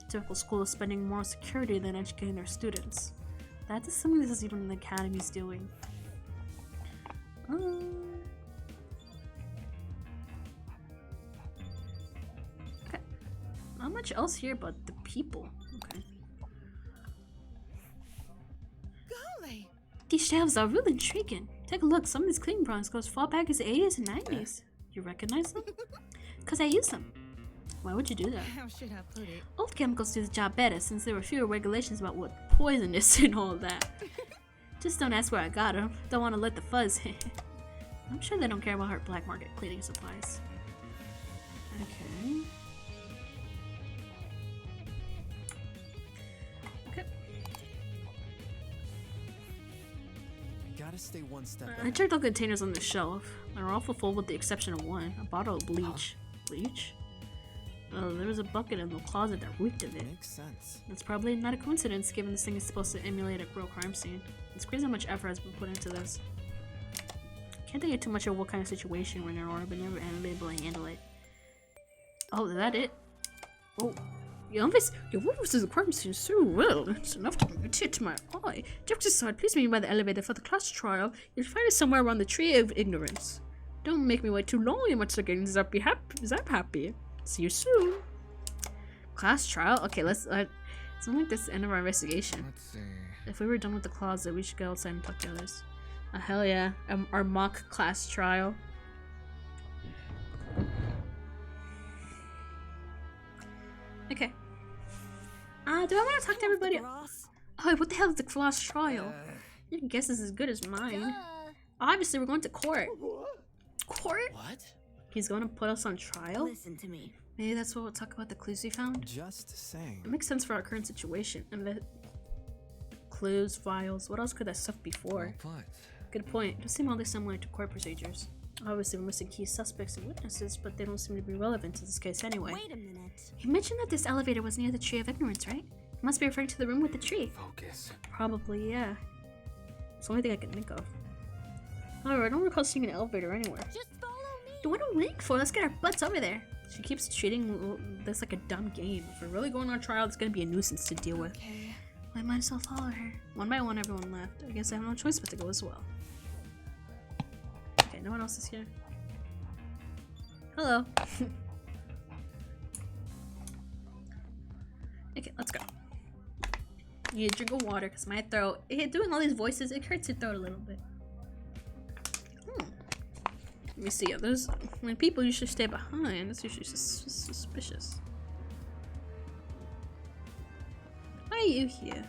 Typical school is spending more security than educating their students. That is something this is even the academy's doing. Okay. Not much else here but the people. Okay. Golly! These shelves are really intriguing. Take a look, some of these cleaning products goes far back as the 80s and 90s. You recognize them? Because I use them. Why would you do that? How should I put it? Old chemicals do the job better since there were fewer regulations about what poison is and all that. Just don't ask where I got them. Don't want to let the fuzz hit. I'm sure they don't care about her black market cleaning supplies. Okay. Okay. Gotta stay one step I checked all containers on the shelf. They're all full with the exception of one. A bottle of bleach. Bleach? Oh, there was a bucket in the closet that reeked of it. Makes sense. That's probably not a coincidence, given this thing is supposed to emulate a real crime scene. It's crazy how much effort has been put into this. Can't think of too much of what kind of situation we're in or but never able to handle it. Oh, is that it? Oh. Your voice is a crime scene so well. It's enough to bring a tear to my eye. Jokes aside, please meet me by the elevator for the class trial. You'll find it somewhere around the tree of ignorance. Don't make me wait too long, you much again. Zap happy. See you soon. Class trial? Okay, let's something like this is the end of our investigation. Let's see. If we were done with the closet, we should go outside and talk to others. Hell yeah. Our mock class trial. Okay. Do I want to talk to everybody? Oh, what the hell is the class trial? Your guess is as good as mine. Obviously, we're going to court. Court? What? He's going to put us on trial? Listen to me. Maybe that's what we'll talk about the clues we found? Just saying. It makes sense for our current situation. And clues, files, what else could that stuff be for? Good point. It does seem oddly similar to court procedures. Obviously, we're missing key suspects and witnesses, but they don't seem to be relevant to this case anyway. Wait a minute. You mentioned that this elevator was near the Tree of Ignorance, right? You must be referring to the room with the tree. Focus. Probably, yeah. It's the only thing I can think of. However, I don't recall seeing an elevator anywhere. Just follow me. What are we waiting for? Let's get our butts over there. She keeps treating this like a dumb game. If we're really going on trial, it's gonna be a nuisance to deal with. Okay. I might as well follow her. One by one, everyone left. I guess I have no choice but to go as well. Okay, no one else is here. Hello. Okay, let's go. I need a drink of water because my throat, doing all these voices, it hurts your throat a little bit. Let me see. There's when people usually stay behind. That's usually suspicious. Why are you here?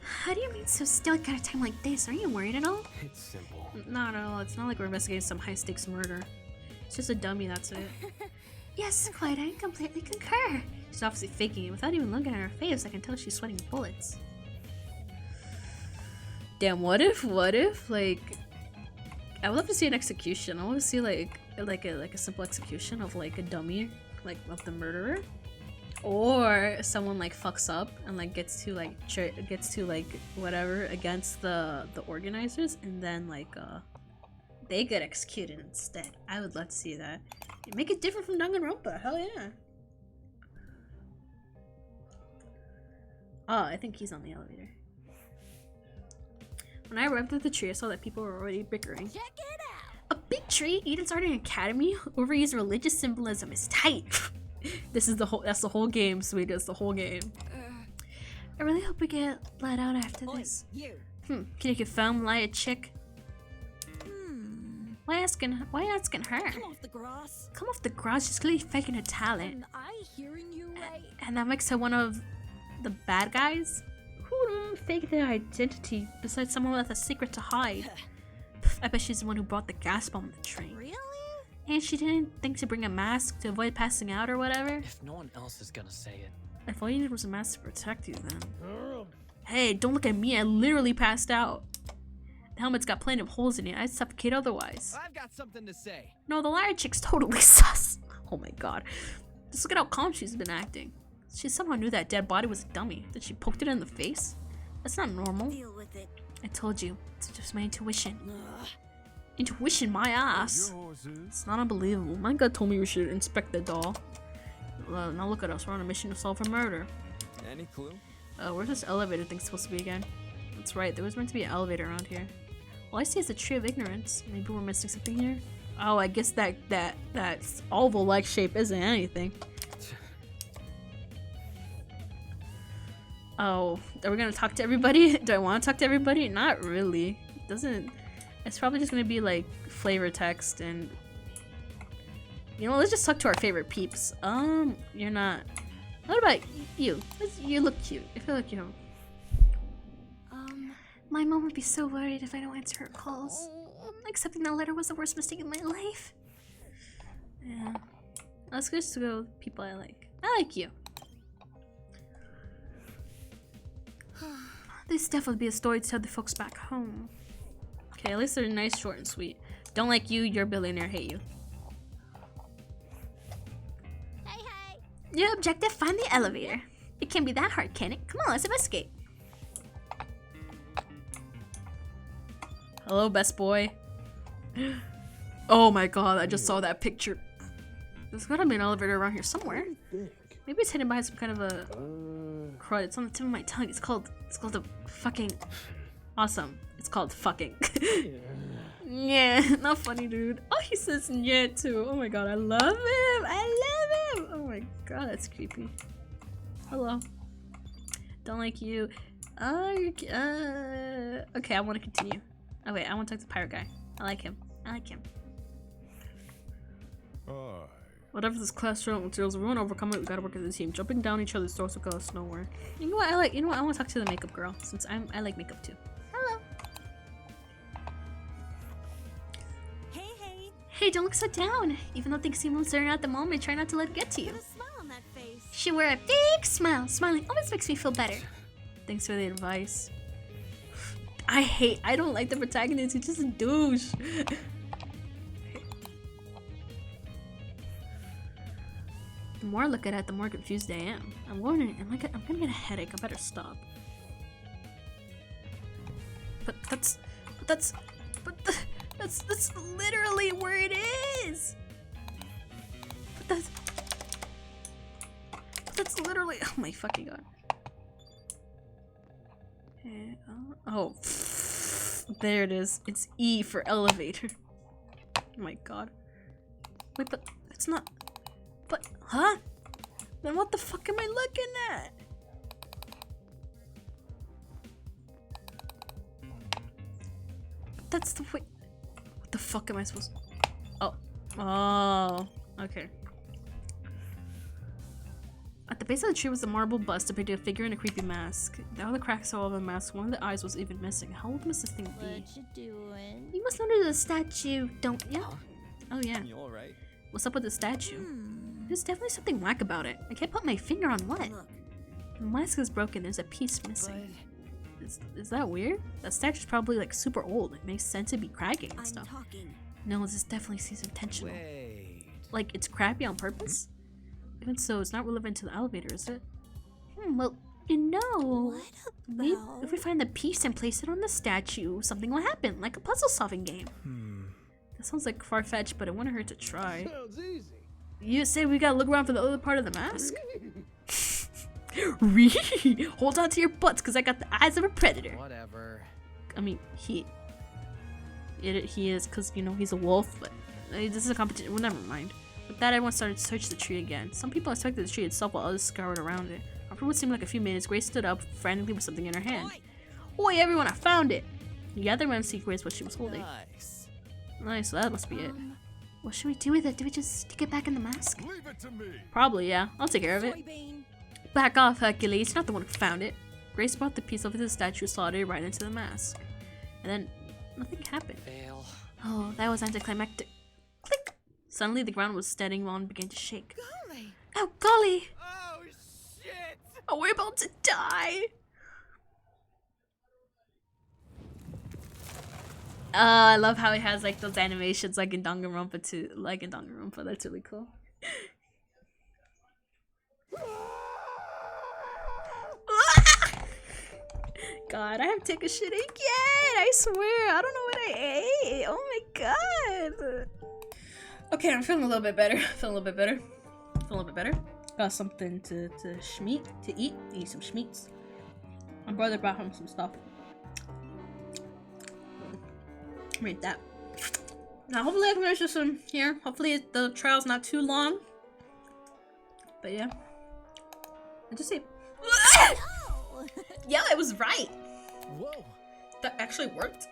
How do you mean so still at a time like this? Are you worried at all? It's simple. No, it's not like we're investigating some high-stakes murder. It's just a dummy, that's it. Yes, Clyde, I completely concur. She's obviously faking it. Without even looking at her face, I can tell she's sweating bullets. Damn, what if, like... I would love to see an execution. I want to see, like a simple execution of, like, a dummy, like, of the murderer. Or someone, like, fucks up and, like, gets to, like, whatever, against the organizers, and then, like, they get executed instead. I would love to see that. Make it different from Danganronpa. Hell yeah. Oh, I think he's on the elevator. When I arrived at the tree, I saw that people were already bickering. Check it out. A big tree? Eden's Garden Academy? Overused religious symbolism is tight. That's the whole game, sweetie. That's the whole game. I really hope we get let out after this. You. Can you confirm lie a chick? Why asking her? Come off the grass. Come off the grass. She's clearly faking her talent. Am I hearing you right? And that makes her one of the bad guys? Who would fake their identity besides someone with a secret to hide? I bet she's the one who brought the gas bomb on the train. Really? And she didn't think to bring a mask to avoid passing out or whatever? If no one else is gonna say it. If all you needed was a mask to protect you, then... Hey, don't look at me. I literally passed out. The helmet's got plenty of holes in it. I'd suffocate otherwise. I've got something to say. No, the liar chick's totally sus. Oh my god. Just look at how calm she's been acting. She somehow knew that dead body was a dummy. That she poked it in the face? That's not normal. Deal with it. I told you. It's just my intuition. Intuition, my ass. It's not unbelievable. My gut told me we should inspect the doll. Now look at us. We're on a mission to solve a murder. Any clue? Where's this elevator thing supposed to be again? That's right. There was meant to be an elevator around here. All I see is a tree of ignorance. Maybe we're missing something here. Oh, I guess that oval-like shape isn't anything. Oh, are we gonna talk to everybody? Do I want to talk to everybody? Not really. It doesn't. It's probably just gonna be like flavor text and. You know, let's just talk to our favorite peeps. You're not. What about you? You look cute. I feel like you. My mom would be so worried if I don't answer her calls. Accepting that letter was the worst mistake in my life. Yeah. Let's just go with people I like. I like you. This definitely be a story to tell the folks back home. Okay, at least they're nice, short, and sweet. Don't like you, you're a billionaire, hate you. Hey, hey. New objective, find the elevator. It can't be that hard, can it? Come on, let's investigate. Hello, best boy. Oh my god, I just saw that picture. There's gotta be an elevator around here somewhere. Maybe it's hidden behind some kind of a crud. It's on the tip of my tongue. It's called the fucking awesome. It's called fucking. Yeah, not funny, dude. Oh, he says yeah too. Oh my god, I love him. I love him. Oh my god, that's creepy. Hello. Don't like you. Okay, I want to continue. Oh wait, I want to talk to the pirate guy. I like him. Whatever this classroom materials, we won't overcome it. We gotta work as a team. Jumping down each other's throats will get us nowhere. You know what? I want to talk to the makeup girl since I like makeup too. Hello. Hey. Hey, don't look so down. Even though things seem uncertain at the moment, try not to let it get to you. Put a smile on that face. She wear a big smile. Smiling always makes me feel better. Thanks for the advice. I don't like the protagonist. He's just a douche. The more I look at it, the more confused I am. I'm wondering, I'm gonna get a headache. I better stop. But that's literally where it is. But that's literally. Oh my fucking god. Oh, there it is. It's E for elevator. Oh my god. Wait, but it's not. But, huh? Then what the fuck am I looking at? That's the way. What the fuck am I supposed to? Oh. Okay. At the base of the tree was a marble bust depicting a figure in a creepy mask. Down the cracks all of the mask, one of the eyes was even missing. How old must this thing be? What you doing? You must notice the statue, don't you? Oh yeah. You alright? What's up with the statue? There's definitely something whack about it. I can't put my finger on what. The mask is broken, there's a piece missing. Is that weird? That statue's probably like super old. It makes sense to be cracking and stuff. No, this definitely seems intentional. Like it's crappy on purpose? Even so, it's not relevant to the elevator, is it? Well, you know, if we find the piece and place it on the statue, something will happen, like a puzzle-solving game. That sounds like far-fetched, but it wouldn't hurt to try. Sounds easy. You say we gotta look around for the other part of the mask? Hold on to your butts, cause I got the eyes of a predator. Whatever. I mean, he is, cause you know he's a wolf. But this is a competition. Well, never mind. With that, everyone started to search the tree again. Some people inspected the tree itself while others scoured around it. After what seemed like a few minutes, Grace stood up frantically with something in her hand. Oi, everyone! I found it. The other men see Grace what she was holding. Nice. So that must be it. What should we do with it? Do we just stick it back in the mask? Leave it to me. Probably, yeah. I'll take care of it. Back off, Hercules. You're not the one who found it. Grace brought the piece over to the statue, slotted it right into the mask. And then, nothing happened. Fail. Oh, that was anticlimactic. Click! Suddenly, the ground was steadying and began to shake. Golly! Oh, golly! Oh, shit! Oh, we're about to die! I love how it has like those animations like in Danganronpa too. Like in Danganronpa, that's really cool. God, I have to take a shit again. I swear, I don't know what I ate. Oh my god. Okay, I'm feeling a little bit better. Feeling a little bit better. Got something to eat. Eat some schmeats. My brother brought home some stuff. Read that. Now, hopefully I can finish this one here. Hopefully the trial's not too long. But yeah. I just say. Yeah, I was right. Whoa. That actually worked.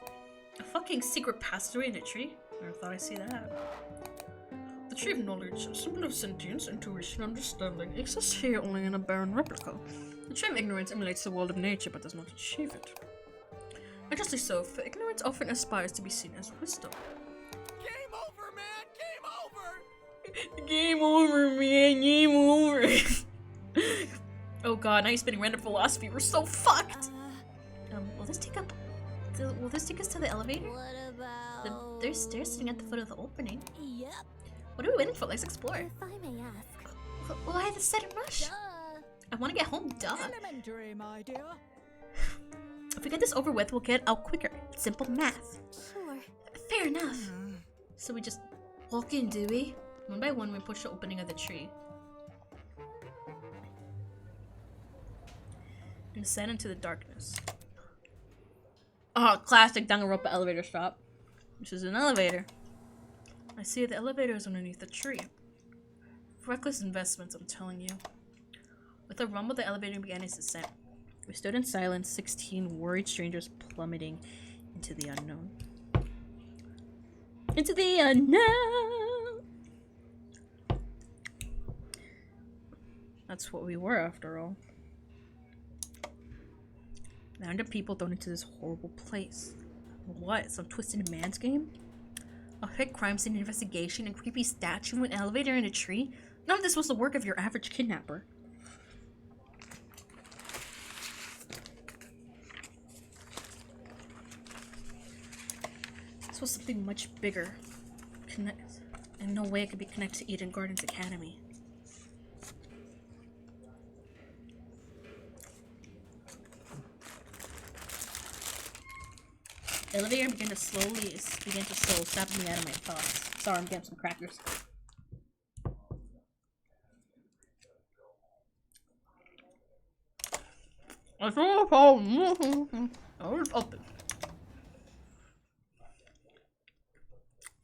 A fucking secret passageway in a tree. Never thought I'd see that. The tree of knowledge, a symbol of sentience, intuition, understanding, exists here only in a barren replica. The tree of ignorance emulates the world of nature but does not achieve it. And justly so, for ignorance often aspires to be seen as wisdom. Game over, man! Game over! Game over, man! Game over! Oh god, now you're spinning random philosophy. We're so fucked! Will this take us to the elevator? What about... There's stairs sitting at the foot of the opening. Yep. What are we waiting for? Let's explore. If I may ask. Why the sudden rush? I want to get home, duh. Elementary, my dear. If we get this over with, we'll get out quicker. It's simple math. Sure. Fair enough. So we just walk in, do we? One by one, we push the opening of the tree. And descend into the darkness. Oh, classic Danganronpa elevator stop. Which is an elevator. I see the elevator is underneath the tree. Reckless investments, I'm telling you. With a rumble, the elevator began its descent. We stood in silence, 16 worried strangers plummeting into the unknown. Into the unknown! That's what we were, after all. 900 people thrown into this horrible place. What? Some twisted man's game? A hit crime scene investigation, a creepy statue, an elevator, and a tree? None of this was the work of your average kidnapper. This was something much bigger. And no way it could be connected to Eden Gardens Academy. The elevator began to slow stop me out of my thoughts. Sorry, I'm getting some crackers. I saw a problem. I was open.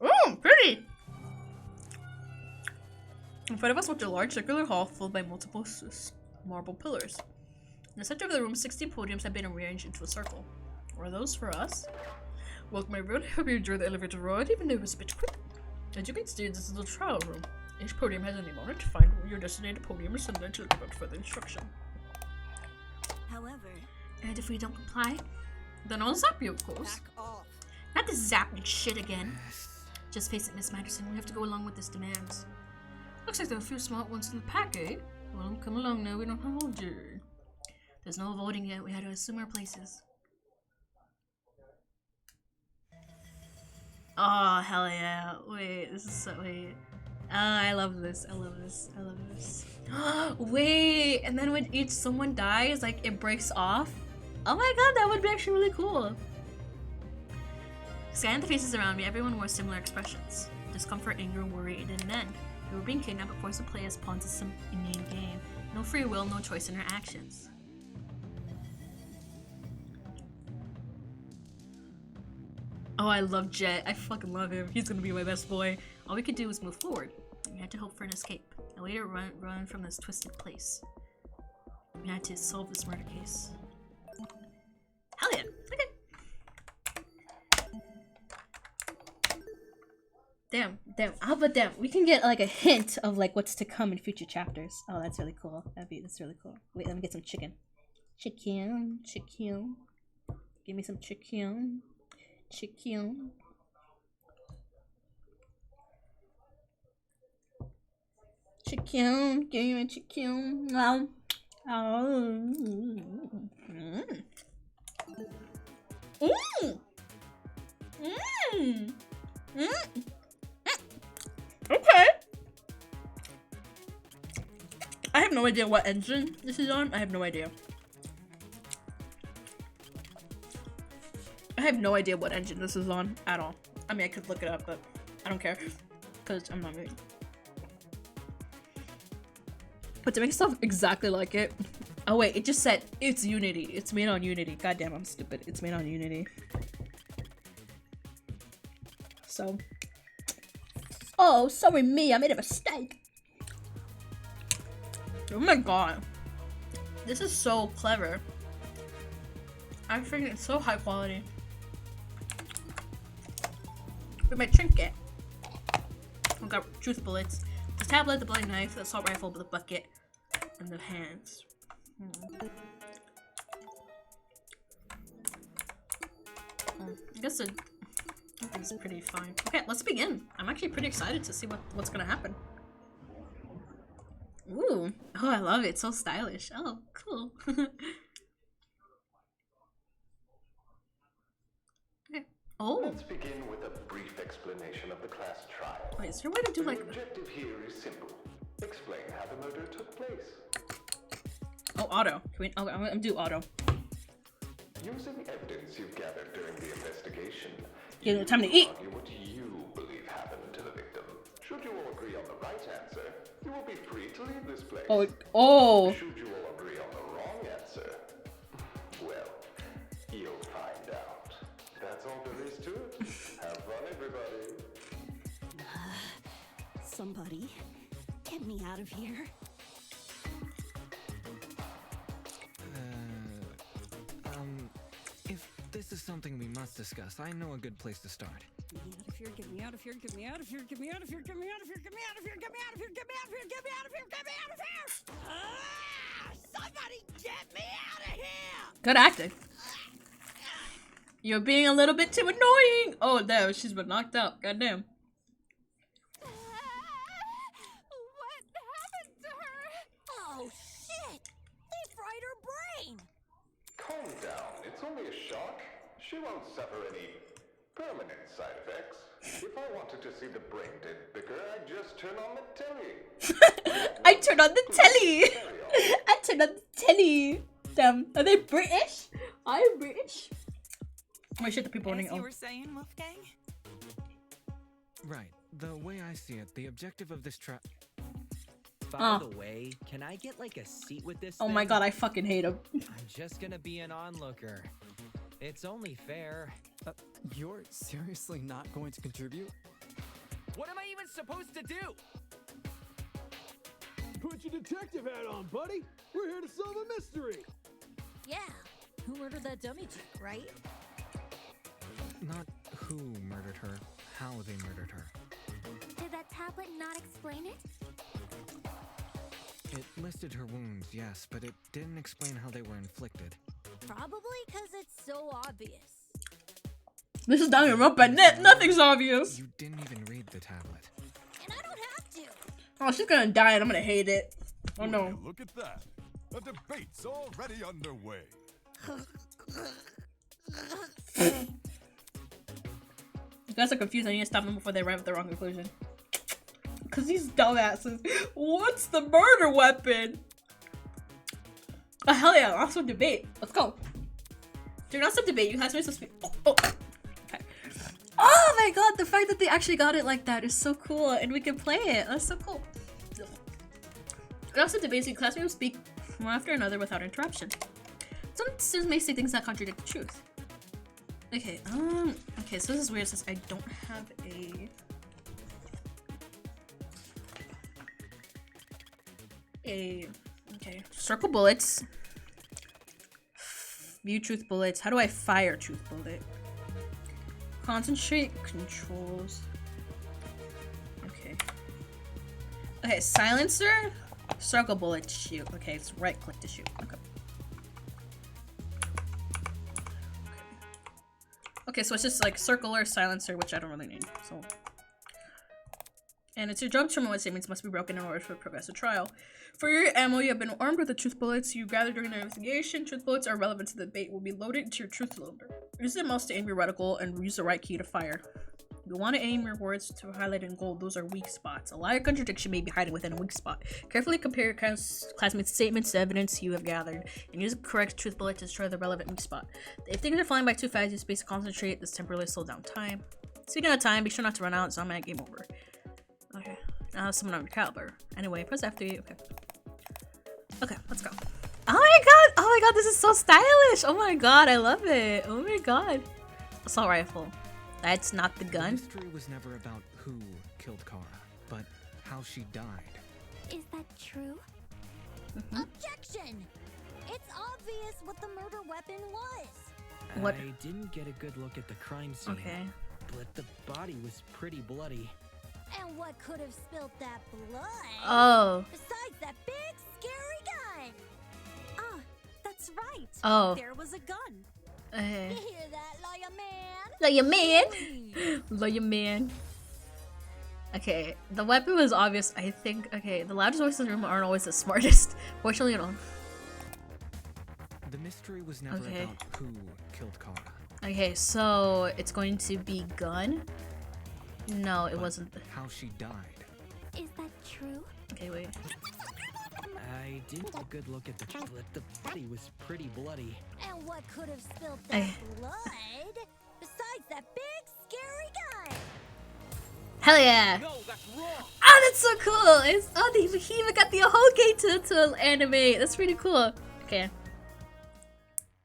Oh, pretty! In front of us was a large circular hall filled by multiple marble pillars. In the center of the room, 60 podiums had been arranged into a circle. Were those for us? Welcome everyone, hope you enjoyed the elevator ride, even though it was a bit quick. As you can see, this is the trial room. Each podium has a name on it. Find your designated podium and send it to the book for the instruction. However, and if we don't comply, then I'll zap you, of course. Back off. Not this zapping shit again. Just face it, Miss Madison. We have to go along with this demands. Looks like there are a few smart ones in the pack, eh? Well, come along now. We don't hold you. There's no voting yet. We had to assume our places. Oh, hell yeah. Wait, this is so... Wait. I love this. I love this. I love this. Wait, and then when someone dies, like, it breaks off? Oh my god, that would be actually really cool. Scanning the faces around me, everyone wore similar expressions. Discomfort, anger, worry, it didn't end. We were being kidnapped but forced to play as pawns in some inane game. No free will, no choice in our actions. Oh, I love Jet. I fucking love him. He's gonna be my best boy. All we could do was move forward. We had to hope for an escape. A way to run from this twisted place. We had to solve this murder case. Hell yeah! Okay. Damn. How about damn? We can get like a hint of like what's to come in future chapters. Oh, that's really cool. That's really cool. Wait, let me get some chicken. Chicken. Give me some chicken. Chicken. Chicken. Give me chicken. Oh. Okay. I have no idea what engine this is on. I have no idea. I have no idea what engine this is on at all. I mean, I could look it up, but I don't care because I'm not ready. But to make stuff exactly like it. Oh wait, it just said it's Unity. It's made on Unity. Goddamn, I'm stupid. It's made on Unity. So. Oh, sorry me. I made a mistake. Oh my god. This is so clever. I think it's so high quality. With my trinket. We got truth bullets, the tablet, the bloody knife, the assault rifle, the bucket, and the hands. I guess it's pretty fine. Okay, let's begin. I'm actually pretty excited to see what's gonna happen. Ooh. Oh, I love it. It's so stylish. Oh, cool. Okay. Oh. Let's begin with a brief explanation of the class trial. Wait, is there a way to do like... The objective here is simple. Explain how the murder took place. Oh, auto. Can we... Okay, I'm gonna do auto. Using evidence you've gathered during the investigation, Give it time to eat. argue what you believe happened to the victim. Should you all agree on the right answer, you will be free to leave this place. Oh. Should you all agree on the wrong answer, well, you'll find out. That's all there is to it. Have fun, everybody. Somebody, get me out of here. If this is something we must discuss, I know a good place to start. Get me out of here, get me out of here, get me out of here, get me out of here, get me out of here, get me out of here, get me out of here, get me out of here, get me out of here, get me out of here! Somebody get me out of here! Good acting. You're being a little bit too annoying. Oh, no, she's been knocked out. Goddamn. What happened to her? Oh shit! They fried her brain! Calm down. It's only a shock. She won't suffer any permanent side effects. If I wanted to see the brain dead bigger, I'd just turn on the telly. I turn on the telly. I turn on the telly. Damn. Are they British? I'm British. Oh shit, the people running. As you were saying, Wolfgang? Right. The way I see it, the objective of this trap. By the way, can I get like a seat with this Oh thing? my god, I fucking hate him. I'm just gonna be an onlooker. It's only fair. You're seriously not going to contribute? What am I even supposed to do? Put your detective hat on, buddy. We're here to solve a mystery. Yeah. Who murdered that dummy chick, right? Not who murdered her, how they murdered her. Did that tablet and not explain it? It listed her wounds, yes, but it didn't explain how they were inflicted. Probably because it's so obvious. This is not even up at net. Nothing's obvious. You didn't even read the tablet. And I don't have to. Oh, she's gonna die and I'm gonna hate it. Oh no. Look at that. The debate's already underway. You guys are confused. I need to stop them before they arrive at the wrong conclusion. Cause these dumbasses. What's the murder weapon? Oh hell yeah! Awesome debate. Let's go. Dude, not some debate. You guys are supposed to speak. Oh. Okay. Oh my god! The fact that they actually got it like that is so cool, and we can play it. That's so cool. Also, debates in classrooms speak one after another without interruption. Some students may say things that contradict the truth. Okay, okay, so this is weird since I don't have okay, circle bullets. View truth bullets. How do I fire truth bullet? Concentrate controls. Okay. Okay, silencer. Circle bullet shoot. Okay, it's right click to shoot. Okay. Okay, so it's just like circle or silencer, which I don't really need. So, and it's your job to determine what statements must be broken in order to progress a trial. For your ammo, you have been armed with the truth bullets you gathered during the investigation. Truth bullets are relevant to the debate. Will be loaded into your truth loader. Use the mouse to aim your reticle and use the right key to fire. You want to aim your words to highlight in gold. Those are weak spots. A lot of contradiction may be hiding within a weak spot. Carefully compare your classmates' statements to evidence you have gathered, and use the correct truth bullet to destroy the relevant weak spot. If things are flying by too fast, use space to concentrate. This temporarily slow down time. Speaking of time, be sure not to run out. It's not my game over. Okay. Now have someone on your caliber. Anyway, press F3. Okay. Okay, let's go. Oh my god! Oh my god, this is so stylish! Oh my god, I love it! Oh my god. Assault rifle. That's not the gun. The mystery was never about who killed Kara, but how she died. Is that true? Objection! It's obvious what the murder weapon was. What? I didn't get a good look at the crime scene. Okay. But the body was pretty bloody. And what could have spilt that blood? Oh. Besides that big, scary gun. Ah, that's right. Oh. There was a gun. You hear that, lawyer man? Lawyer man. Lawyer man. Okay, the weapon was obvious, I think. Okay, the loudest voices in the room aren't always the smartest. Fortunately, no. The mystery was never about who killed Kara. Okay, so it's going to be gun? No, it wasn't. How she died. Is that true? Okay, wait. I didn't get a good look at the body was pretty bloody. And what could have spilt that blood? Besides that big, scary gun. Hell yeah! No, that's wrong. Oh, that's so cool! It's he even got the whole game to animate. That's pretty cool. Okay.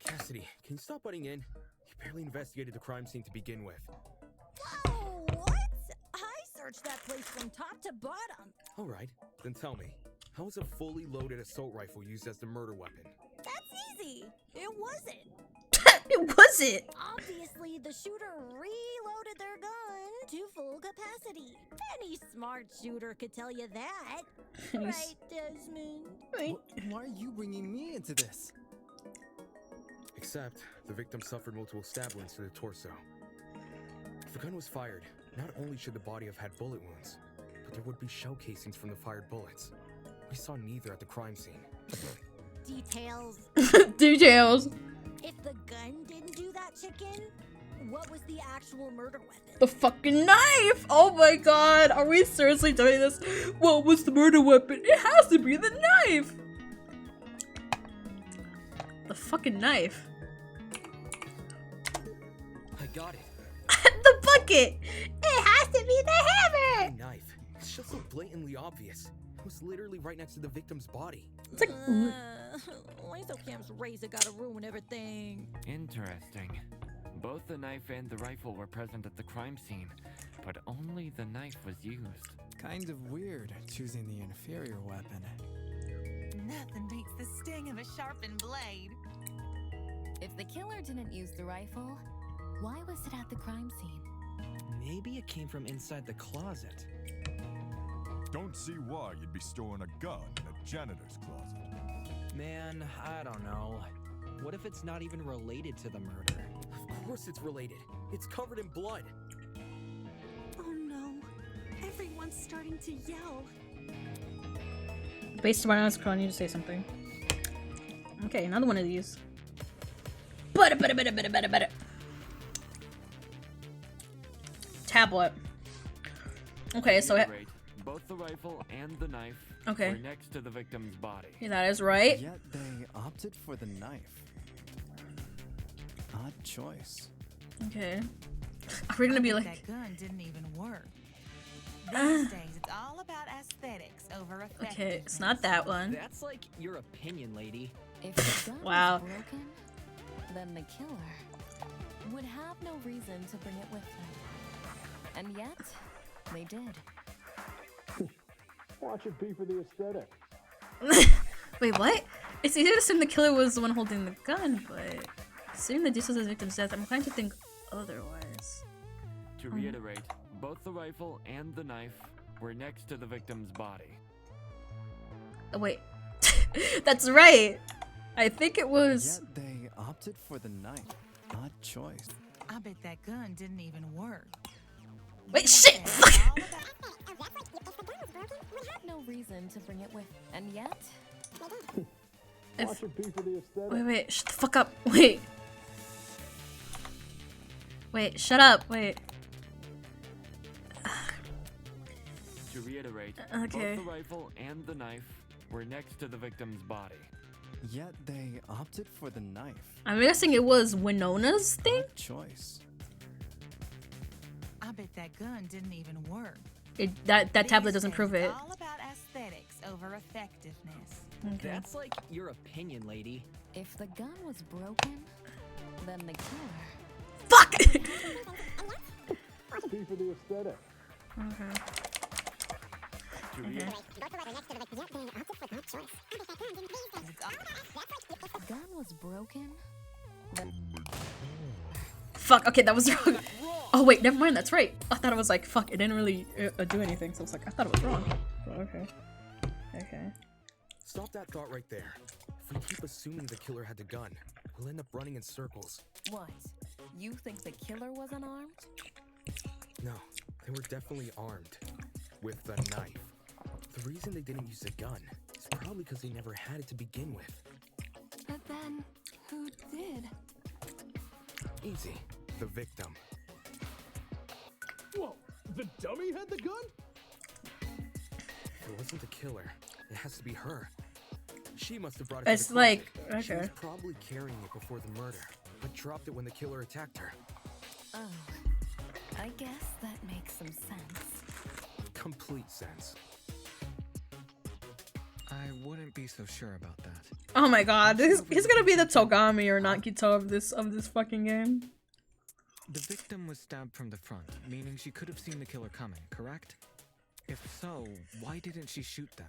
Cassidy, can you stop butting in? You barely investigated the crime scene to begin with. Whoa, what? I searched that place from top to bottom. All right, then tell me, how was a fully loaded assault rifle used as the murder weapon? That's easy. It wasn't. It wasn't. Obviously, the shooter reloaded their gun to full capacity. Any smart shooter could tell you that. Right, Desmond? Right. Why are you bringing me into this? Except, the victim suffered multiple stab wounds to the torso. If the gun was fired, not only should the body have had bullet wounds, but there would be shell casings from the fired bullets. We saw neither at the crime scene. Details. Details. If the gun didn't do that, chicken, what was the actual murder weapon? The fucking knife! Oh my god, are we seriously doing this? What was the murder weapon? It has to be the knife! The fucking knife. I got it. The bucket! It has to be the hammer! The knife. It's just so blatantly obvious. It was literally right next to the victim's body. It's like... Cam's razor gotta ruin everything. Interesting. Both the knife and the rifle were present at the crime scene, but only the knife was used. Kind of weird, choosing the inferior weapon. Nothing beats the sting of a sharpened blade. If the killer didn't use the rifle, why was it at the crime scene? Maybe it came from inside the closet. Don't see why you'd be storing a gun in a janitor's closet. Man, I don't know. What if it's not even related to the murder? Of course it's related. It's covered in blood. Oh no. Everyone's starting to yell. Based on this, I need to say something. Okay, another one of these. Better. Tablet. Okay, so both the rifle and the knife were next to the victim's body. Yeah, that is right. Yet they opted for the knife. Odd choice. Okay. Are we gonna be like that gun didn't even work? These days, it's all about aesthetics over effectiveness. Okay, it's not that one. That's like your opinion, lady. If the gun Wow. was broken, then the killer would have no reason to bring it with them. And yet, they did. Watch it be for the aesthetic. Wait, what? It's easy to assume the killer was the one holding the gun, but seeing the details of the victim's death, I'm inclined to think otherwise. To reiterate, both the rifle and the knife were next to the victim's body. Oh, wait. That's right! I think it was... Yet they opted for the knife. Odd choice. I bet that gun didn't even work. Wait, shit! Would have no reason to bring it with, and yet. Watch it be for the aesthetic. Wait, shut the fuck up. Wait, shut up. Wait. To reiterate, Okay. both the rifle and the knife were next to the victim's body. Yet they opted for the knife. I'm guessing it was Winona's thing? Odd choice. I bet that gun didn't even work. That tablet doesn't prove it. It's all about aesthetics over effectiveness. Okay. That's like your opinion, lady. If the gun was broken, then the killer. Fuck! Be for the aesthetic. Okay. To reiterate, If the gun was broken, then Fuck, okay, that was wrong. Oh wait, never mind, that's right. I thought it was like, fuck, it didn't really do anything, so I was like, I thought it was wrong. But okay. Okay. Stop that thought right there. If we keep assuming the killer had the gun, we'll end up running in circles. what? You think the killer was unarmed? No, they were definitely armed. With a knife. The reason they didn't use a gun is probably because they never had it to begin with. But then, who did? Easy. The victim. Whoa, the dummy had the gun? If it wasn't the killer, it has to be her. She must have brought it It's to the like, closet. She okay. was probably carrying it before the murder, but dropped it when the killer attacked her. Oh, I guess that makes some sense. Complete sense. I wouldn't be so sure about that. Oh my god, he's gonna be the Togami or Nakito of this fucking game. The victim was stabbed from the front, meaning she could have seen the killer coming, correct? If so, why didn't she shoot them?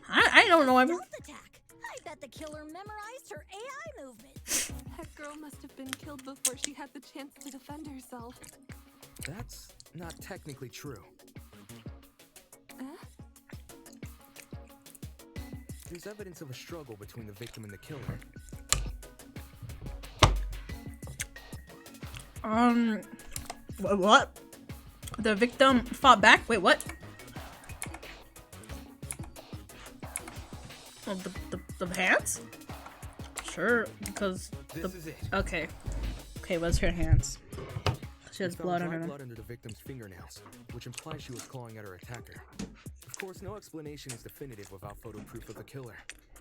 I don't know. Stealth attack. I bet the killer memorized her AI movement. That girl must have been killed before she had the chance to defend herself. That's not technically true. There's evidence of a struggle between the victim and the killer. What? The victim fought back? Wait, what? Oh, the hands? Sure, because This is it. Okay. Okay, what's her hands? She has We found blood on dry her. blood under the victim's fingernails, which implies she was clawing at her attacker. Of course, no explanation is definitive without photo proof of the killer,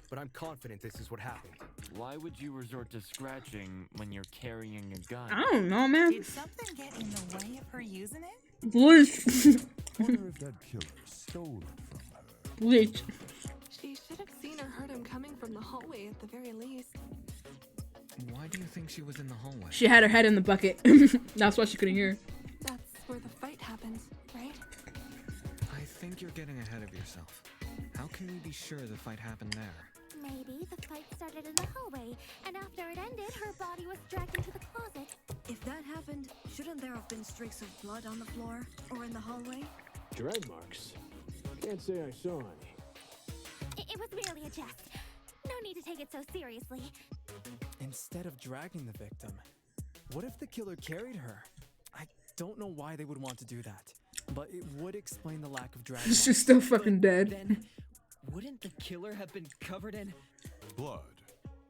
but I'm confident this is what happened. Why would you resort to scratching when you're carrying a gun? I don't know, man. Did something get in the way of her using it? Bleach. Wonder if that killer stole it from her. Bleach. She should have seen or heard him coming from the hallway at the very least. Why do you think she was in the hallway? She had her head in the bucket. That's why she couldn't hear. That's where the fight happened, right? I think you're getting ahead of yourself. How can we be sure the fight happened there? Maybe the fight started in the hallway, and after it ended, her body was dragged into the closet. If that happened, shouldn't there have been streaks of blood on the floor or in the hallway? Drag marks. Can't say I saw any. It was merely a jest. No need to take it so seriously. Instead of dragging the victim, what if the killer carried her? I don't know why they would want to do that, but it would explain the lack of drag. She's still fucking dead. Then, wouldn't the killer have been covered in blood?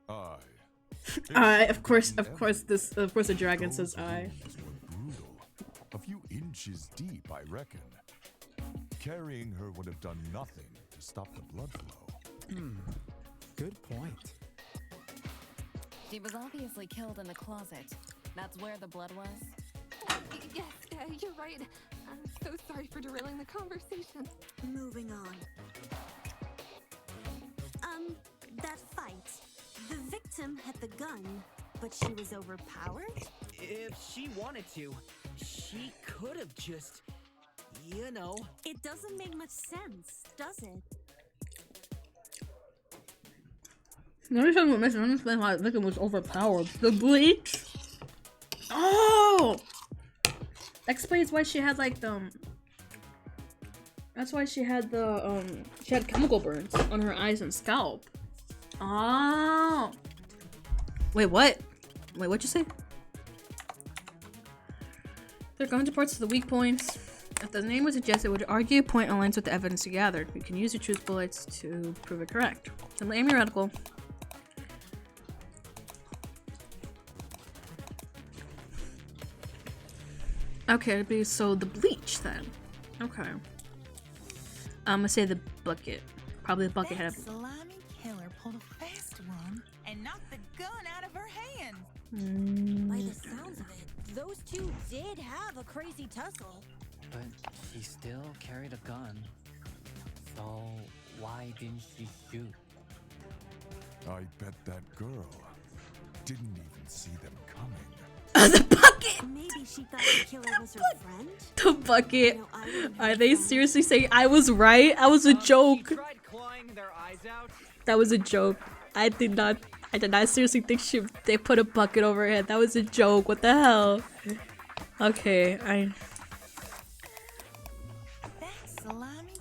Of course, the dragon says I. Brutal. A few inches deep, I reckon. Carrying her would have done nothing to stop the blood flow. Good point. She was obviously killed in the closet. That's where the blood was. Yes, you're right. I'm so sorry for derailing the conversation. Moving on. That fight. The victim had the gun, but she was overpowered? If she wanted to, she could have just, you know. It doesn't make much sense, does it? Let me tell you what makes sense when my victim was overpowered. The bleach? Oh! That explains why she had like the that's why she had the she had chemical burns on her eyes and scalp. Oh. Wait, what? Wait, what'd you say? They're going to parts of the weak points. If the name would suggest, it would argue point aligns with the evidence you gathered. You can use your truth bullets to prove it correct. Simply aim your reticle. Okay, it'd be so the bleach then. Okay. I'm gonna say the bucket. Probably the bucket had a slimy killer pulled a fast one and knocked the gun out of her hand. By the sounds of it, those two did have a crazy tussle. But she still carried a gun. So why didn't she shoot? I bet that girl didn't even see them coming. The bucket! Maybe she thought the killer was her friend? The bucket. Are they seriously saying I was right? I was a joke. Tried clawing their eyes out. That was a joke. I did not seriously think they put a bucket over her head. That was a joke. What the hell? Okay, Slimy.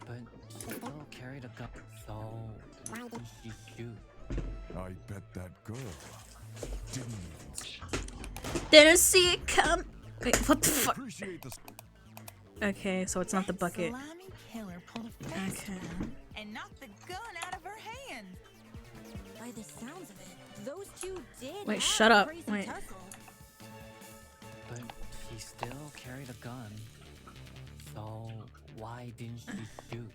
But she still carried a gun. So why did she shoot? I bet that girl didn't see it come. Wait, what the fuck? Okay, so it's not the bucket. Slimy killer pulled a fast one and knocked the gun out of her hand. By the sounds of it, those two did Wait, have shut a up. crazy Wait. tussle. But she still carried a gun. So why didn't she shoot?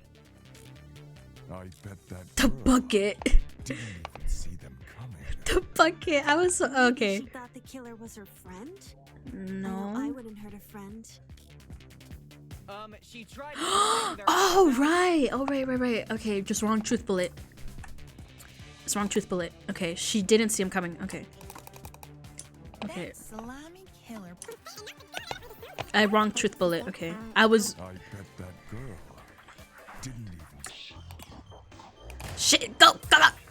I bet that The girl bucket. didn't even see them coming. The bucket. I was okay. She thought the killer was her friend? No. I wouldn't hurt a friend. She tried clawing their Oh right. Oh right. Okay, just wrong truth bullet. It's wrong truth bullet. Okay, she didn't see him coming. Okay. Okay. Slimy killer. I wrong truth bullet. Okay. I was I bet that girl didn't even. shit. Go.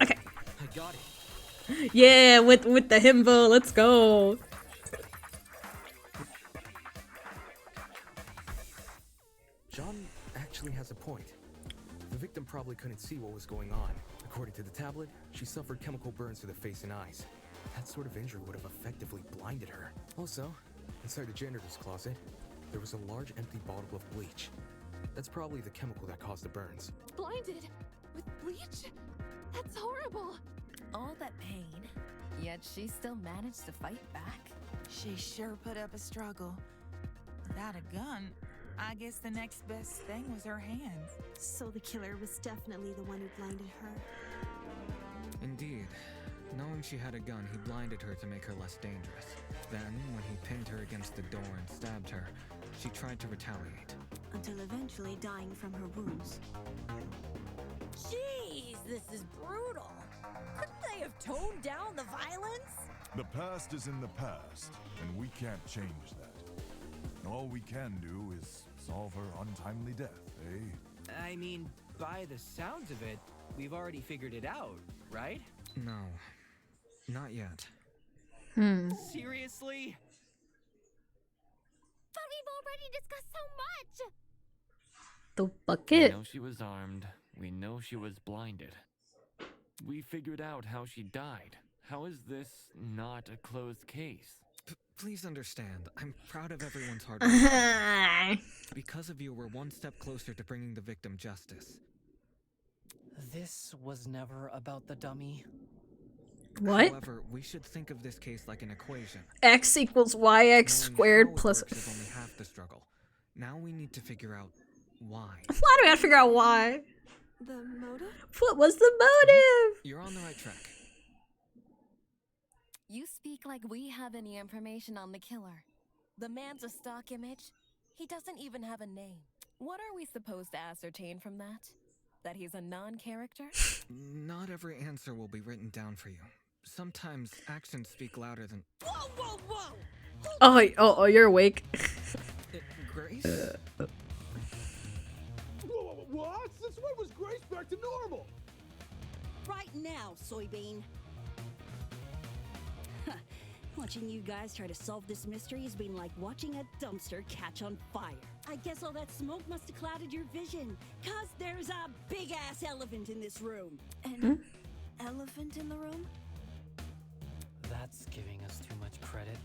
Okay. I got it. Yeah, with the himbo. Let's go. John actually has a point. The victim probably couldn't see what was going on. According to the tablet, she suffered chemical burns to the face and eyes. That sort of injury would have effectively blinded her. Also, inside the janitor's closet, there was a large empty bottle of bleach. That's probably the chemical that caused the burns. Blinded? With bleach? That's horrible. All that pain, yet she still managed to fight back. She sure put up a struggle. Without a gun, I guess the next best thing was her hands. So the killer was definitely the one who blinded her. Indeed. Knowing she had a gun, he blinded her to make her less dangerous. Then, when he pinned her against the door and stabbed her, she tried to retaliate. Until eventually dying from her wounds. Jeez, this is brutal. Couldn't they have toned down the violence? The past is in the past, and we can't change that. All we can do is solve her untimely death, eh? I mean, by the sounds of it, we've already figured it out, right? No. Not yet. Seriously? But we've already discussed so much. The We bucket? know she was armed. We know she was blinded. We figured out how she died. How is this not a closed case? Please understand, I'm proud of everyone's hard work. Because of you, we're one step closer to bringing the victim justice. This was never about the dummy. What? However, we should think of this case like an equation. X equals YX squared How it plus. works is only half the struggle. Now we need to figure out why. Why do we have to figure out why? The motive? What was the motive? You're on the right track. You speak like we have any information on the killer. The man's a stock image. He doesn't even have a name. What are we supposed to ascertain from that? That he's a non-character? Not every answer will be written down for you. Sometimes actions speak louder than. Whoa, whoa, whoa! Oh, you're awake. Grace? Whoa, what? Since when was Grace back to normal? Right now, Soybean. Watching you guys try to solve this mystery has been like watching a dumpster catch on fire. I guess all that smoke must have clouded your vision, 'cause there's a big-ass elephant in this room. An elephant in the room? That's giving us too much credit.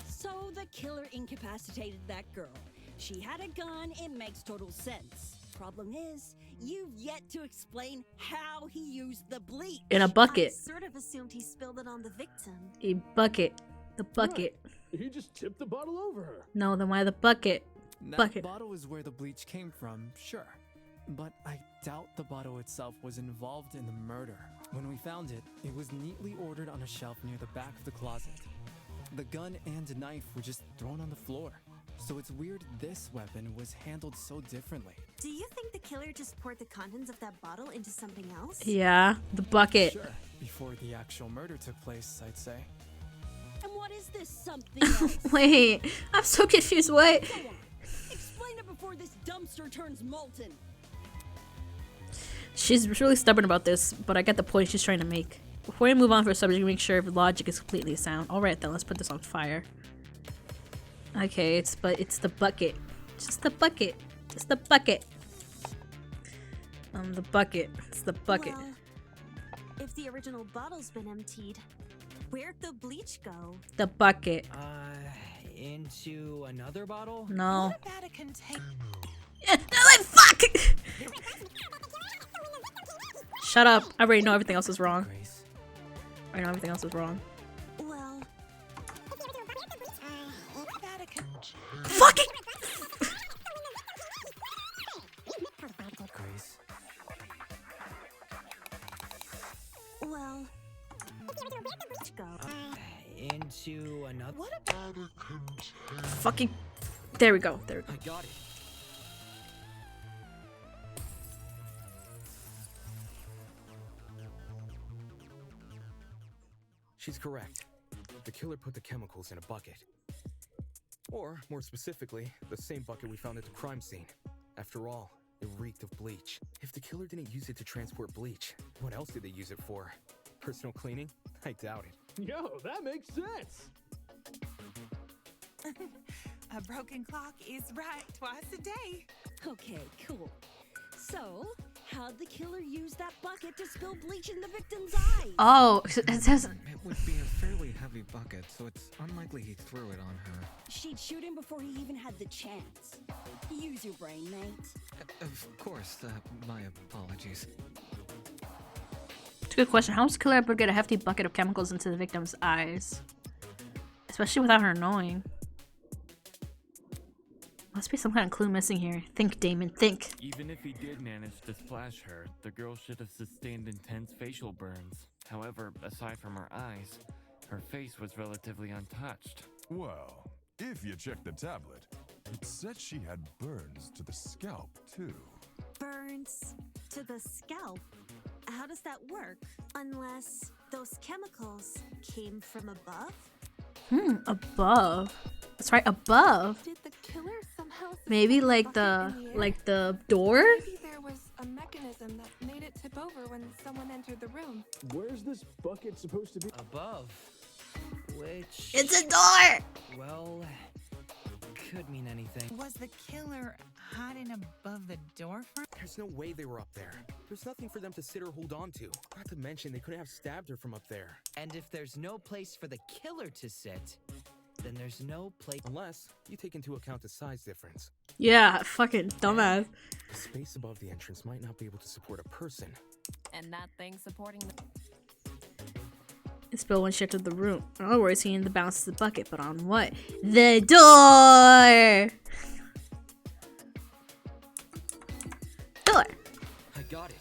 So the killer incapacitated that girl. She had a gun, it makes total sense. Problem is, you've yet to explain how he used the bleach. In a bucket. I sort of assumed he spilled it on the victim. A bucket. The bucket. He just tipped the bottle over her. No, then why the bucket? That Bucket. bottle is where the bleach came from, sure. But I doubt the bottle itself was involved in the murder. When we found it, it was neatly ordered on a shelf near the back of the closet. The gun and knife were just thrown on the floor. So it's weird this weapon was handled so differently. Do you think the killer just poured the contents of that bottle into something else? Yeah, the bucket. Sure, before the actual murder took place, I'd say. And what is this something else? Wait, I'm so confused. What? Come on, explain it before this dumpster turns molten. She's really stubborn about this, but I get the point she's trying to make. Before we move on for a subject, make sure logic is completely sound. Alright then, let's put this on fire. Okay, it's the bucket. Just the bucket. Just the bucket. The bucket. It's the bucket. Well, if the original bottle's been emptied, where'd the bleach go? The bucket. Into another bottle? No. What about a container? Fuck! Shut up. I already know everything else is wrong. I know everything else is wrong. Well, fucking. Grace. well, go. Into another. What about Fucking. There we go. There we go. I got it. She's correct. The killer put the chemicals in a bucket. Or, more specifically, the same bucket we found at the crime scene. After all, it reeked of bleach. If the killer didn't use it to transport bleach, what else did they use it for? Personal cleaning? I doubt it. Yo, that makes sense. A broken clock is right twice a day. Okay, cool. So, how'd the killer use that bucket to spill bleach in the victim's eyes? Oh, it says. It would be a fairly heavy bucket, so it's unlikely he threw it on her. She'd shoot him before he even had the chance. Use your brain, mate. Of course, my apologies. It's a good question. How does the killer ever get a hefty bucket of chemicals into the victim's eyes? Especially without her knowing. Must be some kind of clue missing here. Think, Damon, think. Even if he did manage to splash her, the girl should have sustained intense facial burns. However, aside from her eyes, her face was relatively untouched. Well, if you check the tablet, it said she had burns to the scalp, too. Burns to the scalp? How does that work? Unless those chemicals came from above? Above. That's right, above. Did the killer somehow Maybe stick like bucket in the air? door? Maybe there was a mechanism that made it tip over when someone entered the room. Where's this bucket supposed to be? Above. Which. It's a door! Well, could mean anything. Was the killer hiding above the door frame? There's no way they were up there. There's nothing for them to sit or hold on to. Not to mention, they couldn't have stabbed her from up there. And if there's no place for the killer to sit, then there's no place. Unless you take into account the size difference. Yeah, fucking dumbass. The space above the entrance might not be able to support a person. And that thing supporting the... It's Bill when she entered the room. In other words, he needed to bounce the bucket, but on what? The door! Door! I got it.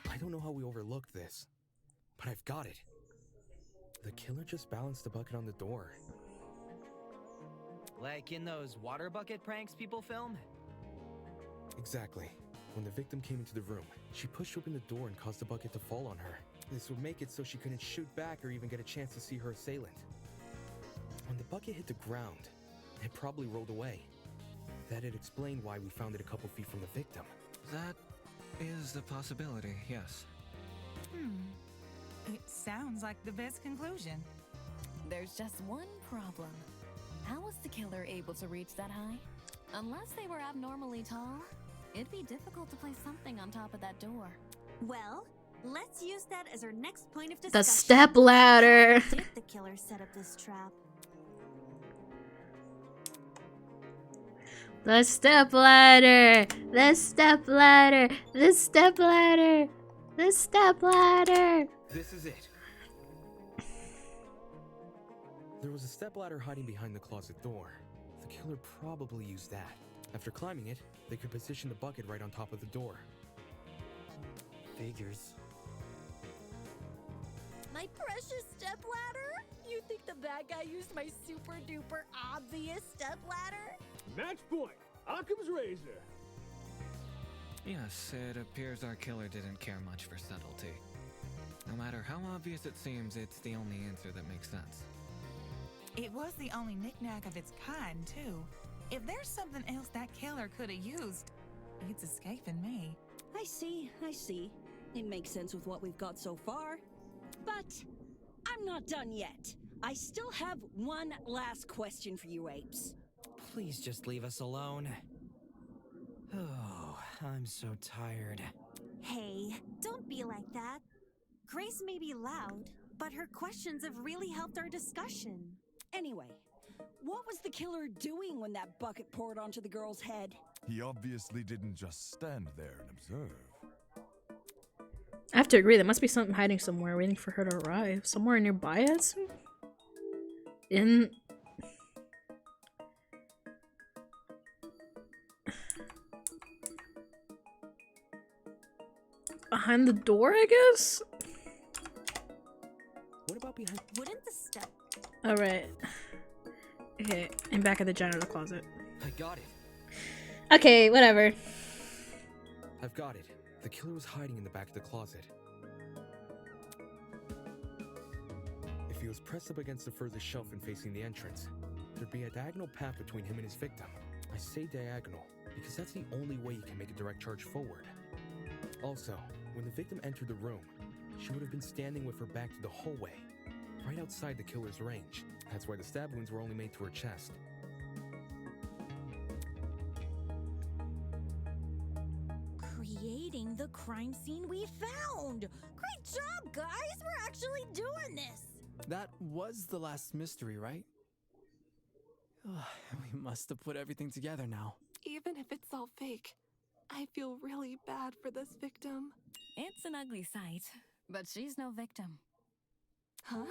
I don't know how we overlooked this, but I've got it. The killer just balanced the bucket on the door. Like in those water bucket pranks people film? Exactly. When the victim came into the room, she pushed open the door and caused the bucket to fall on her. This would make it so she couldn't shoot back or even get a chance to see her assailant. When the bucket hit the ground, it probably rolled away. That'd explain why we found it a couple feet from the victim. That is a possibility, yes. It sounds like the best conclusion. There's just one problem. How was the killer able to reach that high? Unless they were abnormally tall, it'd be difficult to place something on top of that door. Well, let's use that as our next point of discussion. The step ladder. Did the killer set up this trap? The step ladder. The step ladder. The step ladder. The step ladder. This is it. There was a stepladder hiding behind the closet door. The killer probably used that. After climbing it, they could position the bucket right on top of the door. Figures. My precious stepladder? You think the bad guy used my super duper obvious stepladder? Match point! Occam's razor! Yes, it appears our killer didn't care much for subtlety. No matter how obvious it seems, it's the only answer that makes sense. It was the only knickknack of its kind, too. If there's something else that killer could have used, it's escaping me. I see. It makes sense with what we've got so far. But I'm not done yet. I still have one last question for you apes. Please just leave us alone. Oh, I'm so tired. Hey, don't be like that. Grace may be loud, but her questions have really helped our discussion. Anyway, what was the killer doing when that bucket poured onto the girl's head? He obviously didn't just stand there and observe. I have to agree, there must be something hiding somewhere waiting for her to arrive. Somewhere nearby us? Behind the door, I guess? What about behind? Wouldn't the step... Alright. Okay, I'm back at the janitor closet. I got it. Okay, whatever. I've got it. The killer was hiding in the back of the closet. If he was pressed up against the furthest shelf and facing the entrance, there'd be a diagonal path between him and his victim. I say diagonal because that's the only way you can make a direct charge forward. Also, when the victim entered the room, she would have been standing with her back to the hallway, right outside the killer's range. That's why the stab wounds were only made to her chest. Creating the crime scene we found! Great job, guys! We're actually doing this! That was the last mystery, right? We must have put everything together now. Even if it's all fake, I feel really bad for this victim. It's an ugly sight, but she's no victim. Huh?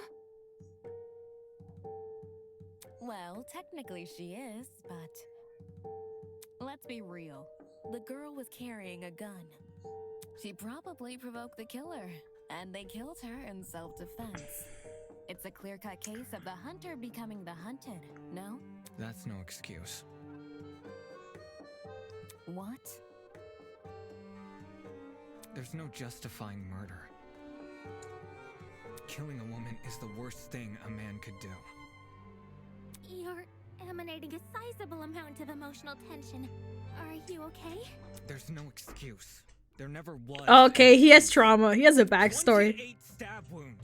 Well, technically she is, but let's be real. The girl was carrying a gun. She probably provoked the killer, and they killed her in self-defense. It's a clear-cut case of the hunter becoming the hunted, no? That's no excuse. What? There's no justifying murder. Killing a woman is the worst thing a man could do. You're emanating a sizable amount of emotional tension. Are you okay? There's no excuse. There never was. Okay, he has trauma. He has a backstory. 28 stab wounds.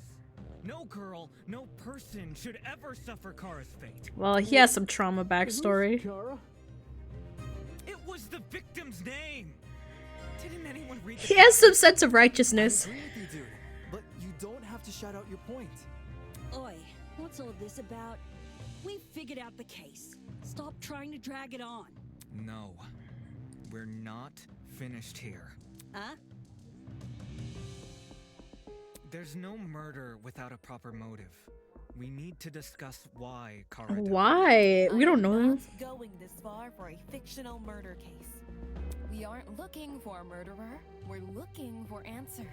No girl, no person should ever suffer Kara's fate. Well, he has some trauma backstory. Kara? It was the victim's name. Didn't anyone read the He has some sense of righteousness. I agree with you, dude, but you don't have to shout out your point. Oi, what's all this about? We figured out the case. Stop trying to drag it on. No, we're not finished here. Huh? There's no murder without a proper motive. We need to discuss why Kara died. Why? We don't know. Not going this far for a fictional murder case. We aren't looking for a murderer. We're looking for answers,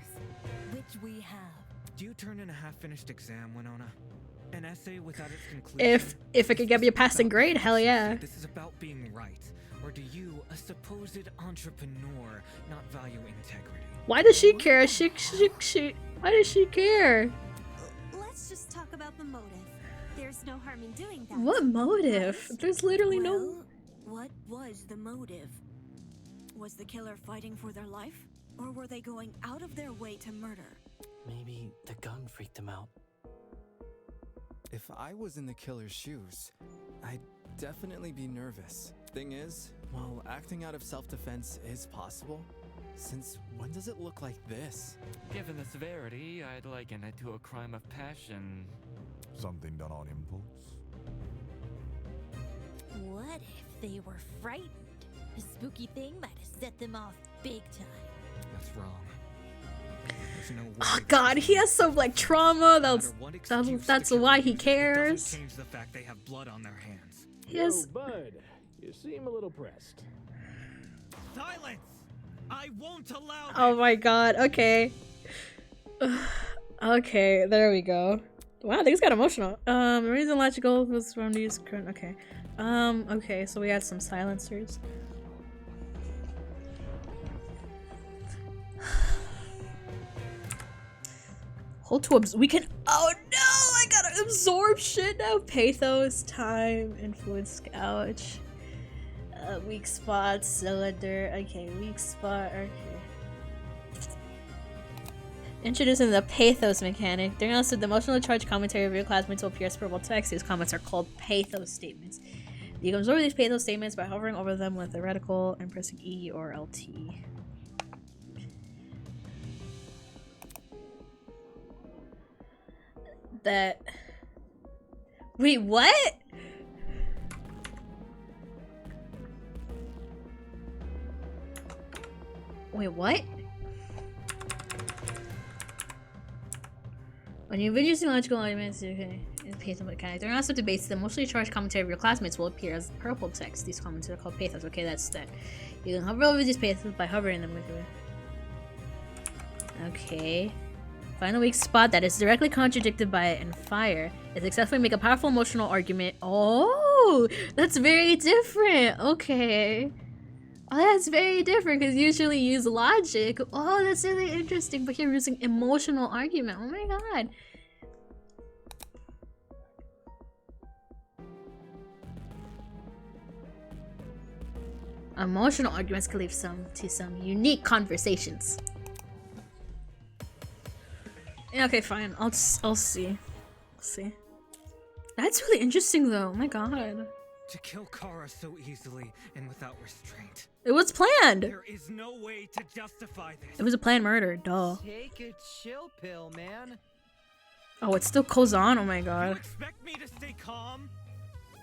which we have. Do you turn in a half-finished exam, Winona? An essay without its conclusion? If it could get me a passing grade, hell yeah. This is about being right. Or do you, a supposed entrepreneur, not value integrity? Why does she care? Why does she care? Let's just talk about the motive. There's no harm in doing that. What motive? There's literally no. Well, what was the motive? Was the killer fighting for their life? Or were they going out of their way to murder? Maybe the gun freaked him out. If I was in the killer's shoes, I'd definitely be nervous. Thing is, while acting out of self-defense is possible, since when does it look like this? Given the severity, I'd liken it to a crime of passion. Something done on impulse? What if they were frightened? A spooky thing might have set them off big time. That's wrong. There's no way Oh god, he has some like trauma. That's why he cares. Doesn't change the fact they have blood on their hands. Yes. Yo, bud, you seem a little pressed. Silence! I won't allow. Oh my god. Okay. Okay, there we go. Wow, things got emotional. The reason logical was from these current. Okay. Okay, so we had some silencers. Hold to we can. Oh no! I gotta absorb shit now. Pathos, time, influence, gouge. Weak spot, cylinder. Okay, weak spot. Okay. Introducing the pathos mechanic. During also the emotional charge commentary of your classmates will appear as purple text. These comments are called pathos statements. You can absorb these pathos statements by hovering over them with the reticle and pressing E or LT. That. Wait, what? Wait, what? When you've been using logical arguments, okay, it's pathos mechanic. During also debates, the emotionally charged commentary of your classmates will appear as purple text. These comments are called pathos. Okay, that's that. You can hover over these pathos by hovering them with it. Okay. Find a weak spot that is directly contradicted by it and fire. It successfully make a powerful emotional argument. Oh, that's very different. Okay. Oh, that's very different because usually you use logic. Oh, that's really interesting. But here we're using emotional argument. Oh my god. Emotional arguments can lead to some unique conversations. Yeah, okay, fine. I'll see. I'll see. That's really interesting, though. Oh my god. To kill Kara so easily and without restraint. It was planned. There is no way to justify this. It was a planned murder. Duh. Take a chill pill, man. Oh, it still goes on. Oh my god. You expect me to stay calm?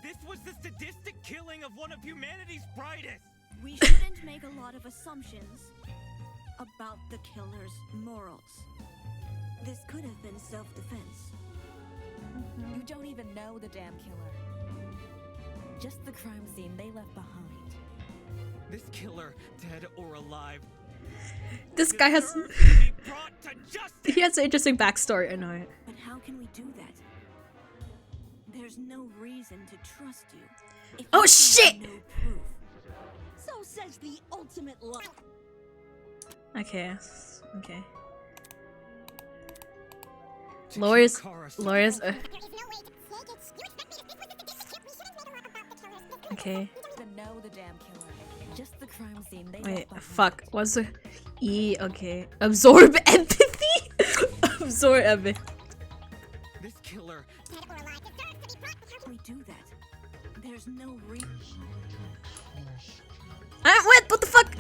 This was the sadistic killing of one of humanity's brightest. We shouldn't make a lot of assumptions about the killer's morals. This could have been self-defense. You don't even know the damn killer. Just the crime scene they left behind. This killer, dead or alive. This guy has. He has an interesting backstory. I know it. But how can we do that? There's no reason to trust you. If Oh you shit! have no proof. So says the ultimate lie. Okay. Okay. Lawyers. Okay. Know the damn killer. Just the crime scene they Wait, left behind. fuck. What's the E? Okay. Absorb empathy? Absorb empathy. killer. Dead or alive, deserves to be brought. How can we do that? There's no reason. What the fuck?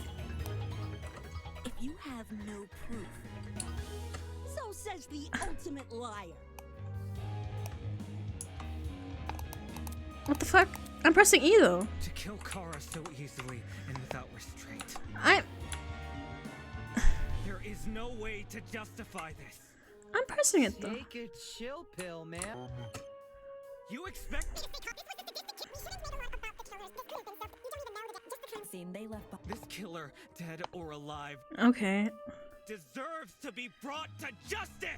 If you have no proof, so says the ultimate liar. What the fuck? I'm pressing E though. To kill Kara so easily and without restraint. There is no way to justify this. I'm pressing it though. Take a chill pill, man. You expect Scene they left behind. this killer, dead or alive, Okay. deserves to be brought to justice.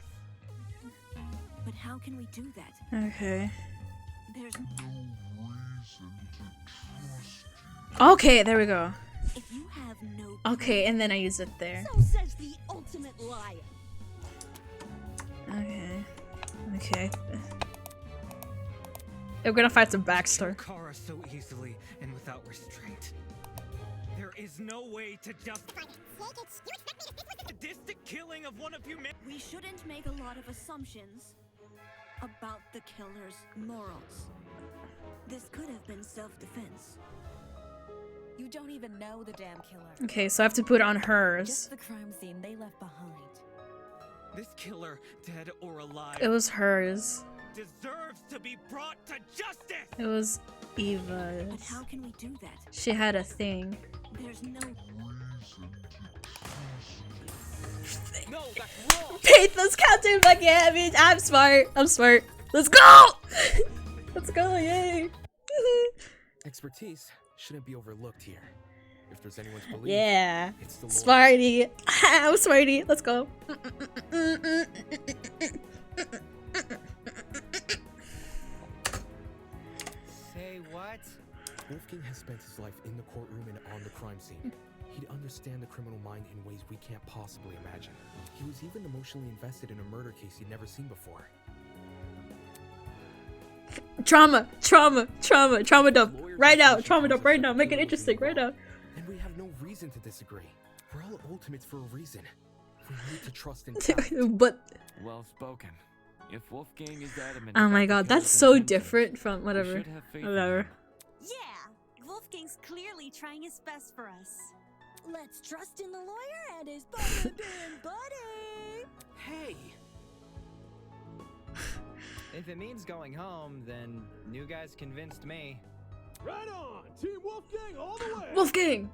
But how can we do that? Okay. There's Okay, there we go. if you have no Okay, and then I use it there. so says the ultimate liar. Okay. Okay. We're gonna find some backstory. Kara so easily and without restraint. There is no way to justify the distant killing of one of your men. We shouldn't make a lot of assumptions about the killer's morals. This could have been self-defense. You don't even know the damn killer. Okay, so I have to put it on hers. Just the crime scene they left behind. This killer, dead or alive, It was hers. deserves to be brought to justice. It was Eva's. But how can we do that? She had a thing. There's no No, that's wrong. Pathos counter back. Yeah, I mean, I'm smart. I'm smart. Let's go! Let's go, yay! Expertise shouldn't be overlooked here. If there's anyone to believe, Yeah. it's the Lord. Smarty. I'm Smarty. Let's go. Say what? Wolfgang has spent his life in the courtroom and on the crime scene. He'd understand the criminal mind in ways we can't possibly imagine. He was even emotionally invested in a murder case he'd never seen before. Trauma dump. Right now. Trauma dump right now. Make it interesting right now. And we have no reason to disagree. We're all ultimates for a reason. We need to trust in But Well spoken. If Wolfgang is adamant oh my about the god, that's killer's so intentions, different from we whatever. should have faith in Whatever. him. Yeah, Wolfgang's clearly trying his best for us. Let's trust in the lawyer and his buddy being buddy. Hey. If it means going home, then new guys convinced me. Right on! Team Wolfgang all the way! Wolfgang!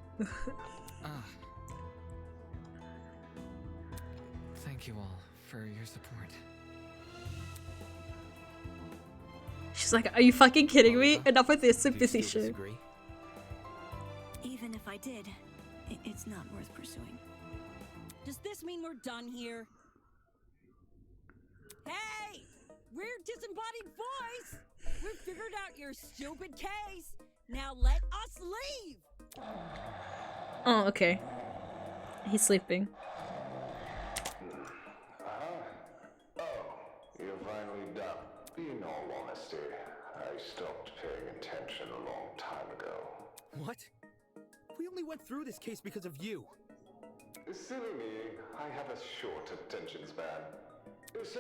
Thank you all for your support. She's like, are you fucking kidding me? Enough with this Do you still supposition. disagree? Even if I did, it's not worth pursuing. Does this mean we're done here? Hey! We're Disembodied Voice! We've figured out your stupid case! Now let us leave! Oh, okay. He's sleeping. Oh, you're finally done. In all honesty, I stopped paying attention a long time ago. What? We only went through this case because of you. Silly me, I have a short attention span. So,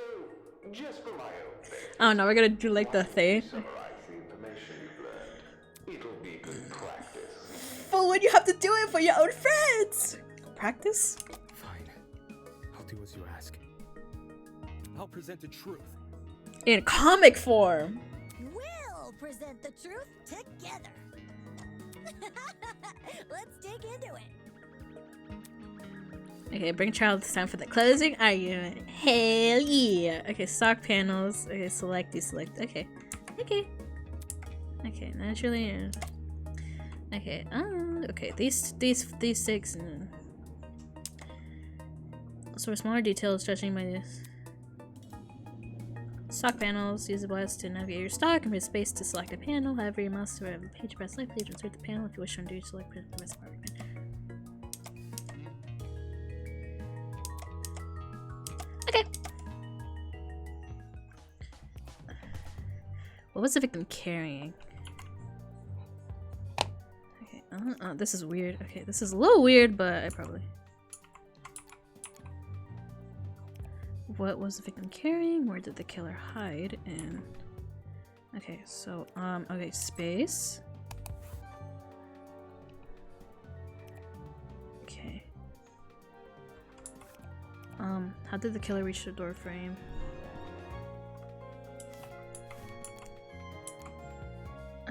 just for my own sake, Oh no, we're gonna do like the thing. summarize the information you've learned. It'll be good practice. But when you have to do it for your own friends! Practice? Fine. I'll do as you ask. I'll present the truth. In comic form! We'll present the truth together. Let's dig into it. Okay, bring child this time for the closing argument. Hell yeah! Okay, stock panels. Okay, select, deselect. Okay. Okay. Okay, naturally. Okay, okay, these six. So for smaller details, judging by this. Stock panels, use the buttons to navigate your stock and press space to select a panel. However, you must have a page press left page, insert the panel. If you wish to undo, select the rest part of it. Okay. What was the victim carrying? Okay, this is weird. Okay, this is a little weird, but I probably. What was the victim carrying? Where did the killer hide? And okay, so okay, space. Okay. How did the killer reach the door frame?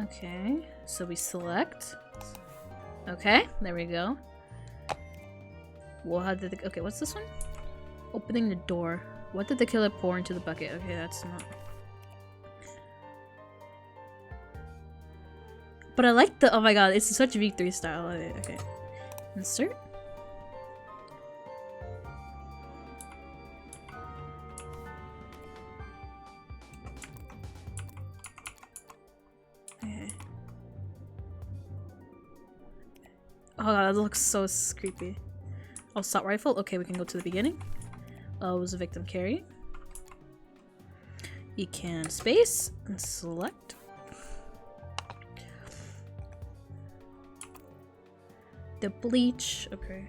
Okay, so we select. Okay, there we go. Well, how did the, okay, what's this one? Opening the door. What did the killer pour into the bucket? Okay, that's not. But I like the, oh my god, it's such V3 style. Okay. Insert. Okay. Oh god, that looks so creepy. Oh, assault rifle? Okay, we can go to the beginning. Was the victim carrying? You can space and select. The bleach. Okay.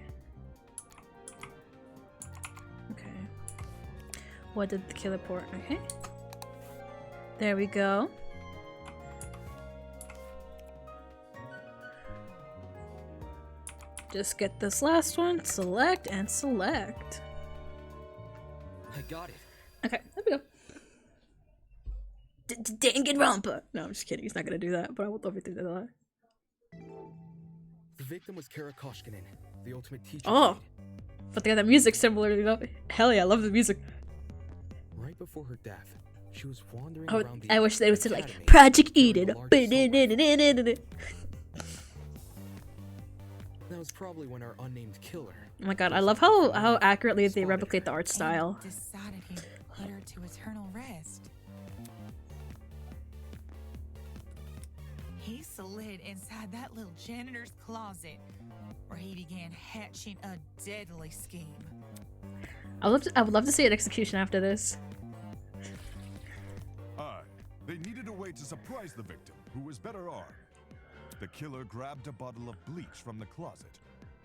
Okay. What did the killer pour? Okay. There we go. Just get this last one. Select and select. I got it. Okay, there we go. Danganronpa. No, I'm just kidding. He's not gonna do that, but I will love it to do that. The victim was Kara Koshkinen, the ultimate teacher. Oh, but they got that music similar, you know? Hell yeah, I love the music. Right before her death, she was wandering Oh, around the I wish they would say academy like Project Eden. That was probably when our unnamed killer. Oh my god, I love how accurately they replicate the art style. Decided he'd put her to eternal rest. He slid inside that little janitor's closet, where he began hatching a deadly scheme. I would love to see an execution after this. Aye, they needed a way to surprise the victim, who was better armed. The killer grabbed a bottle of bleach from the closet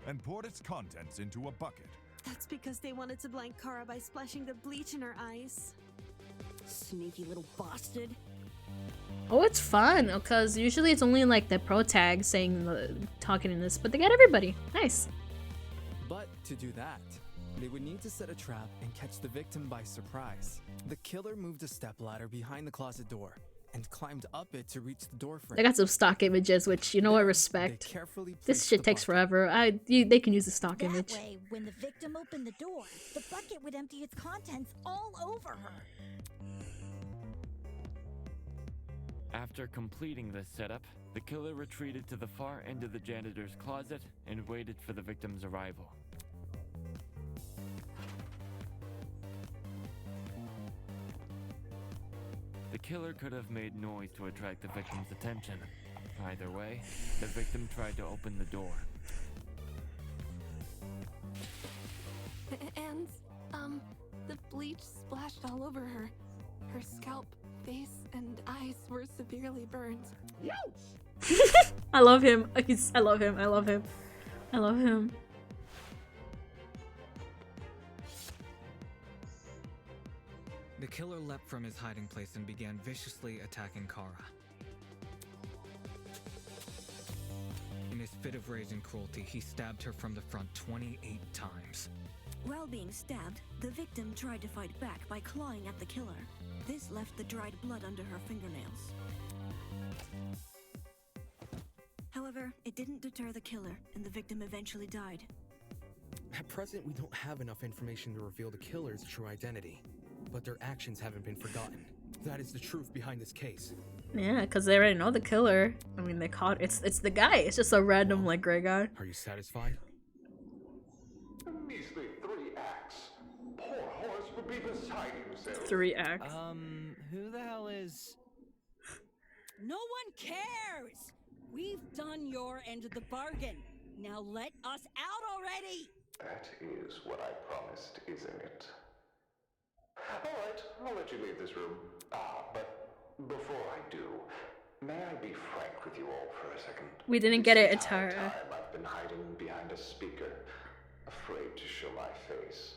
and poured its contents into a bucket. That's because they wanted to blind Kara by splashing the bleach in her eyes. Sneaky little bastard. Oh, it's fun because usually it's only like the pro tag talking in this, but they got everybody. Nice. But to do that, they would need to set a trap and catch the victim by surprise. The killer moved a stepladder behind the closet door and climbed up it to reach the door frame. They got some stock images, which, you know, I respect. This shit takes forever. They can use a stock image. That way, when the victim opened the door, the bucket would empty its contents all over her. After completing this setup, the killer retreated to the far end of the janitor's closet and waited for the victim's arrival. The killer could have made noise to attract the victim's attention. Either way, the victim tried to open the door. And, the bleach splashed all over her. Her scalp, face, and eyes were severely burned. I love him. I love him. I love him. I love him. The killer leapt from his hiding place and began viciously attacking Kara. In his fit of rage and cruelty, he stabbed her from the front 28 times. While being stabbed, the victim tried to fight back by clawing at the killer. This left the dried blood under her fingernails. However, it didn't deter the killer, and the victim eventually died. At present, we don't have enough information to reveal the killer's true identity, but their actions haven't been forgotten. That is the truth behind this case. Yeah, because they already know the killer. I mean, they caught it's the guy. It's just a random like gray guy. Are you satisfied? Measly 3 acts. Poor horse would be beside himself. 3 acts. Who the hell is... No one cares! We've done your end of the bargain. Now let us out already! That is what I promised, isn't it? Alright, I'll let you leave this room. But before I do, may I be frank with you all for a second? We didn't get it, Atara. I've been hiding behind a speaker, afraid to show my face.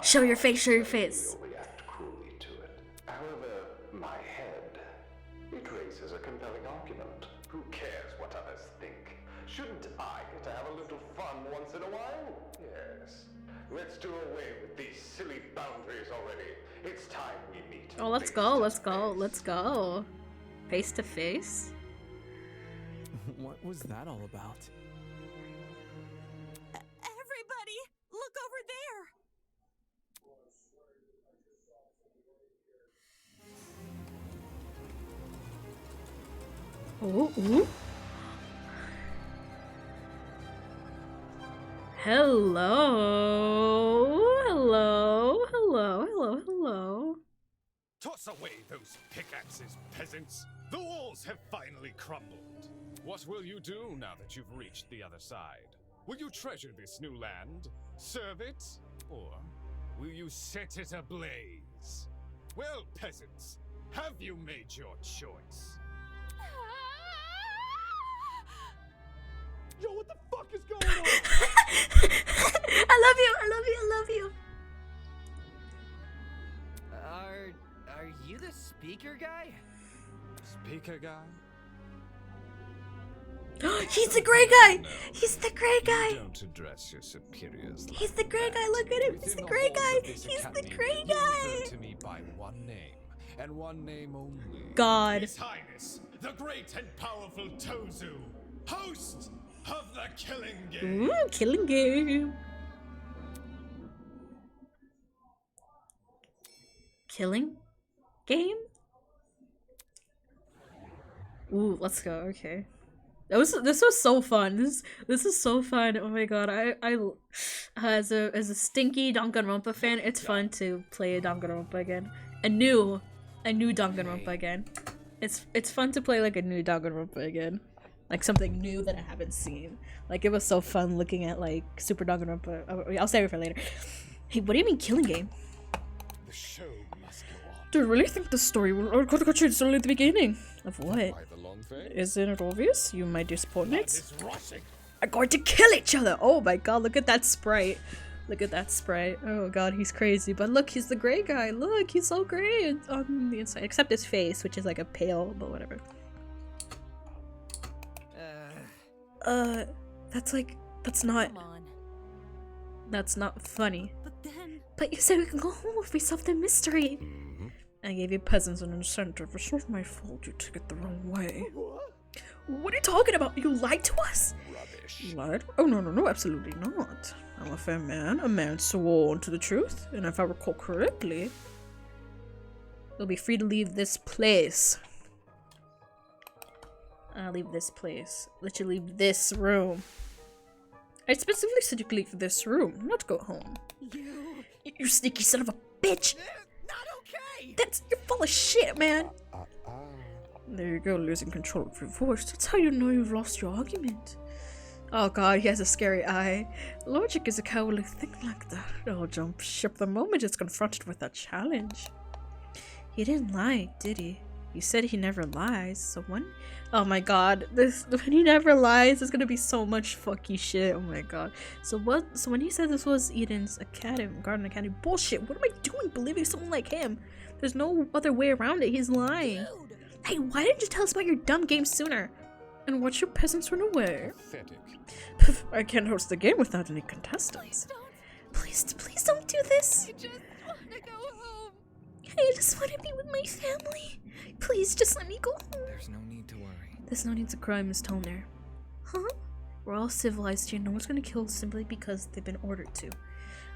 Show your face, show your face. You'll react cruelly to it. However, my head, it raises a compelling argument. Who cares what others think? Shouldn't I get to have a little fun once in a while? Yes. Let's do away with these silly boundaries already. It's time we meet. Oh, let's go, let's go, let's go. Face to face? What was that all about? Everybody, look over there. Ooh, ooh. Hello. Hello. Hello. Hello. Hello. Toss away those pickaxes, peasants. The walls have finally crumbled. What will you do now that you've reached the other side? Will you treasure this new land, serve it, or will you set it ablaze? Well, peasants, have you made your choice? Yo, what the fuck is going on? I love you. I love you. I love you. Are you the speaker guy? Speaker guy? He's the gray guy. He's the gray guy. You don't address your superiors. He's the gray guy. Look at him. He's the gray guy. He's the gray guy. Refer to me by one name, and one name only. God. His Highness, the great and powerful Tozu, host of the Killing Game. Ooh, Killing Game. Killing Game? Ooh, let's go. Okay. This was so fun. This is so fun. Oh my god. I as a stinky Danganronpa fan, it's fun to play a Danganronpa again. A new Danganronpa again. It's fun to play like a new Danganronpa again. Like something new that I haven't seen. Like it was so fun looking at like Super Danganronpa. I'll save it for later. Hey, what do you mean Killing Game? The show must go on. Do you really think the story will continue only at the beginning? Of what? By the long face? Isn't it obvious? You, my dear supportmates, are going to kill each other. Oh my god, look at that sprite. Look at that sprite. Oh god, he's crazy. But look, he's the gray guy. Look, he's so gray on the inside. Except his face, which is like a pale, but whatever. That's not funny. But you said we can go home if we solve the mystery. I gave you peasants an incentive. It's not my fault you took it the wrong way. What are you talking about? You lied to us? Rubbish. Lied? Oh, no, absolutely not. I'm a fair man, a man sworn to the truth, and if I recall correctly, you'll be free to leave this place. I'll leave this place. Let you leave this room. I specifically said you could leave this room, not go home. You sneaky son of a bitch! You're full of shit, man! There you go, losing control of your voice. That's how you know you've lost your argument. Oh god, he has a scary eye. Logic is a cowardly thing like that. It'll jump ship the moment it's confronted with a challenge. He didn't lie, did he? He said he never lies, so when— oh my god, when he never lies, there's gonna be so much fucky shit. Oh my god. So when he said this was Eden's Garden Academy, bullshit. What am I doing believing someone like him? There's no other way around it. He's lying. Dude. Hey, why didn't you tell us about your dumb game sooner? And watch your peasants run away. Pathetic. I can't host the game without any contestants. Please don't do this. I just want to go home. I just want to be with my family. Please, just let me go home. There's no need to worry. There's no need to cry, Miss Toner. Huh? We're all civilized here. No one's gonna kill simply because they've been ordered to.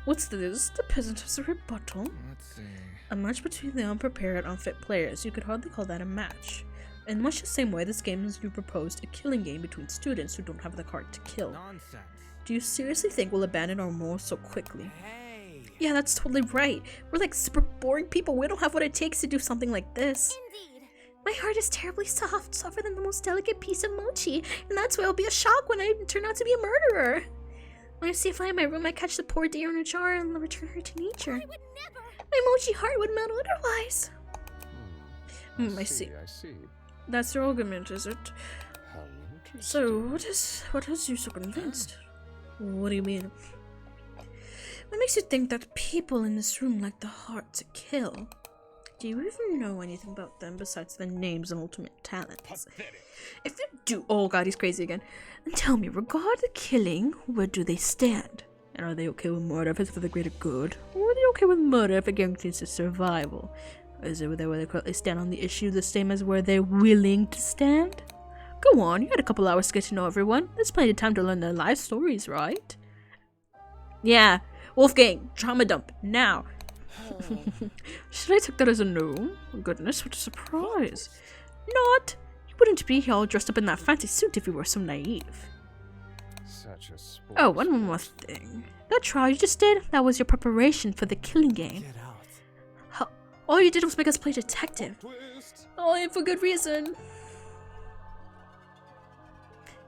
What's this? The peasant has a rebuttal. Let's see. A match between the unprepared and unfit players. You could hardly call that a match. In much the same way, this game is, you proposed, a killing game between students who don't have the heart to kill. Nonsense. Do you seriously think we'll abandon our morals so quickly? Hey. Yeah, that's totally right. We're like super boring people. We don't have what it takes to do something like this. Indeed. My heart is terribly soft, softer than the most delicate piece of mochi, and that's why it'll be a shock when I turn out to be a murderer. When I see fly in my room, I catch the poor deer in a jar and return her to nature. I would never. My mochi heart would melt otherwise. I see. That's your argument, is it? How interesting. So, what has you so convinced? What do you mean? What makes you think that people in this room lack the heart to kill? Do you even know anything about them besides their names and ultimate talents? If you do, oh god, he's crazy again. Then tell me, regard the killing, where do they stand? And are they okay with murder if it's for the greater good? Or are they okay with murder if it guarantees their survival? Or is it where they currently stand on the issue the same as where they're willing to stand? Go on, you had a couple hours to get to know everyone. There's plenty of time to learn their life stories, right? Yeah, Wolfgang, trauma dump, now. Should I take that as a no? Goodness, what a surprise. Not. You wouldn't be here all dressed up in that fancy suit if you were so naive. Such a sport. Oh, one more thing. That trial you just did, that was your preparation for the killing game. Get out. How, all you did was make us play detective. Oh, and for good reason.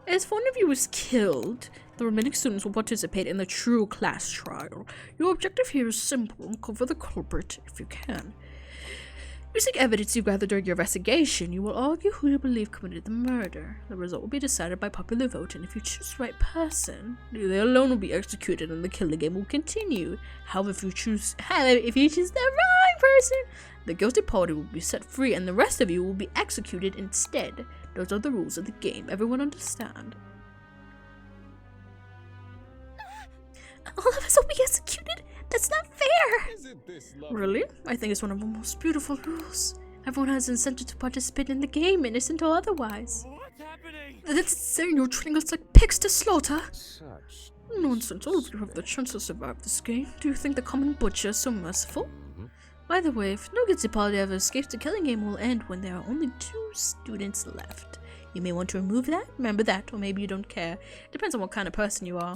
If one of you is killed, the remaining students will participate in the true class trial. Your objective here is simple: uncover the culprit if you can. Using evidence you gather during your investigation, you will argue who you believe committed the murder. The result will be decided by popular vote, and if you choose the right person, they alone will be executed and the killing game will continue. However, if you choose the wrong person, the guilty party will be set free and the rest of you will be executed instead. Those are the rules of the game. Everyone understand? All of us will be executed? That's not fair! Isn't this lovely? Really? I think it's one of the most beautiful rules. Everyone has incentive to participate in the game, innocent or otherwise. What's happening? That's insane, you're treating us like pigs to slaughter! Such Nonsense, all of you have the chance to survive this game. Do you think the common butcher is so merciful? By the way, if no guilty party ever escapes, the killing game will end when there are only 2 students left. You may want to remove that, remember that, or maybe you don't care. Depends on what kind of person you are.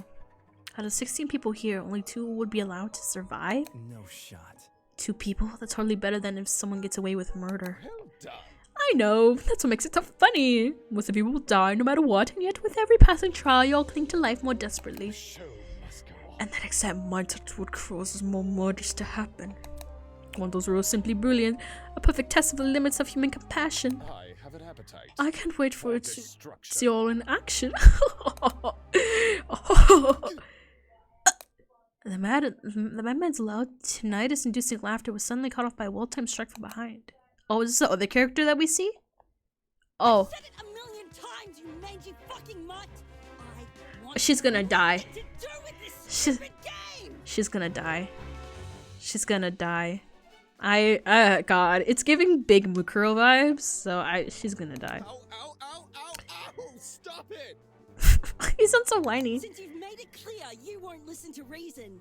Out of 16 people here, only 2 would be allowed to survive? No shot. 2 people? That's hardly better than if someone gets away with murder. well done. I know, that's what makes it so funny. Most of you will die no matter what, and yet with every passing trial, you all cling to life more desperately. And that exact mindset would cause more murders to happen. One of those rules simply brilliant, a perfect test of the limits of human compassion. I have an appetite. I can't wait for it to destruction. see all in action. The madman's loud, tinnitus-inducing laughter was suddenly cut off by a well-timed strike from behind. Oh, is this the other character that we see? Oh. I've said it a million times, you mangy fucking mutt. I want She's gonna die. to do with this stupid game. She's gonna die. She's gonna die. God, it's giving big Mukuro vibes, so she's gonna die. Ow, ow, ow, ow, ow! Stop it! He sounds so whiny. Since you've made it clear you won't listen to reason,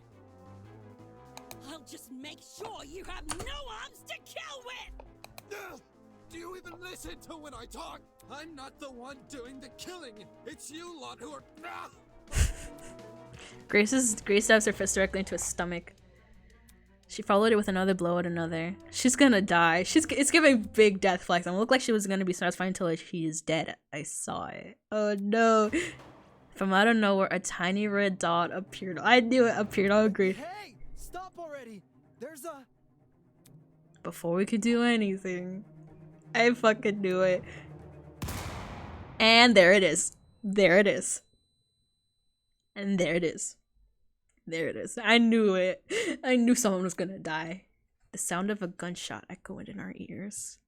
I'll just make sure you have no arms to kill with! Do you even listen to when I talk? I'm not the one doing the killing. It's you lot who are. Grace stabs her fist directly into his stomach. She followed it with another blow at another. She's gonna die. It's giving big death flags. It looked like she was gonna be satisfied until she is dead. I saw it. Oh no. From out of nowhere, a tiny red dot appeared. I knew it appeared. I'll agree. Hey, stop already. There's a. Before we could do anything, I fucking knew it. And there it is. There it is. And there it is. There it is. I knew it. I knew someone was gonna die. The sound of a gunshot echoed in our ears.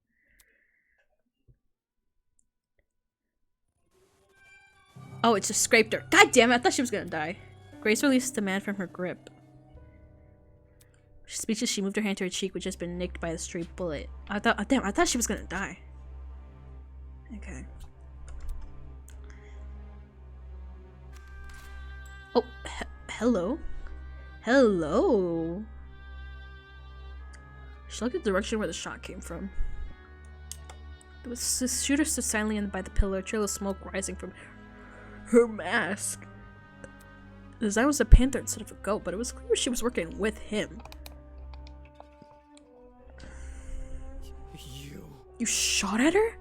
Oh, it just scraped her. God damn it, I thought she was gonna die. Grace released the man from her grip. Speechless, she moved her hand to her cheek, which has been nicked by a stray bullet. I thought she was gonna die. Okay. Oh, hello. Hello. She looked at the direction where the shot came from. The shooter stood silently by the pillar, a trail of smoke rising from her mask. His eye was a panther instead of a goat, but it was clear she was working with him. You shot at her?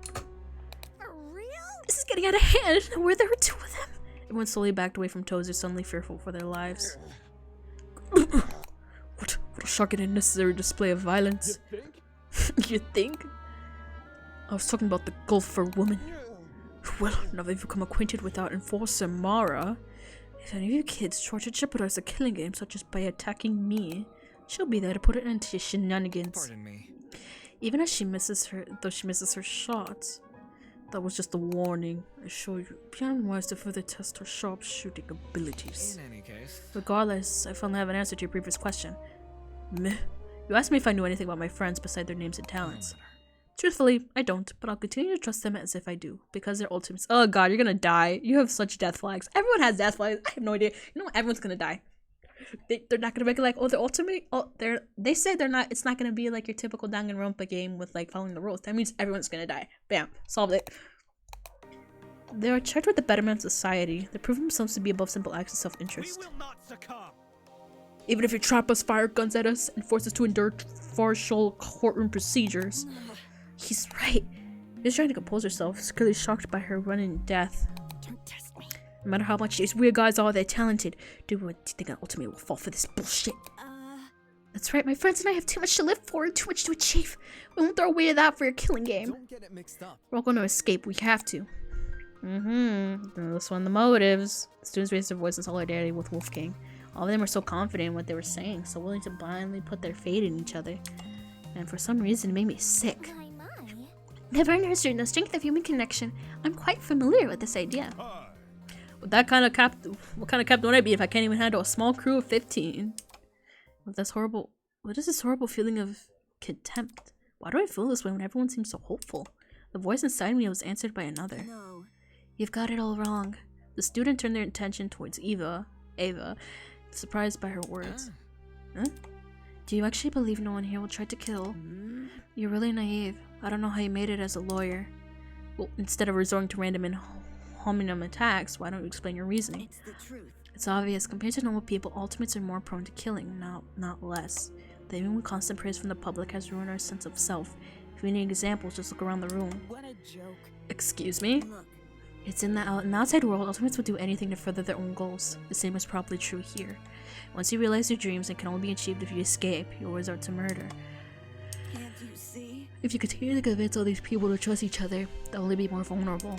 For real? This is getting out of hand. Where there were 2 of them? Everyone slowly backed away from Tozer, suddenly fearful for their lives. What a shocking and unnecessary display of violence. You think? You think? I was talking about the Gulfer woman. Well, now they've become acquainted with our enforcer, Mara. If any of you kids try to jeopardize the killing game, such as by attacking me, she'll be there to put an end to your shenanigans. Pardon me. Even as she misses her shots, that was just a warning. I assure you, be unwise to further test her sharpshooting abilities. In any case, Regardless, I finally have an answer to your previous question. Meh. You asked me if I knew anything about my friends beside their names and talents. Truthfully, I don't, but I'll continue to trust them as if I do, because they're ultimates. Oh god, you're gonna die. You have such death flags. Everyone has death flags. I have no idea. You know what? Everyone's gonna die. They're not gonna make it like, oh, they're ultimate. Oh, they say they're not. It's not gonna be like your typical Danganronpa game with like following the rules. That means everyone's gonna die. Bam, solved it. They are charged with the betterment of society. They prove themselves to be above simple acts of self-interest. Even if your trap us, fire guns at us, and force us to endure farcical courtroom procedures. He's right. She's trying to compose herself, secretly shocked by her running death. Don't test me. No matter how much these weird guys are, they're talented. Do what you think I ultimately will fall for this bullshit. That's right, my friends and I have too much to live for and too much to achieve. We won't throw away that for your killing game. Don't get it mixed up. We're all going to escape. We have to. This one, the motives. The students raised their voice in solidarity with Wolfgang. All of them were so confident in what they were saying, so willing to blindly put their fate in each other. And for some reason, it made me sick. Never nurtured the strength of human connection. I'm quite familiar with this idea. What kind of captain would I be if I can't even handle a small crew of 15? What is this horrible feeling of contempt? Why do I feel this way when everyone seems so hopeful? The voice inside me was answered by another. No. You've got it all wrong. The student turned their attention towards Ava, surprised by her words. Huh? Do you actually believe no one here will try to kill? You're really naive. I don't know how you made it as a lawyer. Well, instead of resorting to random and hominem attacks, why don't you explain your reasoning? It's the truth. It's obvious. Compared to normal people, ultimates are more prone to killing, not less. Living with constant praise from the public has ruined our sense of self. If you need examples, just look around the room. What a joke. Excuse me? Look. It's in the outside world, ultimates would do anything to further their own goals. The same is probably true here. Once you realize your dreams, it can only be achieved if you escape. You'll resort to murder. Can't you see? If you continue to convince all these people to trust each other, they'll only be more vulnerable.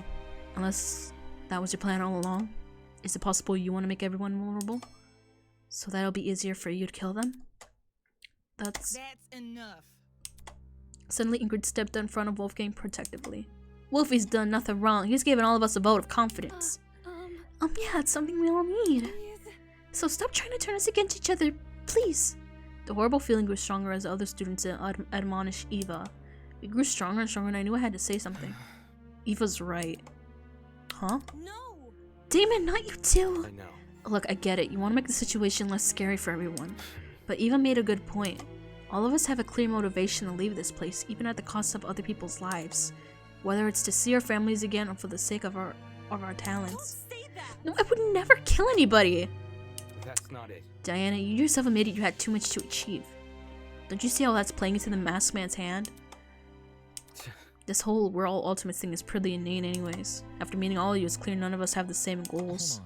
Unless that was your plan all along? Is it possible you want to make everyone vulnerable? So that'll be easier for you to kill them? That's enough. Suddenly Ingrid stepped in front of Wolfgang protectively. Wolfie's done nothing wrong. He's given all of us a vote of confidence. Yeah, it's something we all need. So stop trying to turn us against each other, please. The horrible feeling grew stronger as the other students admonished Eva. It grew stronger and stronger and I knew I had to say something. Eva's right. Huh? No! Damon, not you too! I know. Look, I get it. You want to make the situation less scary for everyone. But Eva made a good point. All of us have a clear motivation to leave this place, even at the cost of other people's lives. Whether it's to see our families again or for the sake of our talents. Don't say that! No, I would never kill anybody! That's not it. Diana, you yourself admitted you had too much to achieve. Don't you see how that's playing into the masked man's hand? This whole we're all ultimates thing is pretty inane anyways. After meeting all of you, it's clear none of us have the same goals.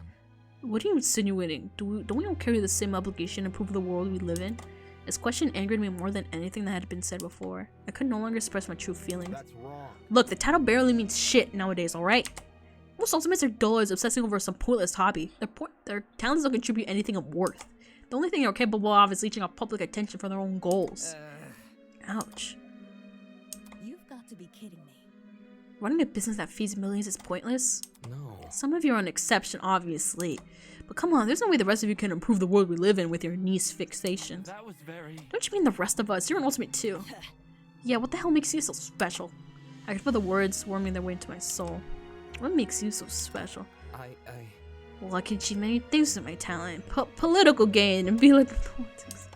What are you insinuating? Don't we all carry the same obligation to improve the world we live in? This question angered me more than anything that had been said before. I could no longer express my true feelings. That's wrong. Look, the title barely means shit nowadays, alright? Most ultimates are dullards obsessing over some pointless hobby. Their talents don't contribute anything of worth. The only thing they're capable of is leeching off public attention for their own goals. Ouch. You've got to be kidding me. Running a business that feeds millions is pointless? No. Some of you are an exception, obviously. But come on, there's no way the rest of you can improve the world we live in with your niece fixations. That was very... Don't you mean the rest of us? You're an ultimate too. Yeah, what the hell makes you so special? I could feel the words worming their way into my soul. What makes you so special? Well, I can achieve many things with my talent. Political gain and be like politics.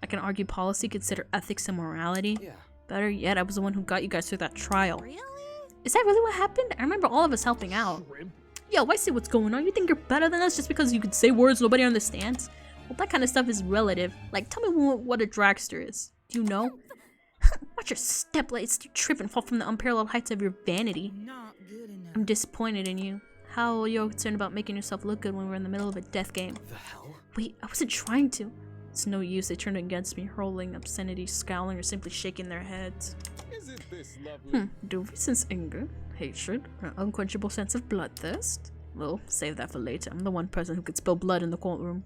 I can argue policy, consider ethics and morality. Yeah. Better yet, I was the one who got you guys through that trial. Really? Is that really what happened? I remember all of us helping out. Yo, I see what's going on. You think you're better than us just because you can say words nobody understands? Well, that kind of stuff is relative. Like, tell me what a dragster is. Do you know? Watch your step, lest you trip and fall from the unparalleled heights of your vanity. Not good enough. I'm disappointed in you. How are you concerned about making yourself look good when we're in the middle of a death game? The hell? Wait, I wasn't trying to. It's no use. They turned against me, hurling obscenity, scowling, or simply shaking their heads. Isn't this lovely? Do we sense anger, hatred, an unquenchable sense of bloodthirst? We'll save that for later. I'm the one person who could spill blood in the courtroom.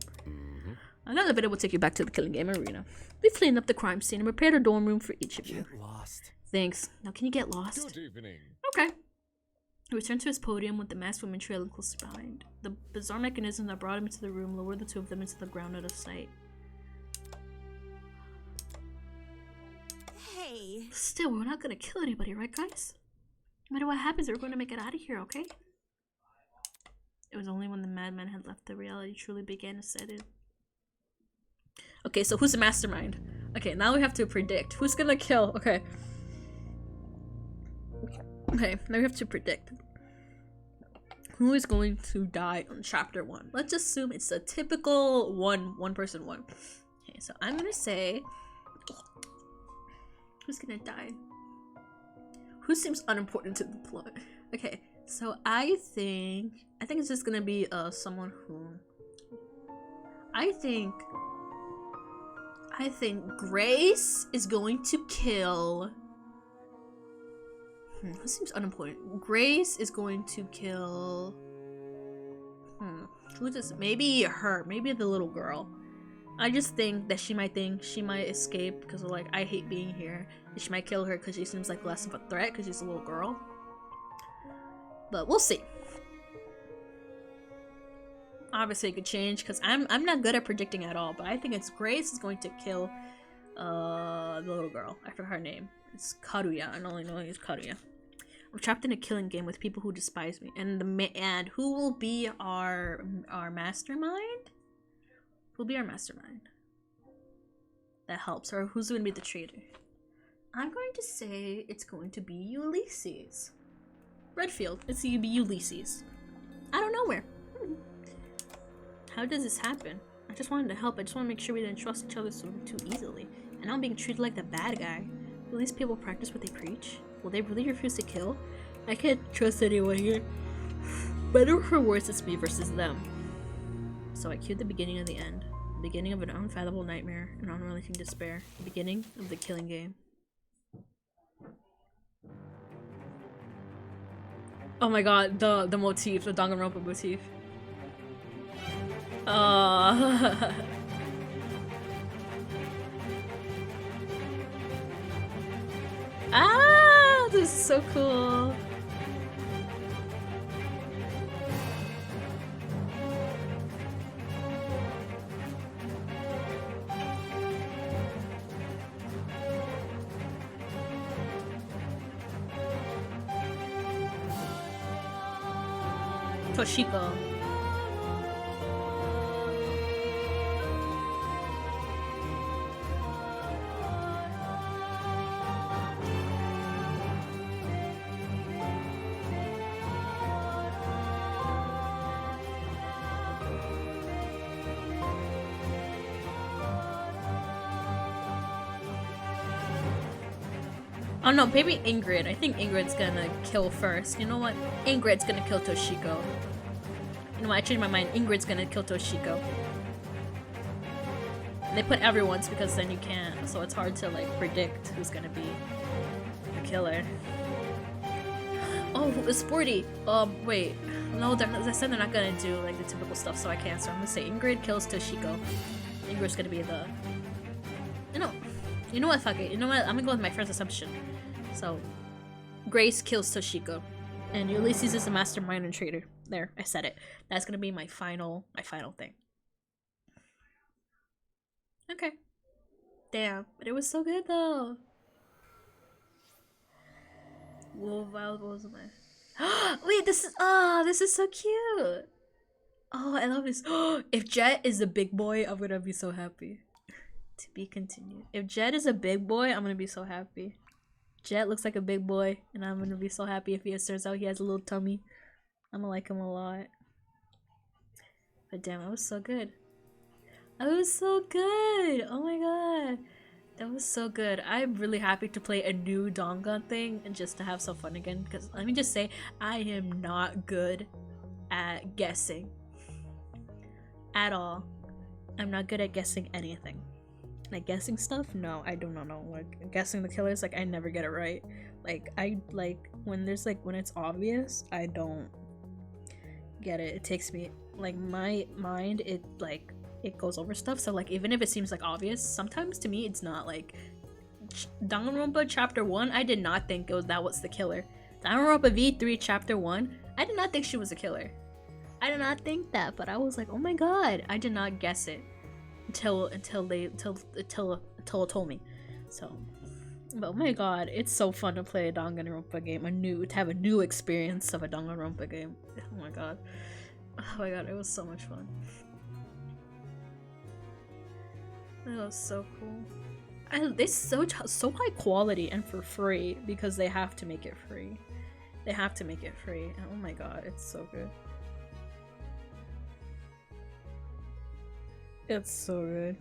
Another video will take you back to the killing game arena. We've cleaned up the crime scene and prepared a dorm room for each of you. Get lost. Thanks. Now can you get lost? Good evening. Okay. He returned to his podium with the masked woman trailing close behind. The bizarre mechanism that brought him into the room lowered the two of them into the ground out of sight. Hey. Still, we're not gonna kill anybody, right guys? No matter what happens, we're gonna make it out of here, okay? It was only when the madman had left that reality truly began to set in. Okay, so who's the mastermind? Okay, now we have to predict. Who's gonna kill? Okay. Okay, now we have to predict. Who is going to die on chapter 1? Let's assume it's a typical one person one. Okay, so I'm gonna say... Who's gonna die? Who seems unimportant to the plot? Okay, so I think it's just gonna be someone who... I think Grace is going to kill... Who seems unimportant? Grace is going to kill... Who's this? Maybe her. Maybe the little girl. I just think that she might escape because of, like, I hate being here. And she might kill her because she seems like less of a threat because she's a little girl. But we'll see. Obviously it could change because I'm not good at predicting at all, but I think it's Grace is going to kill the little girl. I forgot her name. It's Karuya. I only know it's Karuya. We're trapped in a killing game with people who despise me. And who will be our mastermind? Who'll be our mastermind? That helps. Or who's going to be the traitor? I'm going to say it's going to be Ulysses. Redfield. It's going to be Ulysses. I don't know where. How does this happen? I just wanted to help. I just want to make sure we didn't trust each other so too easily. And now I'm being treated like the bad guy. Will these people practice what they preach? Will they really refuse to kill? I can't trust anyone here. Better for worse, it's me versus them. So I cued the beginning of the end. The beginning of an unfathomable nightmare, an unrelenting despair. The beginning of the killing game. Oh my god, the motif, the Danganronpa motif. Ah, this is so cool. Toshiko. Oh no, maybe Ingrid. I think Ingrid's gonna kill first. You know what? Ingrid's gonna kill Toshiko. You know what? I changed my mind. Ingrid's gonna kill Toshiko. They put everyone's because then you can't. So it's hard to like predict who's gonna be the killer. Oh, it's Sporty. Wait. No, I said they're not gonna do like the typical stuff, so I can't. So I'm gonna say Ingrid kills Toshiko. Ingrid's gonna be the... You know what? Fuck it. You know what? I'm gonna go with my first assumption. So, Grace kills Toshiko, and Ulysses is the mastermind and traitor. There, I said it. That's gonna be my final thing. Okay. Damn, but it was so good though. Whoa, what was my? Wait, this is so cute. Oh, I love this. If Jet is the big boy, I'm gonna be so happy. To be continued. If Jet is a big boy, I'm gonna be so happy. Jet looks like a big boy, and I'm gonna be so happy if he turns out he has a little tummy. I'm gonna like him a lot. But damn, it was so good. It was so good! Oh my god. That was so good. I'm really happy to play a new Dangan thing and just to have some fun again, because let me just say, I am not good at guessing. At all. I'm not good at guessing anything. Like guessing stuff? No, I do not know. Like guessing the killers, like I never get it right. Like when it's obvious, I don't get it. It takes me, like, my mind, it goes over stuff. So like, even if it seems like obvious, sometimes to me it's not. Like Danganronpa Chapter 1, I did not think that was the killer. Danganronpa V3 Chapter 1, I did not think she was a killer. I did not think that, but I was like, oh my god, I did not guess it until it told me. So, but oh my god, it's so fun to play a Danganronpa game, to have a new experience of a Danganronpa game. Oh my god, it was so much fun. It was so cool. It's so high quality and for free because they have to make it free. They have to make it free. And oh my god, it's so good. It's so good.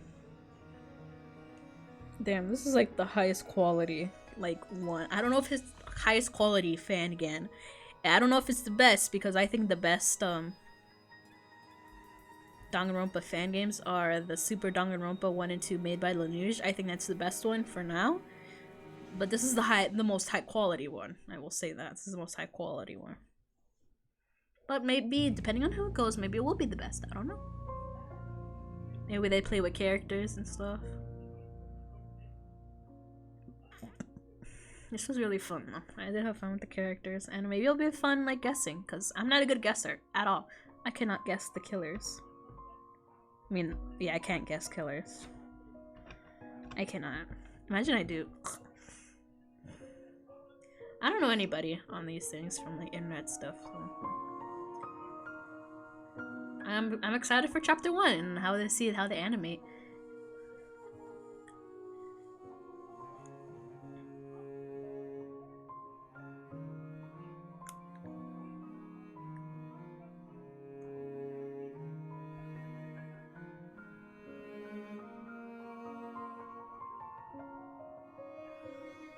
Damn, this is like the highest quality, like, one. I don't know if it's highest quality fan game. I don't know if it's the best, because I think the best Danganronpa fan games are the Super Danganronpa 1 and 2 made by Laneige. I think that's the best one for now. But this is the most high quality one. I will say that. This is the most high quality one. But maybe, depending on how it goes, maybe it will be the best. I don't know. Maybe they play with characters and stuff. This was really fun though. I did have fun with the characters, and maybe it'll be fun like guessing, because I'm not a good guesser at all. I cannot guess the killers. I mean, yeah, I can't guess killers. I cannot. Imagine I do. I don't know anybody on these things from like internet stuff. So. I'm excited for Chapter 1 and how they see it, how they animate.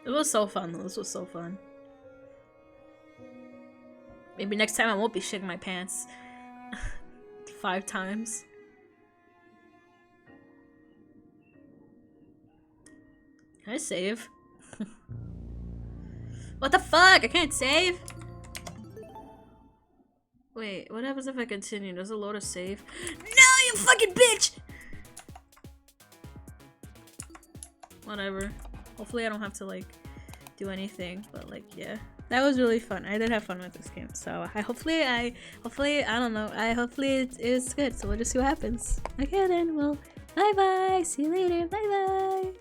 It was so fun though. This was so fun. Maybe next time I won't be shitting my pants 5 times. Can I save? What the fuck? I can't save? Wait, what happens if I continue? Does it load a save? No, you fucking bitch! Whatever. Hopefully I don't have to like do anything, but like yeah, that was really fun. I did have fun with this game, so hopefully I don't know, hopefully it's good. So we'll just see what happens. Okay then, well, bye bye, see you later, bye bye.